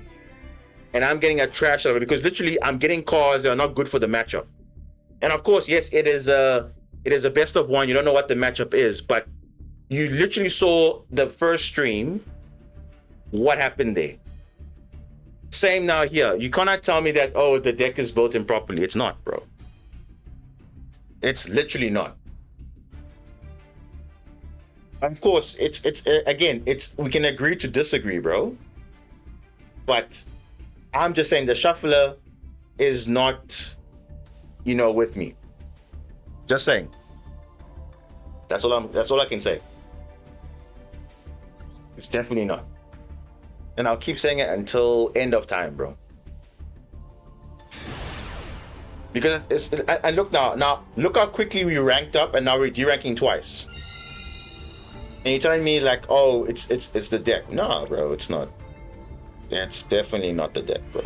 and I'm getting a trash shuffler because literally I'm getting cards that are not good for the matchup. And of course, yes, it is a best of one. You don't know what the matchup is, but you literally saw the first stream. What happened there? Same now here. You cannot tell me that, oh, the deck is built improperly. It's not, bro. It's literally not. Of course, it's again, we can agree to disagree, bro. But I'm just saying the shuffler is not, you know, with me. Just saying. That's all I can say. It's definitely not. And I'll keep saying it until end of time, bro. Because I look now look how quickly we ranked up, and now we're deranking twice. And you're telling me like, oh, it's the deck. No, bro, it's not. It's definitely not the deck, bro.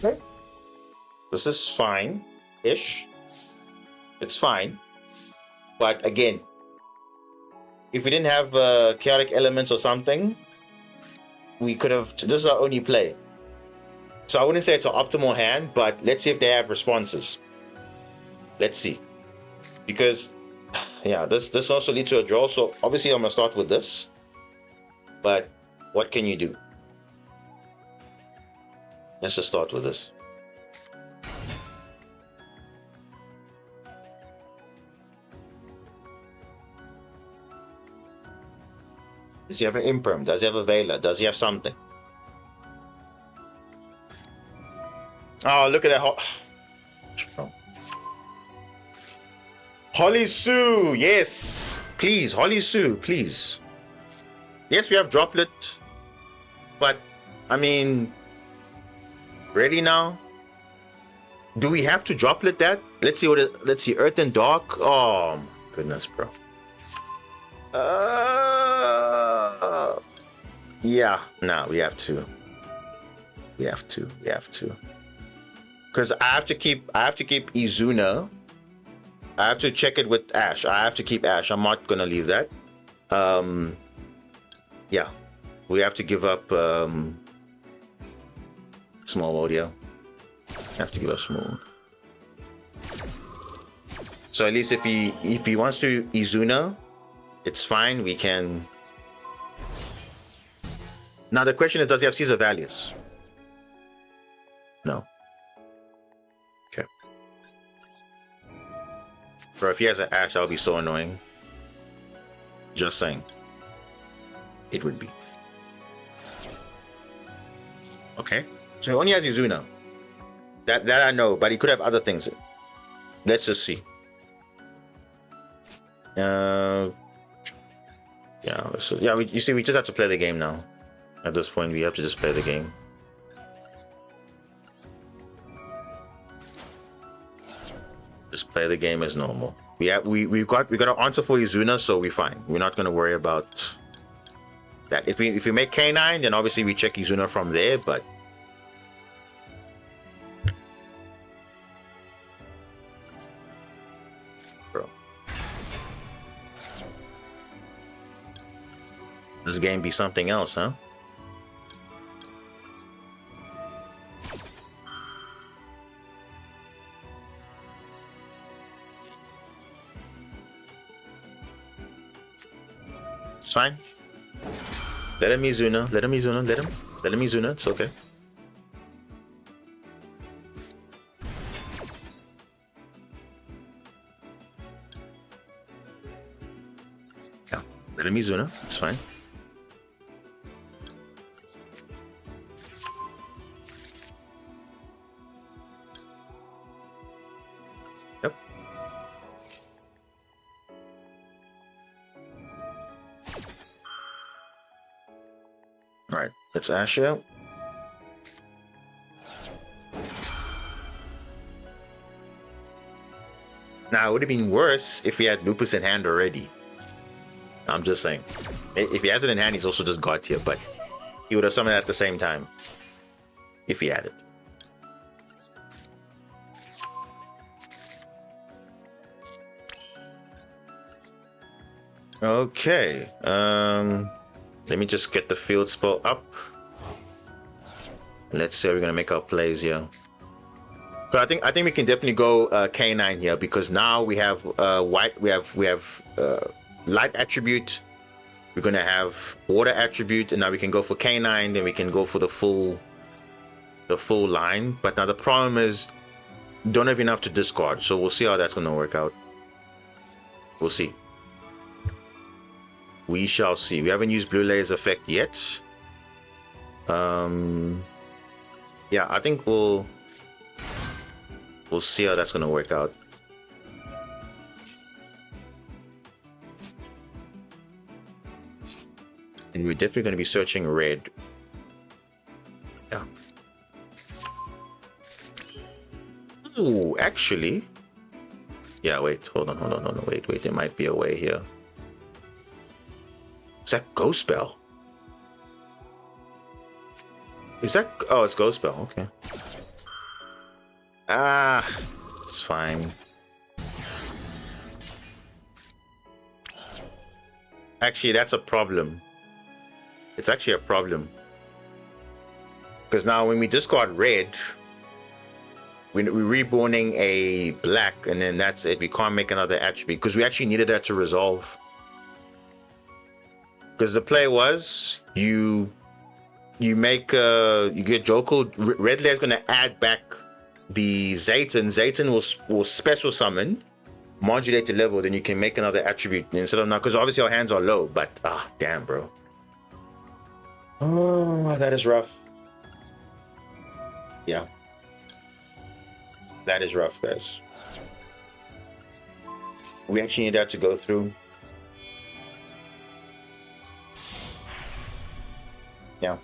Okay. This is fine-ish. It's fine. But again, if we didn't have chaotic elements or something, we could have... This is our only play. So I wouldn't say it's an optimal hand, but let's see if they have responses. Let's see. Because, yeah, this also leads to a draw. So obviously I'm going to start with this. But what can you do? Let's just start with this. Does he have an Imperm? Does he have a Veiler? Does he have something? Oh, look at that. Holly Sue, yes. Please, Holly Sue, please. Yes, we have Droplet. But, I mean, really now? Do we have to Droplet that? Let's see let's see, Earth and Dark. Oh, my goodness, bro. Yeah, no, we have to. We have to. Because I have to keep Izuna. I have to check it with Ash. I have to keep Ash. I'm not gonna leave that. Yeah. We have to give up small audio. Have to give up small. So at least if he wants to Izuna, it's fine. We can. Now the question is, does he have Caesar Valius? No. Okay. Bro, if he has an Ash, that would be so annoying. Just saying. It would be. Okay. So he only has Izuna. That I know, but he could have other things. Let's just see. Yeah, you see, we just have to play the game now. At this point, we have to just play the game. Just play the game as normal. We got an answer for Izuna, so we're fine. We're not gonna worry about that. If we make K9, then obviously we check Izuna from there, but bro. This game be something else, huh? It's fine. Let him Izuna. Let him Izuna. It's okay. Yeah. Let him Izuna. It's fine. Yep. Alright, let's Ash out. Now, it would have been worse if he had Lupus in hand already. I'm just saying. If he has it in hand, he's also just God tier, but he would have summoned it at the same time. If he had it. Okay. Let me just get the field spell up. Let's say we're gonna make our plays here. So I think we can definitely go K9 here, because now we have white. We have light attribute. We're gonna have water attribute, and now we can go for K9. Then we can go for the full line. But now the problem is, don't have enough to discard. So we'll see how that's gonna work out. We'll see. We shall see. We haven't used Blue Layer's effect yet. Yeah, I think we'll see how that's gonna work out. And we're definitely gonna be searching red. Yeah. Ooh, actually. Yeah, wait, hold on, wait, there might be a way here. Is that Ghost Spell? Is that... Oh, it's Ghost Spell, okay. Ah, it's fine. Actually, that's a problem. It's actually a problem. Because now when we discard red, we're reborning a black, and then that's it. We can't make another attribute because we actually needed that to resolve. Because the play was you make you get Joko. Red layer is going to add back the Zayton. Zayton will special summon, modulate the level, then you can make another attribute instead of now. Because obviously our hands are low, but damn, bro. Oh, that is rough. Yeah, that is rough, guys. We actually need that to go through. Yeah,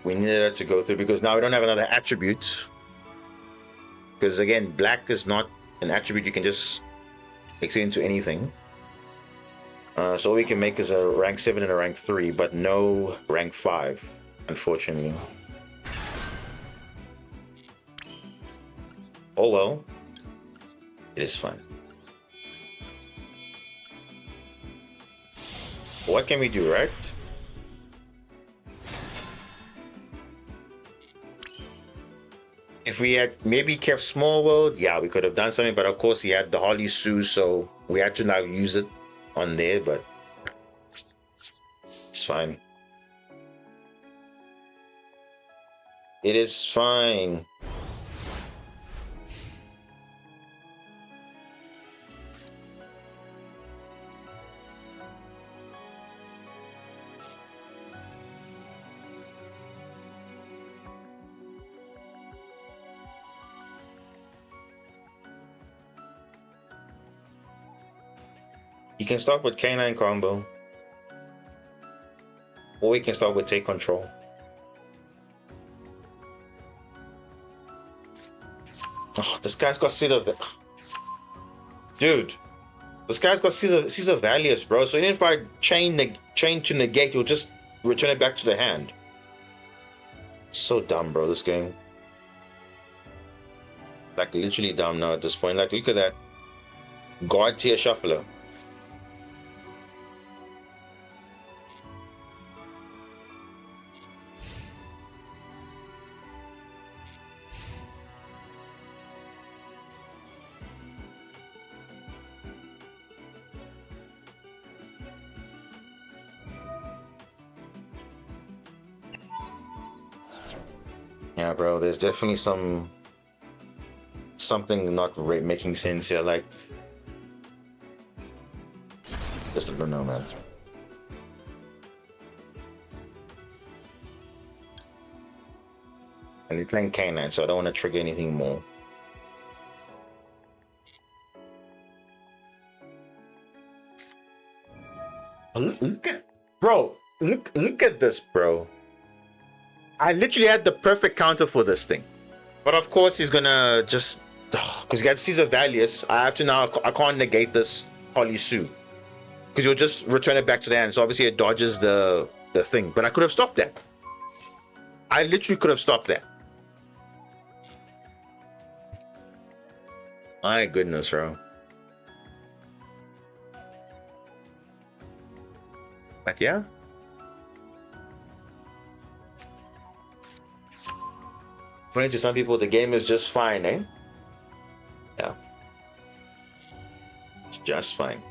we needed that to go through because now we don't have another attribute. Because again, black is not an attribute you can just extend into anything. So all we can make is a rank 7 and a rank 3, but no rank 5, unfortunately. Oh well, it is fine. What can we do, right? If we had maybe kept Small World, yeah, we could have done something, but of course he had the Holly Sue, so we had to now use it on there, but it's fine. It is fine. You can start with K9 combo, or we can start with Take Control. Oh, this guy's got Seed of... Dude, this guy's got Seeds of Valius, bro. So even if I chain to negate, you'll just return it back to the hand. So dumb, bro, this game. Like, literally dumb now at this point. Like, look at that. God tier shuffler. Yeah, bro, there's definitely something not making sense here. Like, just don't know, man. And they're playing K9, so I don't want to trigger anything more. Look at, bro. Look at this, bro. I literally had the perfect counter for this thing, but of course he's gonna just because he got Caesar Valius. I have to now. I can't negate this Holly Sue because you'll just return it back to the hand. So obviously it dodges the thing. But I could have stopped that. I literally could have stopped that. My goodness, bro. But yeah. According to some people, the game is just fine, eh? Yeah. It's just fine.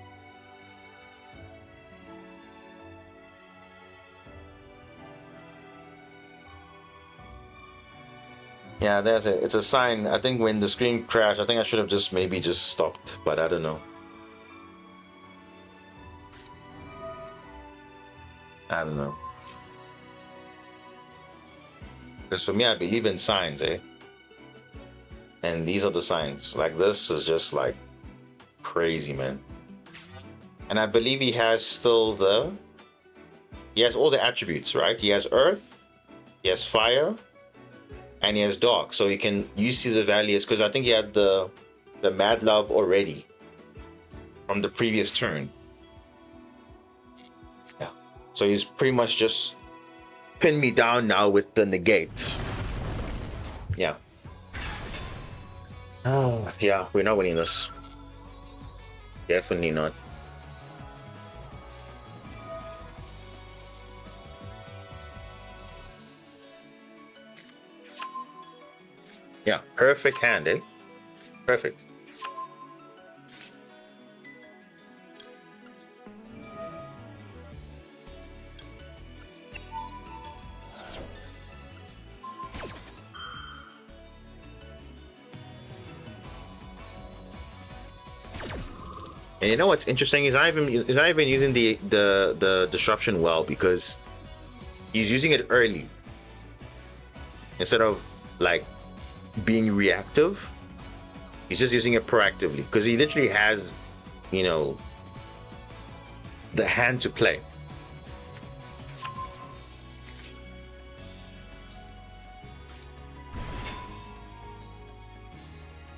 Yeah, that's it. It's a sign. I think when the screen crashed, I think I should have just maybe just stopped, but I don't know. I don't know. Because for me, I believe in signs, eh? And these are the signs. Like, this is just like crazy, man. And I believe he has still he has all the attributes, right? He has earth, he has fire, and he has dark. So he can use Caesar Valius because I think he had the Mad Love already from the previous turn. Yeah. So he's pretty much just pinned me down now with the negate. Yeah. Oh, yeah, we're not winning this. Definitely not. Yeah, perfect hand, eh? Perfect. And you know what's interesting is he's not even using the disruption well, because he's using it early instead of like being reactive. He's just using it proactively because he literally has, you know, the hand to play.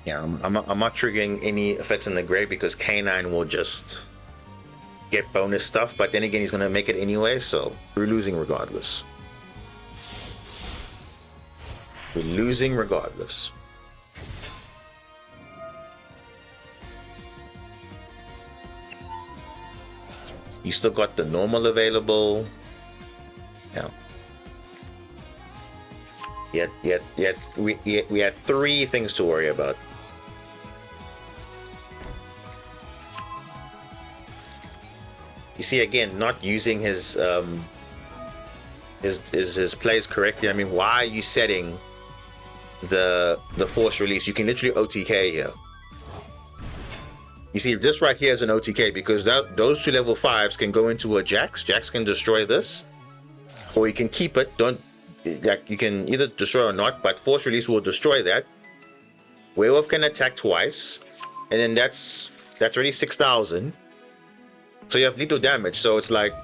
Yeah, I'm not triggering any effects in the grave because K9 will just get bonus stuff, but then again, he's going to make it anyway, so we're losing regardless. We're losing regardless. You still got the normal available. Yeah. We had 3 things to worry about. You see, again, not using his plays correctly. I mean, why are you setting the force release? You can literally OTK here. You see, this right here is an OTK because those 2 level 5s can go into a Jax. Jax can destroy this, or you can keep it. Like, you can either destroy or not, but force release will destroy that. Werewolf can attack twice, and then that's already 6,000. So you have lethal damage. So it's like,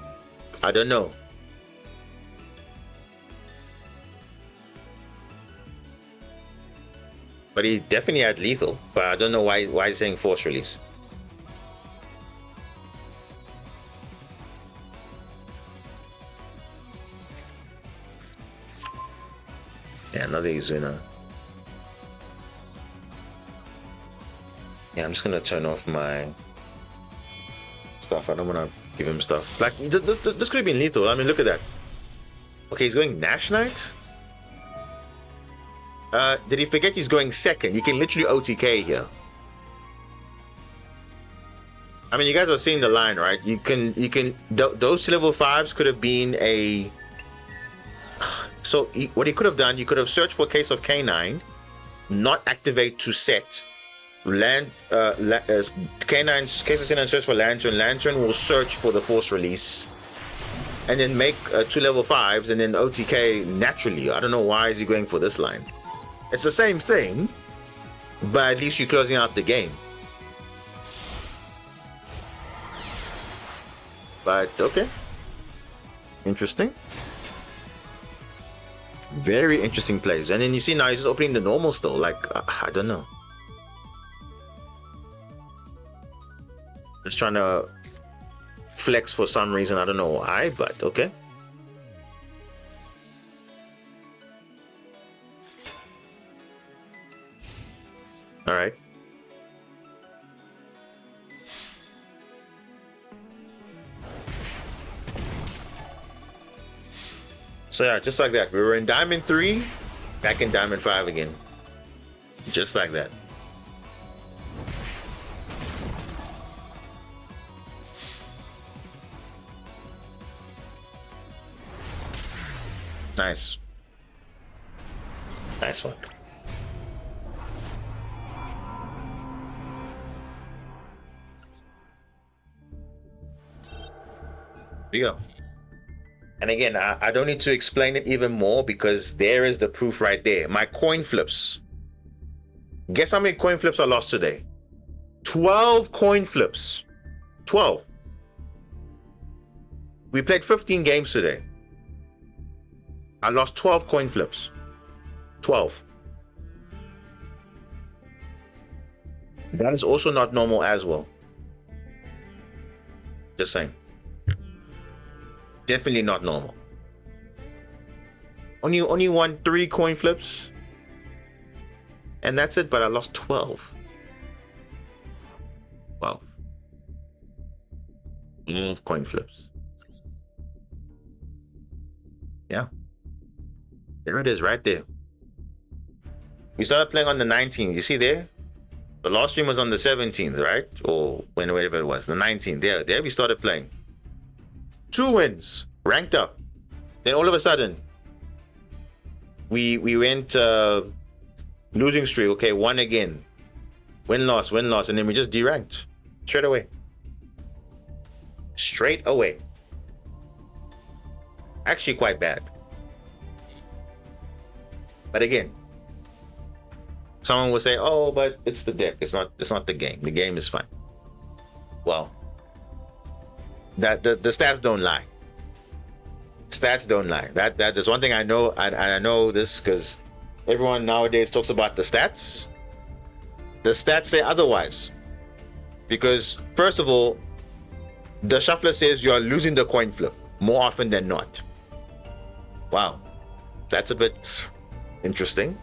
I don't know. But he definitely had lethal, but I don't know why he's saying force release. Yeah, another Izuna. Yeah, I'm just gonna turn off my stuff. I don't wanna give him stuff. Like, this could have been lethal. I mean, look at that. Okay, he's going Nash Knight? Did he forget he's going second? You can literally OTK here. I mean, you guys are seeing the line, right? Those 2 level 5s could have been a... So what he could have done, you could have searched for Case of K9, not activate to set, K9's Case of K9 search for Lantern, Lantern will search for the force release, and then make 2 level 5s and then OTK naturally. I don't know why is he going for this line. It's the same thing, but at least you're closing out the game. But okay, interesting. Very interesting plays. And then you see now he's opening the normal still. Like, I don't know. Just trying to flex for some reason. I don't know why, but okay. All right. So yeah, just like that. We were in Diamond 3, back in Diamond 5 again. Just like that. Nice. Nice one. There you go. And again, I don't need to explain it even more because there is the proof right there. My coin flips. Guess how many coin flips I lost today? 12 coin flips. 12. We played 15 games today. I lost 12 coin flips. 12. That is also not normal as well. Just saying. Definitely not normal. Only won 3 coin flips. And that's it, but I lost 12. Wow. Coin flips. Yeah. There it is, right there. We started playing on the 19th. You see there? The last stream was on the 17th, right? Or whenever it was, the 19th. There we started playing. 2 wins, ranked up. Then all of a sudden, we went losing streak. Okay, 1 again. Win loss, and then we just deranked straight away. Straight away. Actually, quite bad. But again, someone will say, "Oh, but it's the deck. It's not the game. The game is fine." Well, that the stats don't lie. Stats don't lie. That is one thing I know. I know this because everyone nowadays talks about the stats. The stats say otherwise. Because first of all, the shuffler says you are losing the coin flip more often than not. Wow, that's a bit interesting.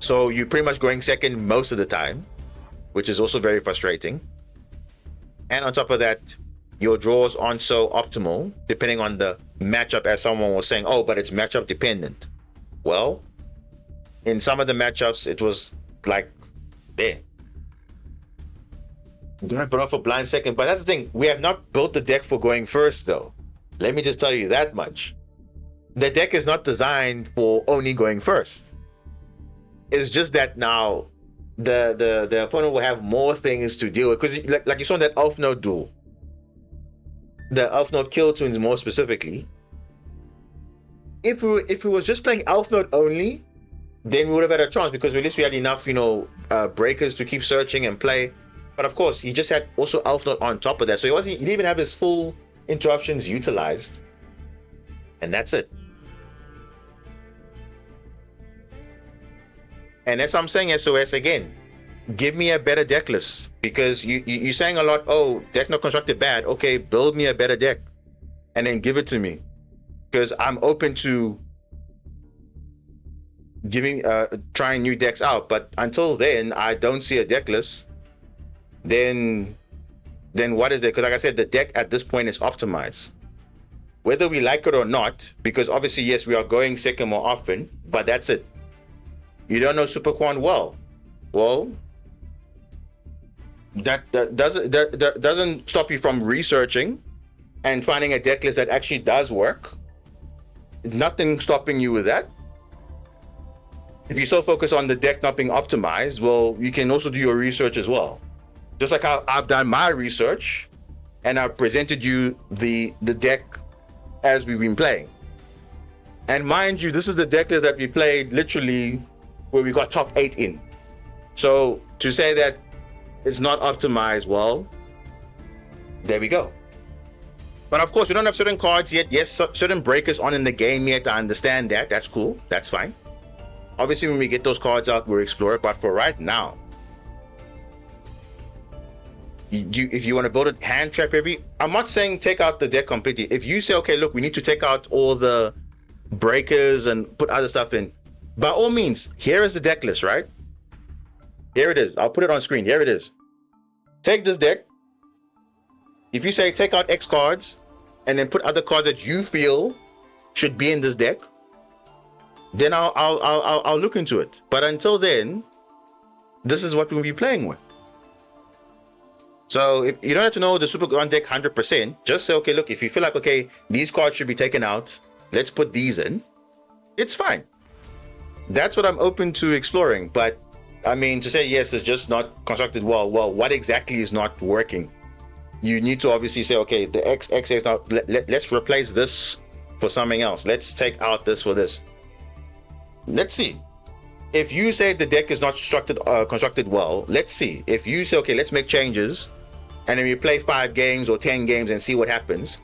So you're pretty much going second most of the time, which is also very frustrating. And on top of that, your draws aren't so optimal depending on the matchup, as someone was saying, "Oh, but it's matchup dependent." Well, in some of the matchups, it was like there. I'm gonna put off a blind second, but that's the thing. We have not built the deck for going first, though. Let me just tell you that much. The deck is not designed for only going first. It's just that now the opponent will have more things to deal with, because like you saw in that elf node duel, the elf node kill tunes more specifically. If we was just playing elf node only, then we would have had a chance, because at least we had enough, breakers to keep searching and play. But of course, he just had also elf node on top of that, so he didn't even have his full interruptions utilized, and that's it. And as I'm saying, SOS again, give me a better deck list, because you're saying a lot. Oh, deck not constructed bad. Okay, build me a better deck, and then give it to me, because I'm open to trying new decks out. But until then, I don't see a deck list. Then what is it? Because like I said, the deck at this point is optimized, whether we like it or not. Because obviously, yes, we are going second more often, but that's it. You don't know Super Quan well. Well, that doesn't stop you from researching and finding a deck list that actually does work. Nothing stopping you with that. If you so focus on the deck not being optimized, well, you can also do your research as well. Just like how I've done my research and I've presented you the deck as we've been playing. And mind you, this is the deck list that we played literally where we got top 8 in. So to say that it's not optimized, well, there we go. But of course, we don't have certain cards yet. Yes, certain breakers aren't in the game yet. I understand that. That's cool. That's fine. Obviously, when we get those cards out, we'll explore it. But for right now, if you want to build a hand trap I'm not saying take out the deck completely. If you say, okay, look, we need to take out all the breakers and put other stuff in, by all means, here is the deck list, right? Here it is. I'll put it on screen. Here it is. Take this deck. If you say take out X cards and then put other cards that you feel should be in this deck, then I'll look into it. But until then, this is what we'll be playing with. So if you don't have to know the Super Grand deck 100%, just say, okay, look, if you feel like, okay, these cards should be taken out, let's put these in. It's fine. That's what I'm open to exploring. But I mean, to say yes, it's just not constructed well. Well, what exactly is not working? You need to obviously say, okay, the X is not. Let's replace this for something else. Let's take out this for this. Let's see. If you say the deck is not constructed well, let's see. If you say, okay, let's make changes, and then we play 5 games or 10 games and see what happens,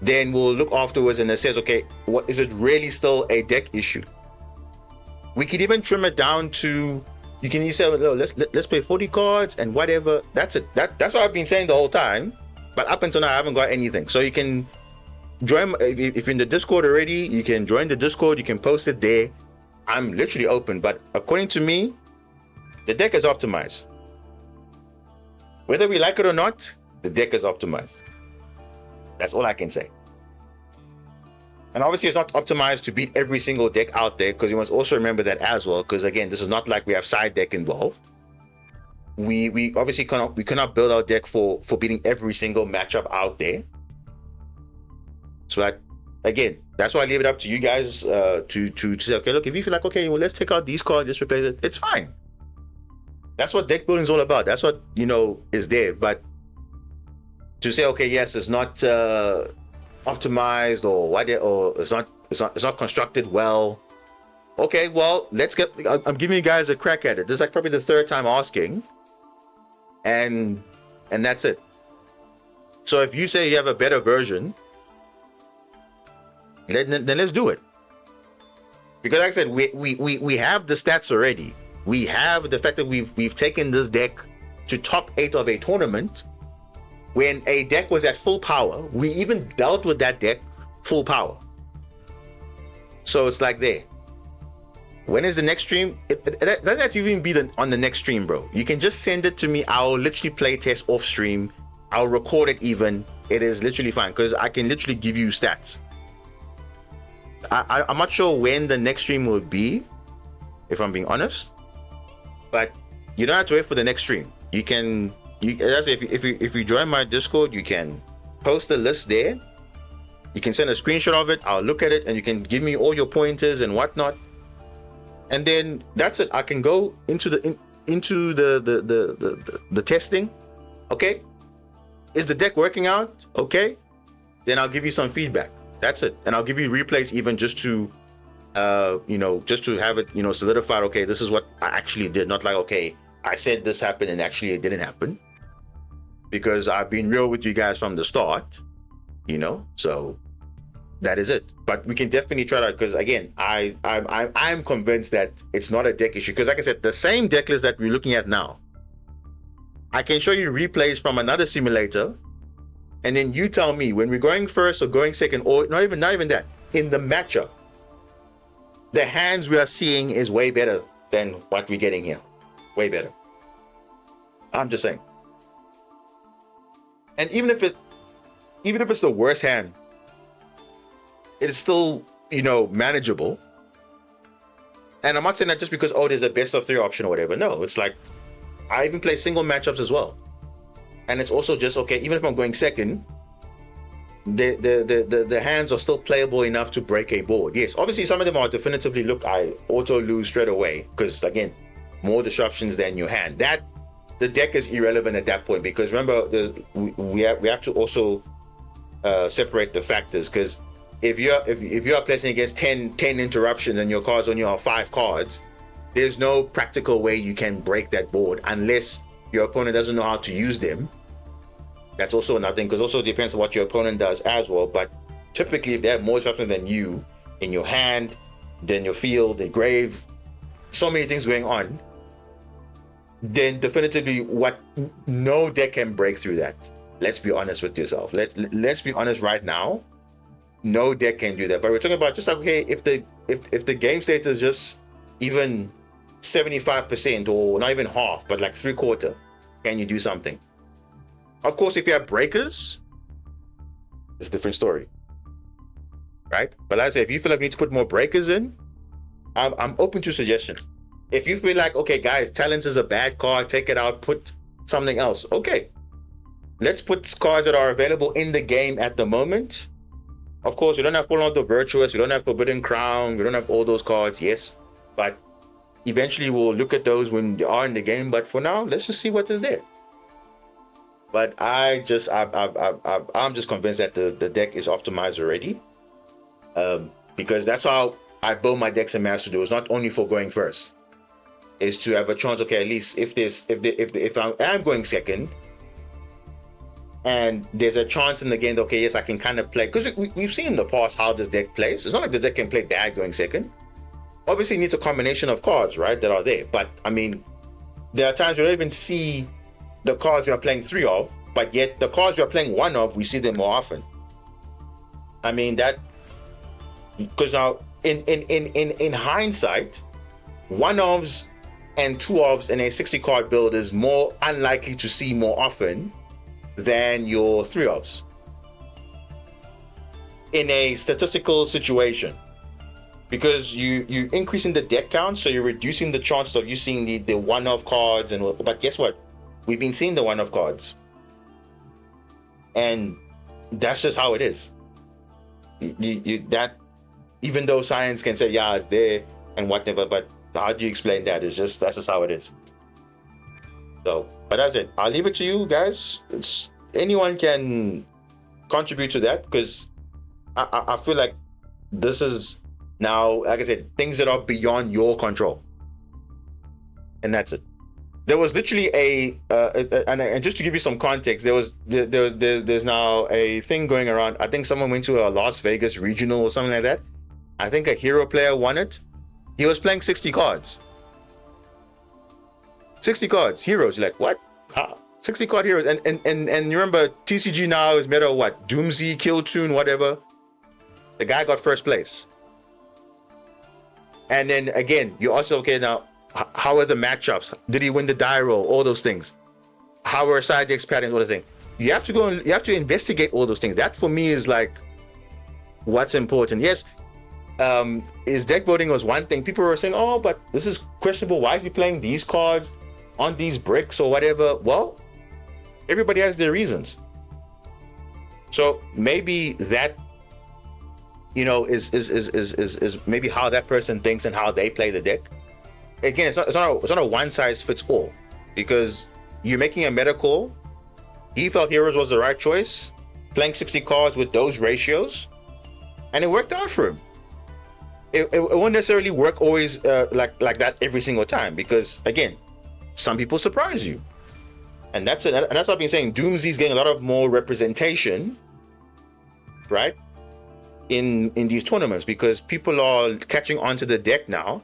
then we'll look afterwards and it says, okay, what is it really still a deck issue? We could even trim it down to, you can say, oh, let's play 40 cards and whatever. That's it. That's what I've been saying the whole time. But up until now, I haven't got anything. So you can join, if you're in the Discord already, you can join the Discord, you can post it there. I'm literally open, but according to me, the deck is optimized. Whether we like it or not, the deck is optimized. That's all I can say. And obviously it's not optimized to beat every single deck out there, because you must also remember that as well, because again, this is not like we have side deck involved. We obviously cannot build our deck for beating every single matchup out there. So again, that's why I leave it up to you guys to say, okay, look, if you feel like, okay, well, let's take out these cards, let's replace it, it's fine. That's what deck building is all about. That's what, is there. But to say, okay, yes, it's not optimized, or it's not constructed well. Okay, well, I'm giving you guys a crack at it. This is like probably the third time asking, and that's it. So if you say you have a better version, then let's do it. Because like I said, we have the stats already. We have the fact that we've taken this deck to top 8 of a tournament when a deck was at full power. We even dealt with that deck full power. So it's like there. When is the next stream? It doesn't have to even be on the next stream, bro. You can just send it to me. I'll literally play test off stream. I'll record it even. It is literally fine, because I can literally give you stats. I'm not sure when the next stream will be, if I'm being honest. But you don't have to wait for the next stream. You can, if you join my Discord, you can post the list there. You can send a screenshot of it. I'll look at it, and you can give me all your pointers and whatnot. And then that's it. I can go into the testing. Okay, is the deck working out? Okay, then I'll give you some feedback. That's it. And I'll give you replays even just to just to have it solidified. Okay, this is what I actually did, not like, okay, I said this happened and actually it didn't happen, because I've been real with you guys from the start, so that is it. But we can definitely try that, because again, I'm convinced that it's not a deck issue, because like I said, the same deck list that we're looking at now, I can show you replays from another simulator, and then you tell me when we're going first or going second, or not even that, in the matchup, the hands we are seeing is way better than what we're getting here. Way better. I'm just saying. And even if it's the worst hand, it is still, manageable. And I'm not saying that just because, there's a best of 3 option or whatever. No, it's like, I even play single matchups as well. And it's also just, okay, even if I'm going second, the hands are still playable enough to break a board. Yes, obviously some of them are definitively, look, I auto lose straight away, because again, more disruptions than your hand. That the deck is irrelevant at that point, because remember, we have to also separate the factors, because if you are placing against 10 interruptions and your cards on you are 5 cards, there's no practical way you can break that board unless your opponent doesn't know how to use them. That's also another thing, because also depends on what your opponent does as well. But typically, if they have more disruption than you in your hand, than your field, the grave, so many things going on, then definitively no deck can break through that. Let's be honest with yourself. Let's be honest right now. No deck can do that. But we're talking about just like, okay, if the game state is just even 75% or not even half, but like 3/4, can you do something? Of course, if you have breakers, it's a different story, right? But like I say, if you feel like you need to put more breakers in, I'm open to suggestions. If you feel like, okay, guys, Talents is a bad card, take it out, put something else. Okay, let's put cards that are available in the game at the moment. Of course, we don't have Fallen of the Virtuous, we don't have Forbidden Crown, we don't have all those cards, yes. But eventually we'll look at those when they are in the game. But for now, let's just see what is there. But I'm just convinced that the deck is optimized already, because that's how I build my decks in Master Duel. It's not only for going first, is to have a chance. Okay, at least if I'm going second, and there's a chance in the game that, okay, yes, I can kind of play, because we've seen in the past how this deck plays. It's not like the deck can play bad going second. Obviously, it needs a combination of cards, right, that are there. But I mean, there are times you don't even see the cards you're playing 3 of, but yet the cards you're playing 1 of, we see them more often. I mean, that, because now in hindsight, 1-ofs and 2-ofs in a 60 card build is more unlikely to see more often than your 3-ofs in a statistical situation, because you increasing the deck count, so you're reducing the chances of you seeing the 1-off cards. But guess what, we've been seeing the 1-off cards, and that's just how it is. That, even though science can say yeah it's there and whatever, but how do you explain that? That's just how it is. So, but that's it. I'll leave it to you guys. Anyone can contribute to that, because I feel like this is now, like I said, things that are beyond your control, and that's it. There was literally and just to give you some context, there's now a thing going around. I think someone went to a Las Vegas regional or something like that. I think a hero player won it. He was playing 60 cards. 60 cards, heroes. You're like, what? How? 60 card heroes. And you remember TCG now is made of what? Doomsy, Killtune, whatever. The guy got first place. And then again, you also, okay, now, how are the matchups? Did he win the die roll? All those things. How are side decks patterns? All those things. You have to go and you have to investigate all those things. That for me is like what's important. Yes, his deck building was one thing. People were saying, oh, but this is questionable. Why is he playing these cards on these bricks or whatever? Well, everybody has their reasons. So maybe that, is maybe how that person thinks and how they play the deck. Again, it's not a one size fits all, because you're making a meta call. He felt heroes was the right choice, playing 60 cards with those ratios, and it worked out for him. It won't necessarily work always like that every single time, because again, some people surprise you, and that's it. And that's what I've been saying. Doomsy's getting a lot of more representation, right, in these tournaments, because people are catching on to the deck now,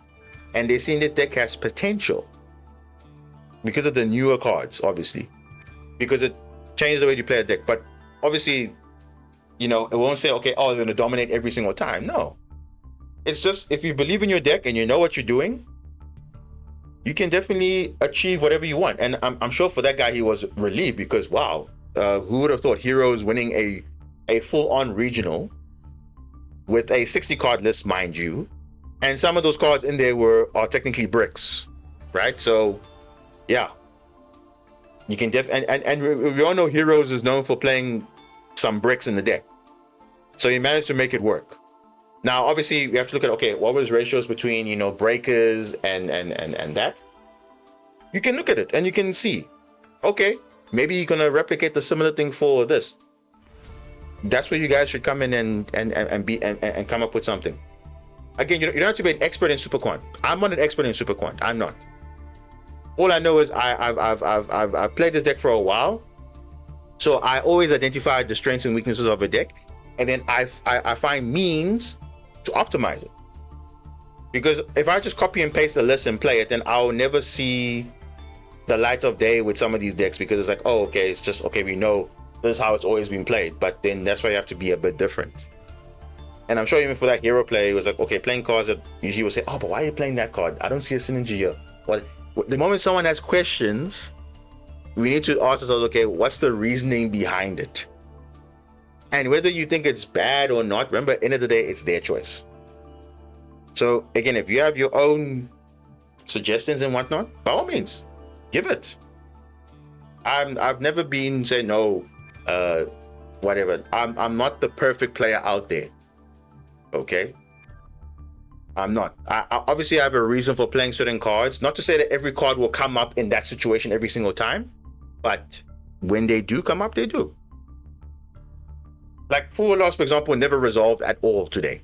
and they're seeing this deck has potential because of the newer cards, obviously, because it changed the way you play a deck. But obviously, it won't say, okay, oh, they're going to dominate every single time. No. It's just, if you believe in your deck and you know what you're doing, you can definitely achieve whatever you want. And I'm sure for that guy, he was relieved, because, wow, who would have thought Heroes winning a full-on regional with a 60-card list, mind you, and some of those cards in there are technically bricks, right? So, yeah, you can and we all know Heroes is known for playing some bricks in the deck, so he managed to make it work. Now, obviously, we have to look at, okay, what was ratios between breakers and that. You can look at it and you can see, okay, maybe you're gonna replicate the similar thing for this. That's where you guys should come in and come up with something. Again, you don't have to be an expert in Super Quant. I'm not an expert in Super Quant. I'm not. All I know is I've played this deck for a while, so I always identify the strengths and weaknesses of a deck, and then I find means to optimize it. Because if I just copy and paste a list and play it, then I'll never see the light of day with some of these decks, because it's like, oh, okay, it's just, okay, we know this is how it's always been played, but then that's why you have to be a bit different. And I'm sure even for that hero play, it was like, okay, playing cards that usually will say, oh, but why are you playing that card? I don't see a synergy here. Well, the moment someone has questions, we need to ask ourselves, okay, what's the reasoning behind it? And whether you think it's bad or not, remember, at the end of the day, it's their choice. So again, if you have your own suggestions and whatnot, by all means, give it. I've never been saying no, whatever. I'm not the perfect player out there. Okay, I'm not. I obviously have a reason for playing certain cards. Not to say that every card will come up in that situation every single time, but when they do come up, they do. Like Full Loss, for example, never resolved at all today,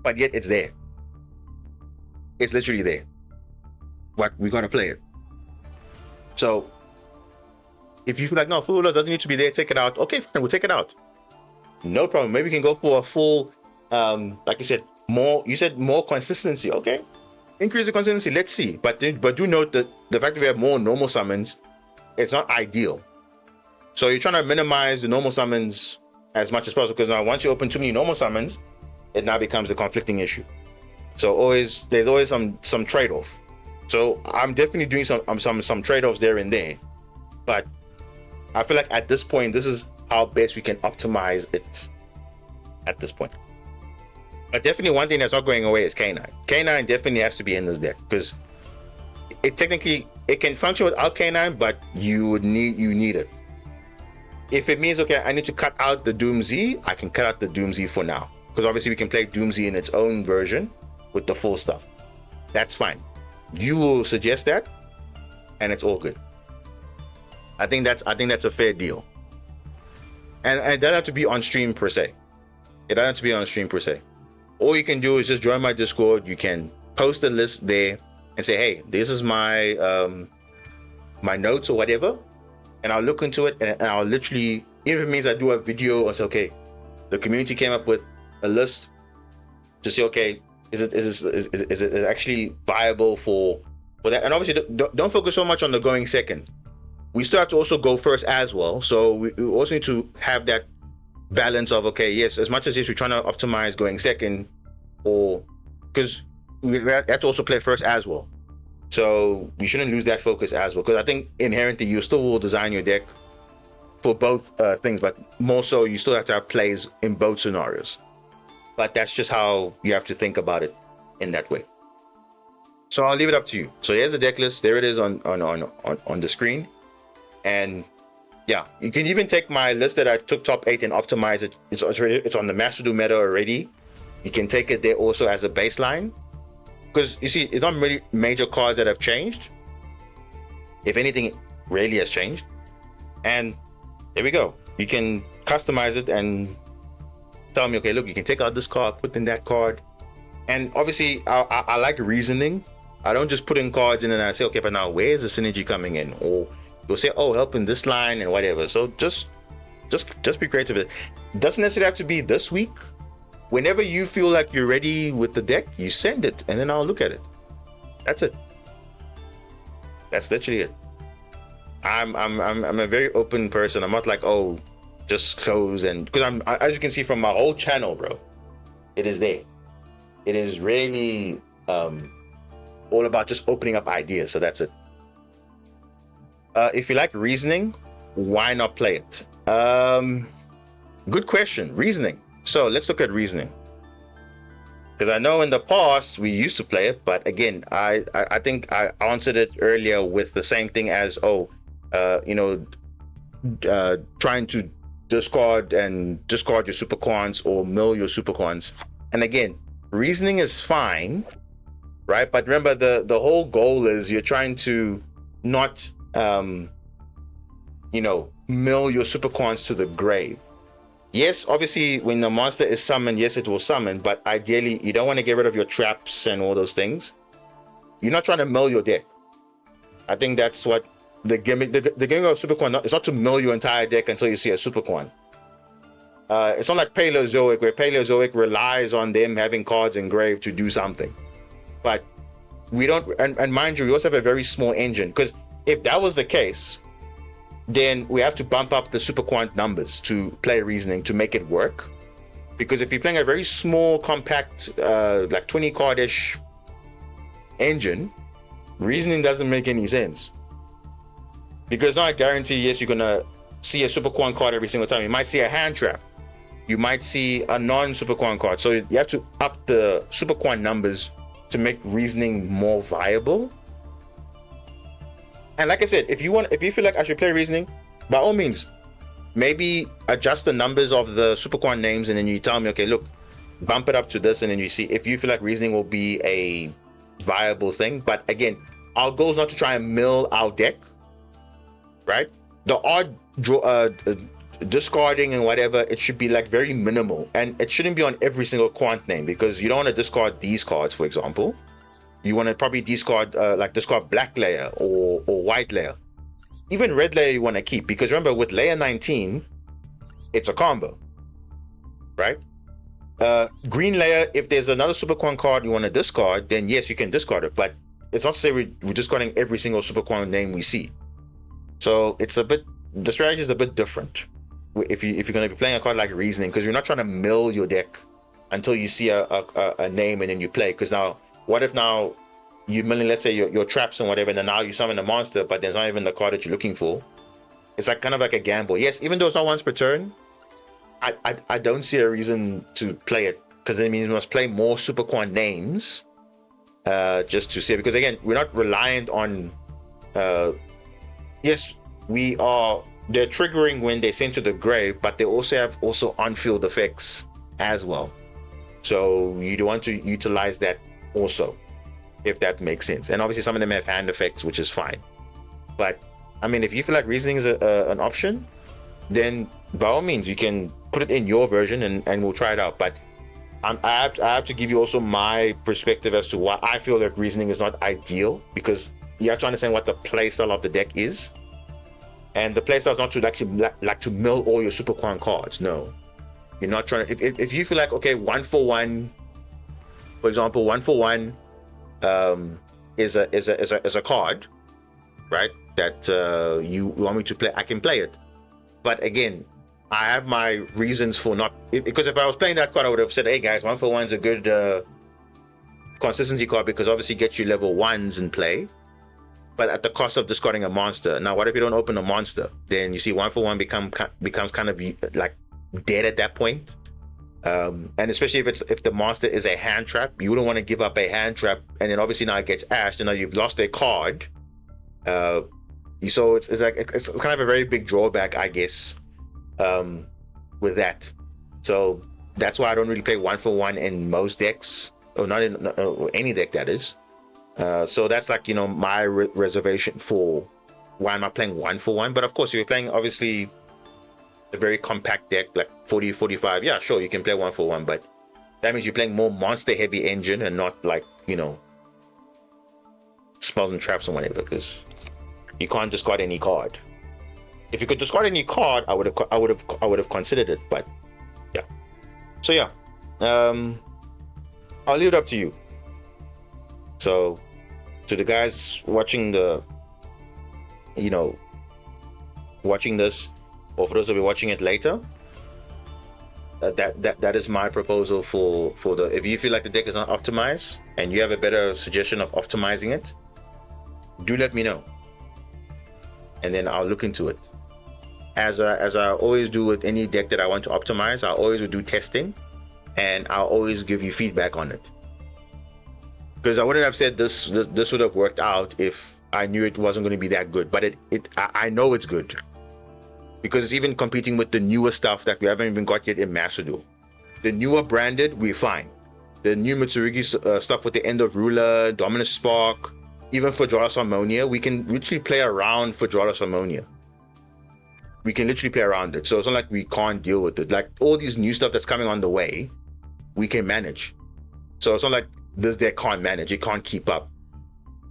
but yet it's there. It's literally there. But we gotta play it. So if you feel like, no, Full Loss doesn't need to be there, take it out. Okay, fine, we'll take it out. No problem. Maybe we can go for a full, like you said, more consistency. Okay, increase the consistency. Let's see. But do note that the fact that we have more normal summons, it's not ideal. So you're trying to minimize the normal summons as much as possible, because now once you open too many normal summons, it now becomes a conflicting issue. So there's always some trade-off. So I'm definitely doing some trade-offs there and there, but I feel like at this point, this is how best we can optimize it at this point. But definitely one thing that's not going away is K9. K9 definitely has to be in this deck, because it can function without K9, but you need it. If it means, okay, I need to cut out the Doom Z, I can cut out the Doom Z for now, because obviously we can play Doom Z in its own version with the full stuff. That's fine. You will suggest that, and it's all good. I think that's a fair deal. And it doesn't have to be on stream per se. All you can do is just join my Discord. You can post a list there and say, hey, this is my my notes or whatever, and I'll look into it, and I'll literally, even if it means I do a video or say, okay, the community came up with a list to say, okay, is it actually viable for that? And obviously don't focus so much on the going second. We still have to also go first as well. So we also need to have that balance of, okay, yes, as much as yes, we're trying to optimize going second, or because we have to also play first as well. So we shouldn't lose that focus as well, because I think inherently you still will design your deck for both things, but more so you still have to have plays in both scenarios. But that's just how you have to think about it in that way. So I'll leave it up to you. So here's the deck list. There it is on the screen. And yeah, you can even take my list that I took top 8 and optimize it. It's on the masterduel meta already. You can take it there also as a baseline, because you see, it's not really major cards that have changed. If anything, it rarely has changed. And there we go. You can customize it and tell me, okay, look, you can take out this card, put in that card. And obviously, I like reasoning. I don't just put in cards in and I say, okay, but now where's the synergy coming in? Or you'll say, oh, help in this line and whatever. So just be creative. It doesn't necessarily have to be this week. Whenever you feel like you're ready with the deck, you send it, and then I'll look at it. That's it. That's literally it. I'm a very open person. I'm not like, oh, just close, and because as you can see from my whole channel, bro, it is there. It is really all about just opening up ideas. So that's it. If you like reasoning, why not play it? Good question. Reasoning. So let's look at reasoning, because I know in the past we used to play it, but again, I think I answered it earlier with the same thing as trying to discard your super coins or mill your super coins. And again, reasoning is fine, right? But remember, the whole goal is you're trying to not mill your super coins to the grave. Yes, obviously, when the monster is summoned, yes, it will summon, but ideally, you don't want to get rid of your traps and all those things. You're not trying to mill your deck. I think that's what the gimmick, the gimmick of super coin, it's not to mill your entire deck until you see a super coin. It's not like Paleozoic, where Paleozoic relies on them having cards engraved to do something. But we don't, and mind you, we also have a very small engine, because if that was the case, then we have to bump up the super quant numbers to play reasoning to make it work. Because if you're playing a very small, compact, like 20 card-ish engine, reasoning doesn't make any sense. Because it's not a guarantee, yes, you're gonna see a super quant card every single time. You might see a hand trap. You might see a non-super quant card. So you have to up the super quant numbers to make reasoning more viable. And like I said, if you feel like I should play reasoning, by all means, maybe adjust the numbers of the super quant names, and then you tell me, okay, look, bump it up to this, and then you see if you feel like reasoning will be a viable thing. But again, our goal is not to try and mill our deck, right? The odd discarding and whatever, it should be like very minimal, and it shouldn't be on every single quant name, because you don't want to discard these cards, for example. You want to probably discard discard black layer or white layer. Even red layer you want to keep, because remember, with layer 19, it's a combo, right? Green layer, if there's another super quant card you want to discard, then yes, you can discard it, but it's not to say we're discarding every single super quant name we see. So it's the strategy is a bit different if you're going to be playing a card like reasoning, because you're not trying to mill your deck until you see a name and then you play. Because now, what if now you milling, let's say your traps and whatever, and then now you summon a monster, but there's not even the card that you're looking for. It's like kind of like a gamble. Yes, even though it's not once per turn, I don't see a reason to play it, because it means we must play more Superquan names just to see it. Because again, we're not reliant on yes, we are, they're triggering when they send to the grave, but they also have on-field effects as well. So you don't want to utilize that also, if that makes sense. And obviously some of them have hand effects, which is fine. But I mean, if you feel like reasoning is an option, then by all means you can put it in your version and we'll try it out. But I have to give you also my perspective as to why I feel that reasoning is not ideal, because you have to understand what the playstyle of the deck is. And the playstyle is not to actually like to mill all your Superquan cards. No, you're not trying to. If you feel like, okay, 1-for-1, for example, 1-for-1 is a card, right? That you want me to play, I can play it. But again, I have my reasons for not, because if I was playing that card, I would have said, hey guys, 1-for-1 is a good consistency card, because obviously it gets you level 1s in play, but at the cost of discarding a monster. Now, what if you don't open a monster? Then you see 1-for-1 becomes kind of like dead at that point. And especially if the monster is a hand trap, you wouldn't want to give up a hand trap, and then obviously now it gets ashed, and now you've lost a card. So it's like it's kind of a very big drawback, I guess, with that. So that's why I don't really play 1-for-1 in most decks, or not in any deck, that is. So that's like, you know, my reservation for why I'm not playing 1-for-1. But of course, if you're playing obviously a very compact deck like 40-45, yeah, sure, you can play 1-for-1, but that means you're playing more monster heavy engine and not like, you know, spells and traps and whatever, because you can't discard any card. If you could discard any card, I would have considered it. But yeah, so yeah, I'll leave it up to you. So to the guys watching watching this, or for those of you watching it later, that is my proposal for the, if you feel like the deck is not optimized and you have a better suggestion of optimizing it, do let me know, and then I'll look into it. As I always do with any deck that I want to optimize, I always will do testing, and I'll always give you feedback on it. Because I wouldn't have said this would have worked out if I knew it wasn't going to be that good. But I know it's good, because it's even competing with the newer stuff that we haven't even got yet in Master Duel. The newer branded, we're fine. The new Mitsurugi stuff with the End of Ruler, Dominus Spark, even Fajola's Harmonia, we can literally play around Fajola's Harmonia. We can literally play around it. So it's not like we can't deal with it. Like all these new stuff that's coming on the way, we can manage. So it's not like this deck can't manage, it can't keep up.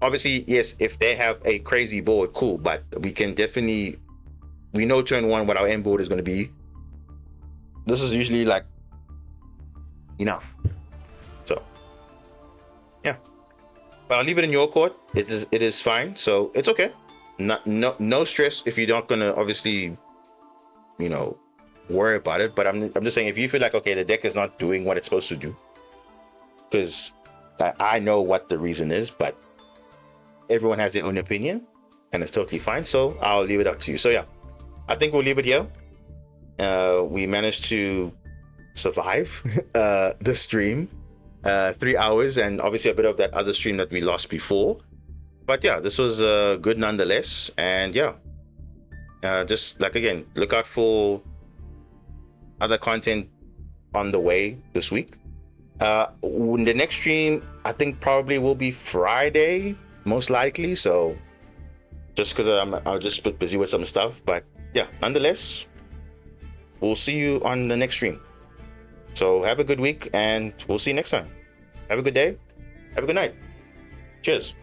Obviously, yes, if they have a crazy board, cool, but we can definitely, we know turn one what our end board is going to be. This is usually like enough. So yeah, but I'll leave it in your court. It is fine, so it's okay. No stress if you're not gonna obviously, you know, worry about it. But I'm just saying, if you feel like, okay, the deck is not doing what it's supposed to do, because I know what the reason is, but everyone has their own opinion, and it's totally fine. So I'll leave it up to you. So yeah, I think we'll leave it here. We managed to survive the stream, 3 hours, and obviously a bit of that other stream that we lost before. But yeah, this was good nonetheless. And yeah, just like, again, look out for other content on the way this week. The next stream, I think probably will be Friday, most likely. So just because I'll just bit busy with some stuff. But yeah, nonetheless, we'll see you on the next stream. So have a good week, and we'll see you next time. Have a good day. Have a good night. Cheers.